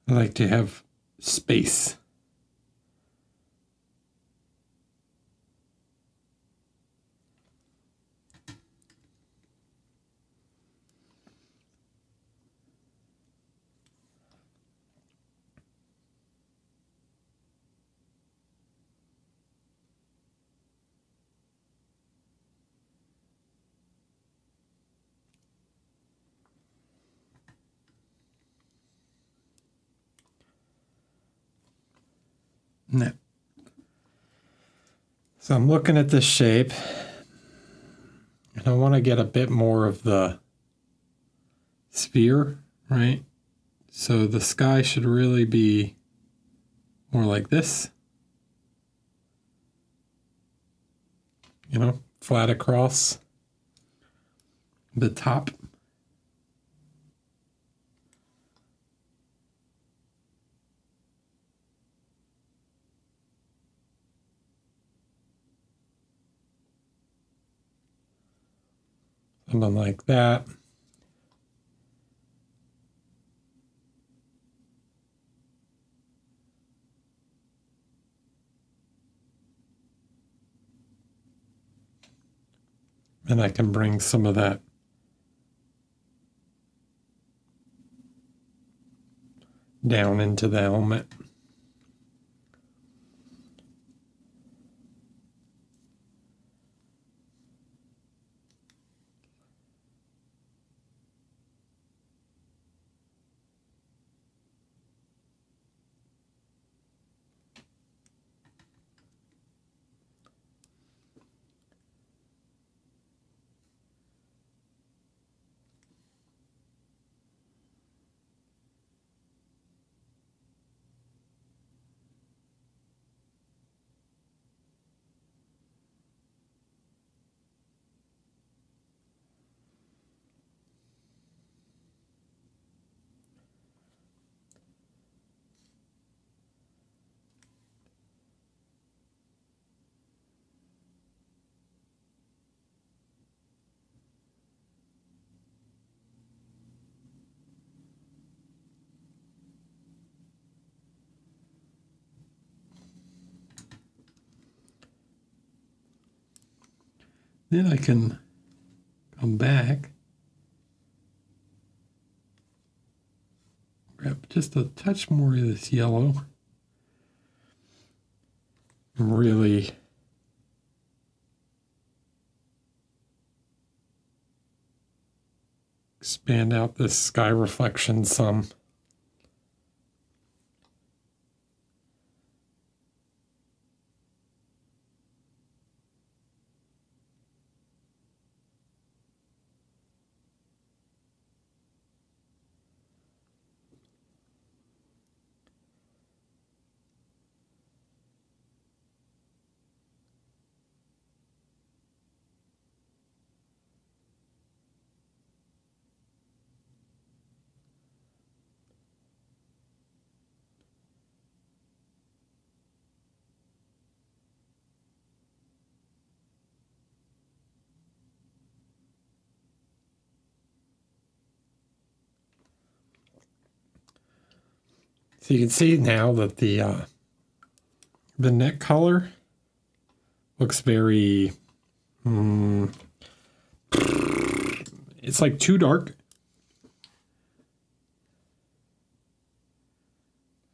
I like to have space. No. So I'm looking at this shape and I want to get a bit more of the sphere, right? So the sky should really be more like this, flat across the top. Something like that. then I can bring some of that down into the helmet. Then I can come back, grab just a touch more of this yellow, and really expand out this sky reflection some. So you can see now that the neck color looks very, it's like too dark.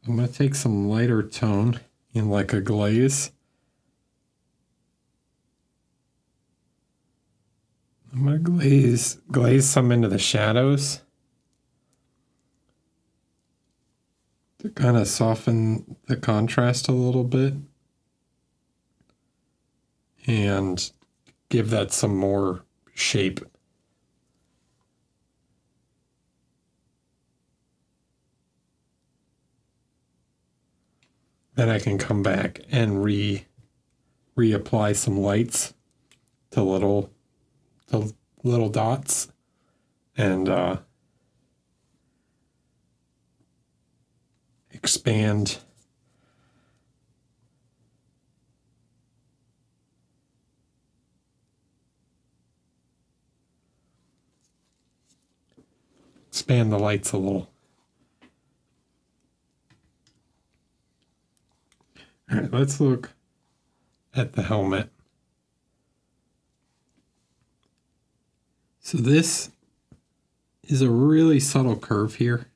I'm going to take some lighter tone in like a glaze. I'm going to glaze some into the shadows to kind of soften the contrast a little bit and give that some more shape. Then I can come back and reapply some lights to little dots and expand the lights a little. All right, let's look at the helmet. So this is a really subtle curve here.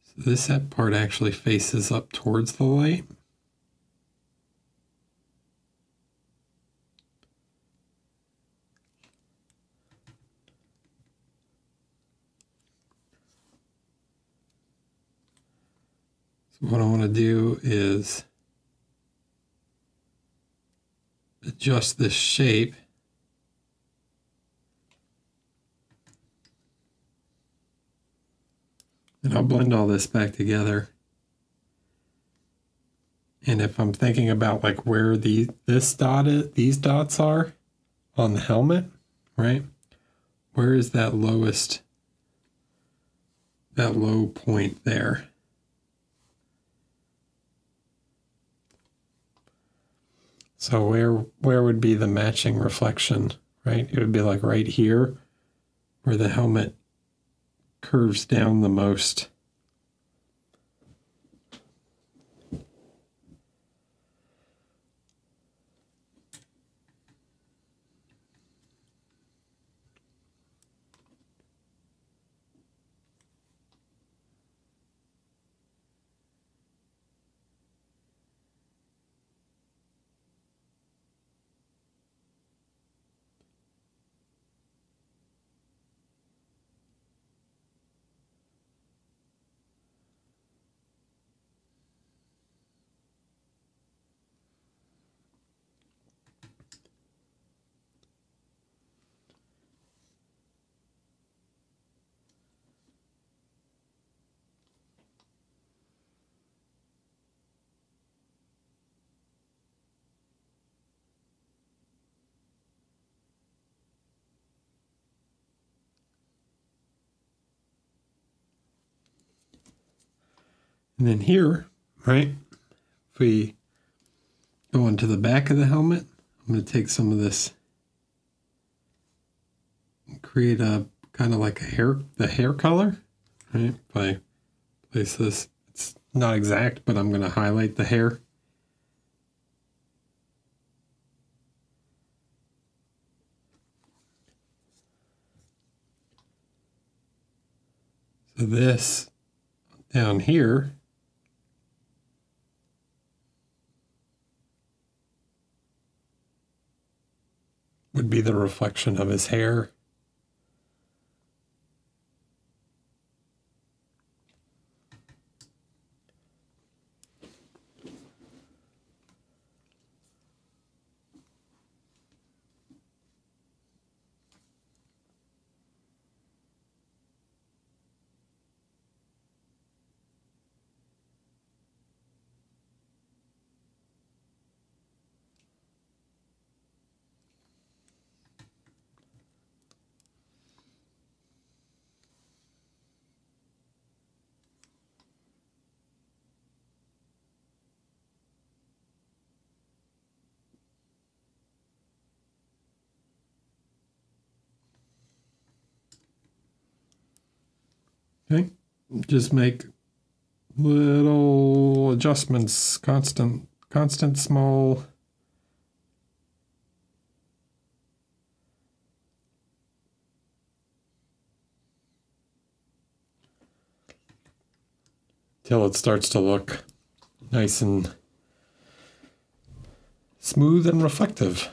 So this part actually faces up towards the light. So what I want to do is adjust this shape. And I'll blend all this back together. And if I'm thinking about like where these dots are on the helmet, right? Where is that low point there? So where would be the matching reflection, right? It would be like right here where the helmet curves down the most. And then here, right, if we go onto the back of the helmet, I'm going to take some of this and create a kind of like the hair color, right? If I place this, it's not exact, but I'm going to highlight the hair. So this down here would be the reflection of his hair. Okay, just make little adjustments, constant small. Till it starts to look nice and smooth and reflective.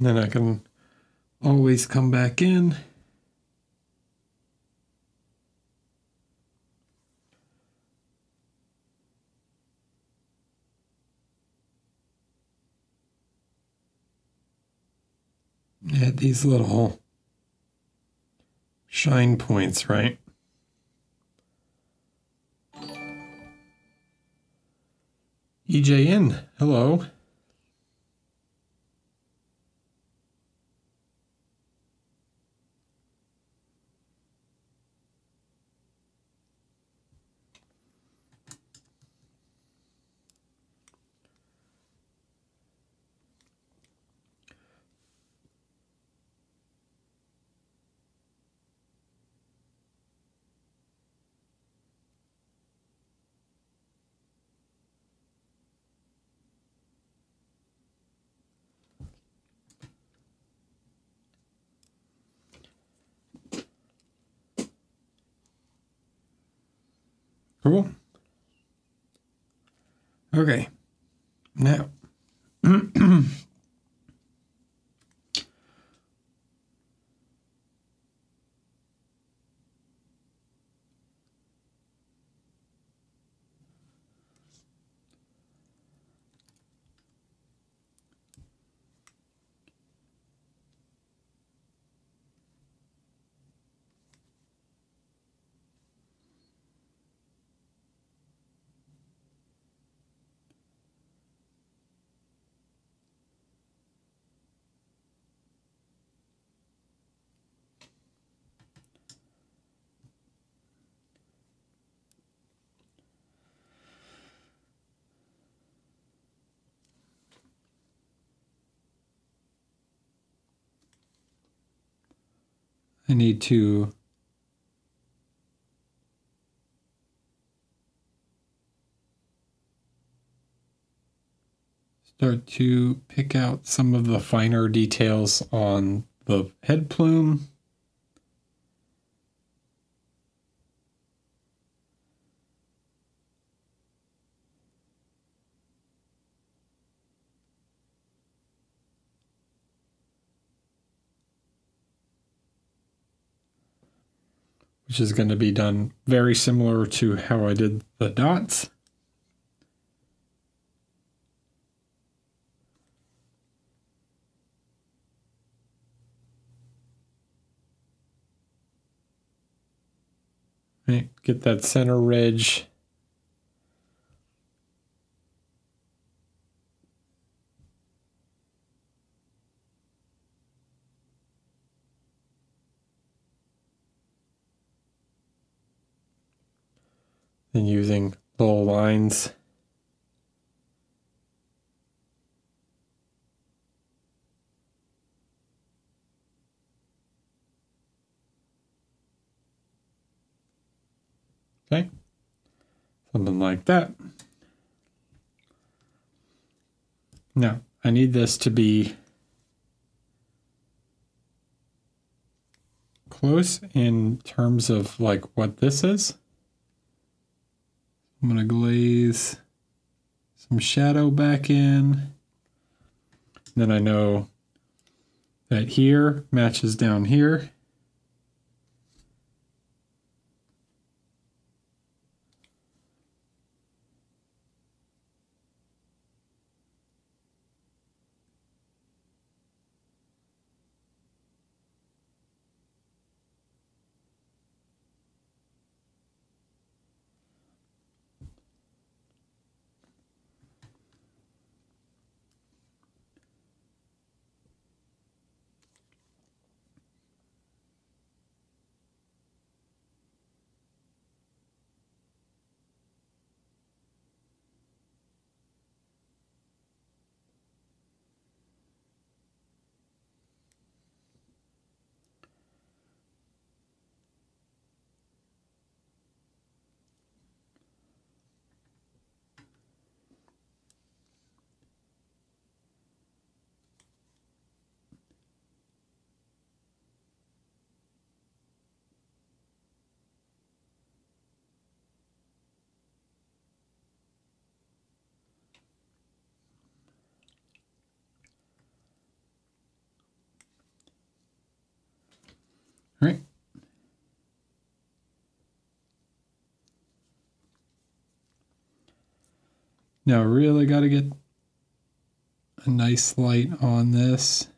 Then I can always come back in. Add these little shine points, right? EJN, hello. Cool. Okay. Now, I need to start to pick out some of the finer details on the head plume. Which is going to be done very similar to how I did the dots. Right, get that center ridge. And using little lines. Okay, something like that. Now, I need this to be close in terms of like what this is. I'm going to glaze some shadow back in. Then I know that here matches down here. All right. Now, really got to get a nice light on this.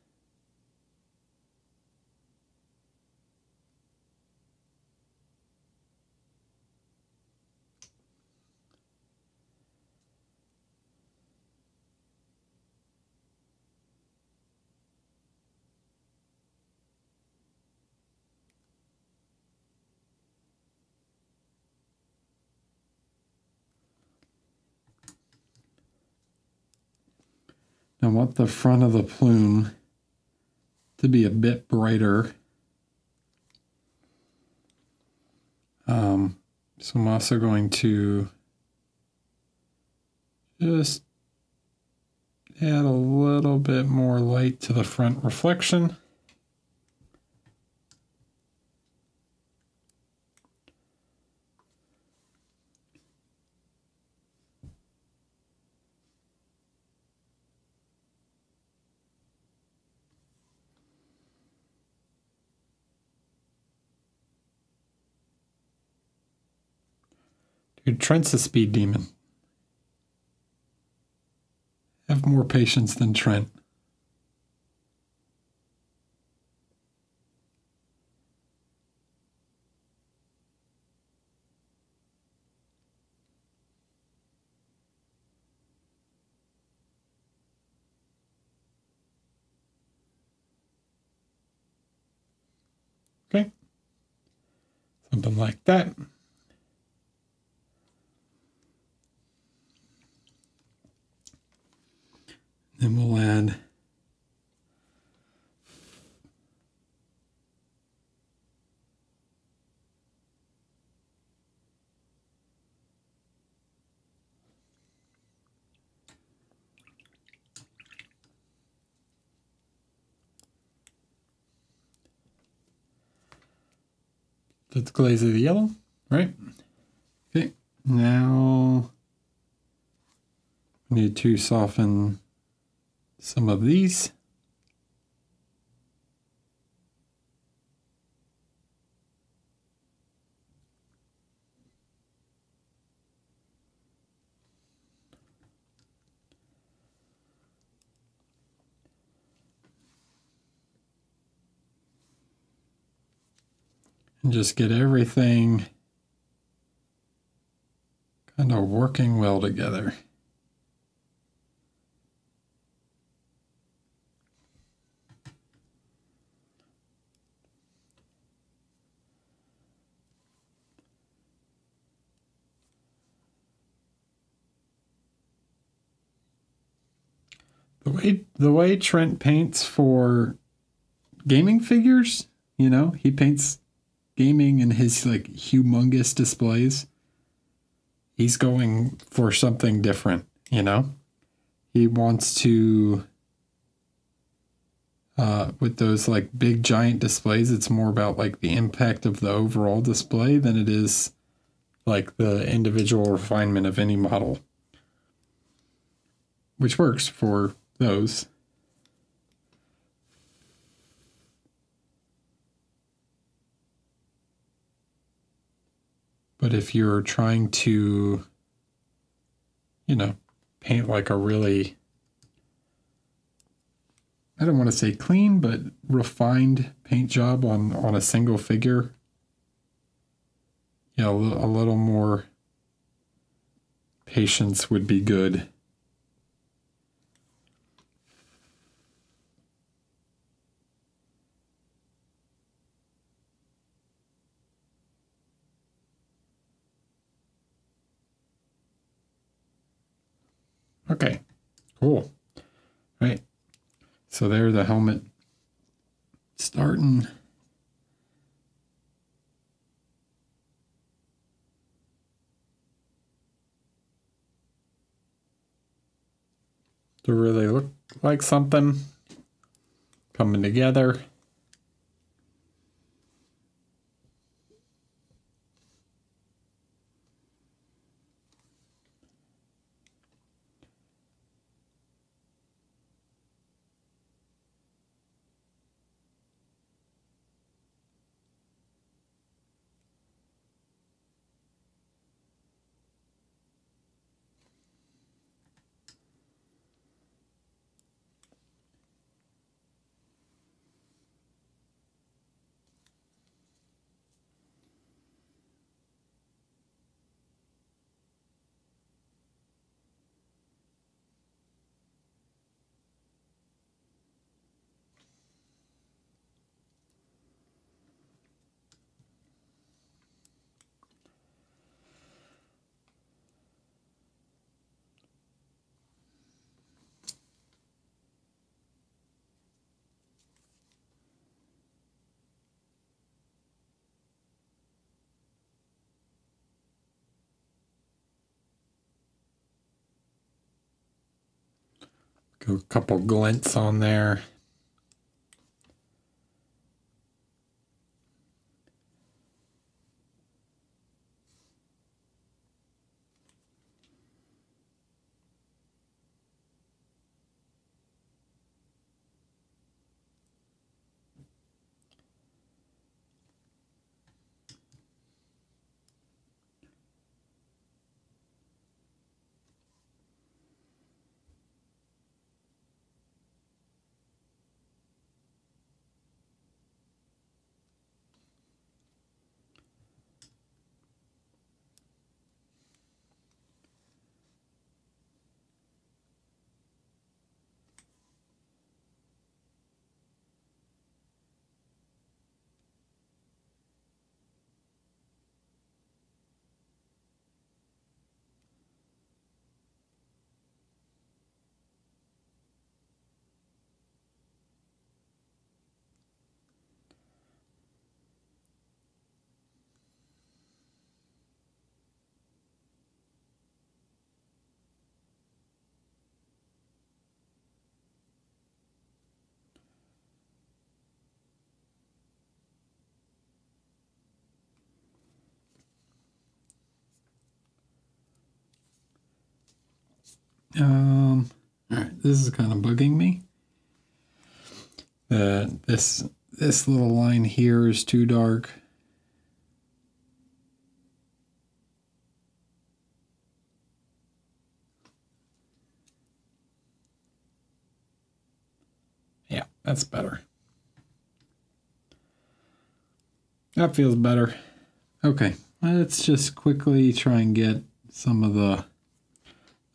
I want the front of the plume to be a bit brighter. So I'm also going to just add a little bit more light to the front reflection. Dude, Trent's a speed demon. Have more patience than Trent. Okay. Something like that. Then we'll add That's glaze of the yellow, right? Okay, now we need to soften some of these. And just get everything kind of working well together. The way Trent paints for gaming figures, you know, he paints gaming in his like humongous displays. He's going for something different, you know? He wants to with those like big giant displays, it's more about like the impact of the overall display than it is like the individual refinement of any model, which works for those. But if you're trying to, you know, paint like a really, I don't want to say clean, but refined paint job on a single figure, you know, a little more patience would be good. Okay, cool. Right. So there, the helmet starting. To really look like something coming together. Go a couple glints on there. All right, this is kind of bugging me. This little line here is too dark. Yeah, that's better. That feels better. Okay, let's just quickly try and get some of the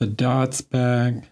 dots back.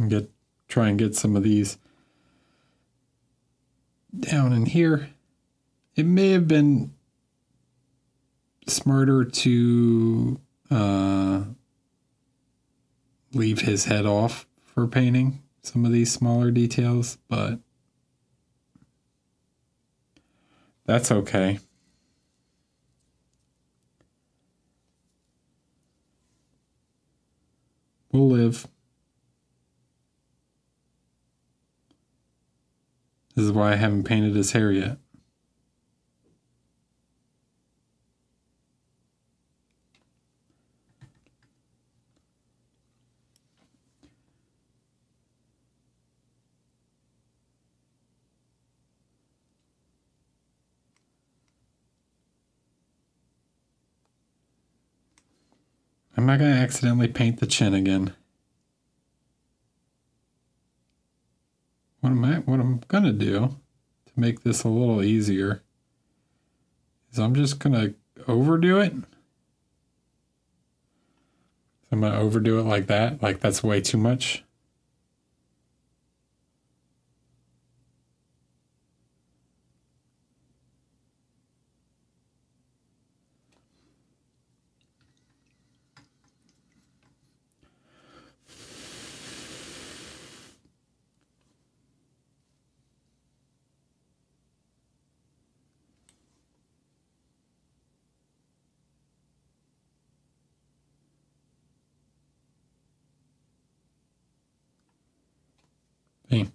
And try and get some of these down in here. It may have been smarter to leave his head off for painting some of these smaller details, but that's okay. We'll live. This is why I haven't painted his hair yet. I'm not going to accidentally paint the chin again. What I'm going to do to make this a little easier is I'm just going to overdo it. I'm going to overdo it like that. Like that's way too much. Hey.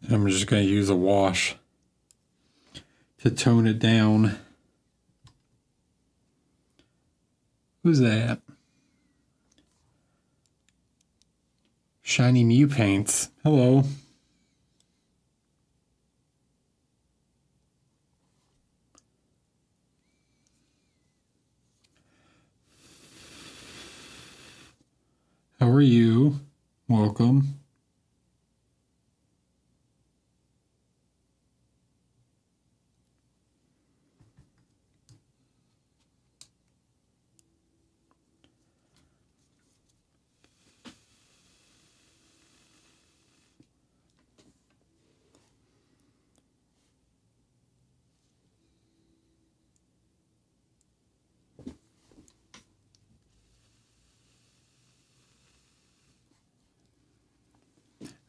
And I'm just going to use a wash to tone it down. Who's that? Shiny Mew Paints. Hello. How are you? Welcome.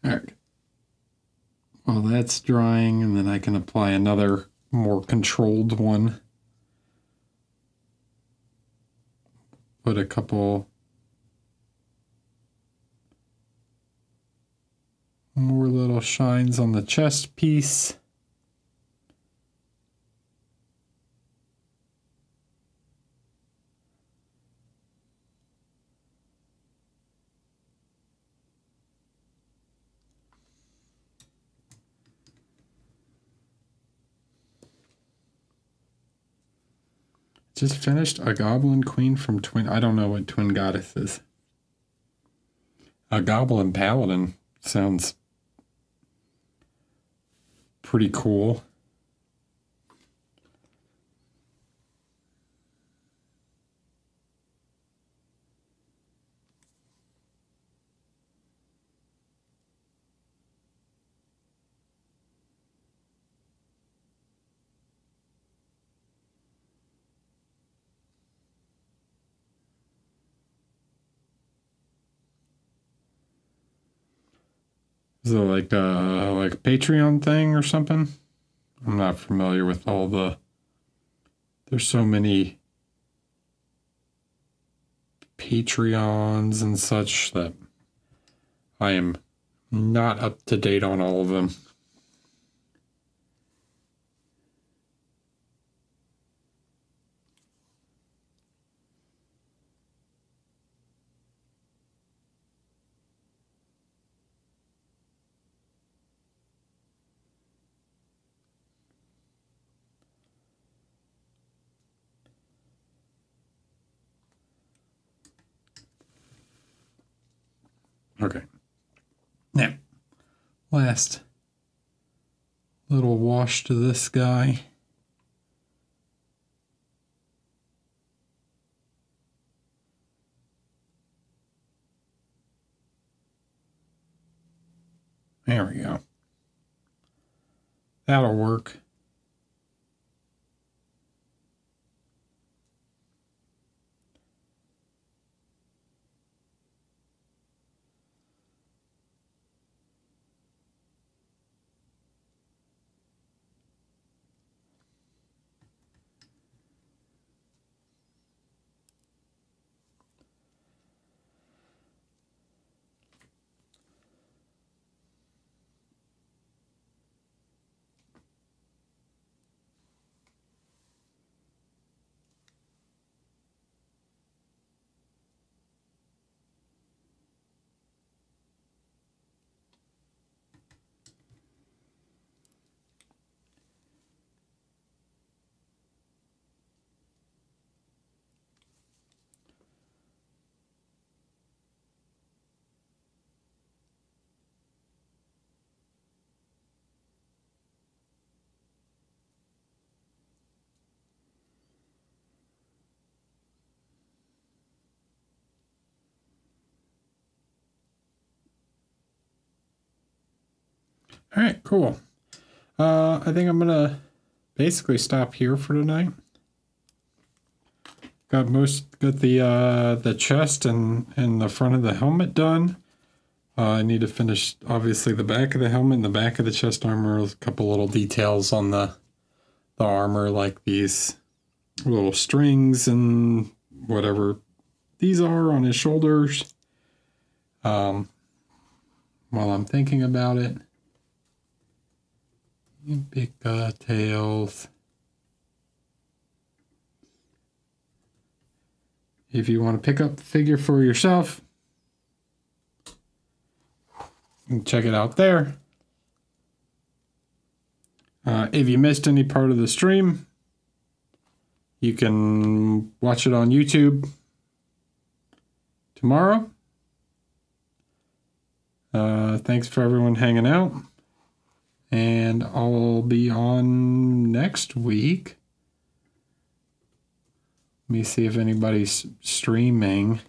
All right. Well, that's drying, and then I can apply another more controlled one. Put a couple more little shines on the chest piece. Just finished a Goblin Queen from Twin. I don't know what Twin Goddess is. A Goblin Paladin sounds pretty cool. Is it like a Patreon thing or something? I'm not familiar with all the... There's so many Patreons and such that I am not up to date on all of them. Okay. Now, last little wash to this guy. There we go. That'll work. All right, cool. I think I'm gonna basically stop here for tonight. Got the chest and the front of the helmet done. I need to finish obviously the back of the helmet and the back of the chest armor. A couple little details on the armor, like these little strings and whatever these are on his shoulders. While I'm thinking about it. Epica tails. If you want to pick up the figure for yourself, you can check it out there. If you missed any part of the stream, you can watch it on YouTube tomorrow. Thanks for everyone hanging out. And I'll be on next week. Let me see if anybody's streaming.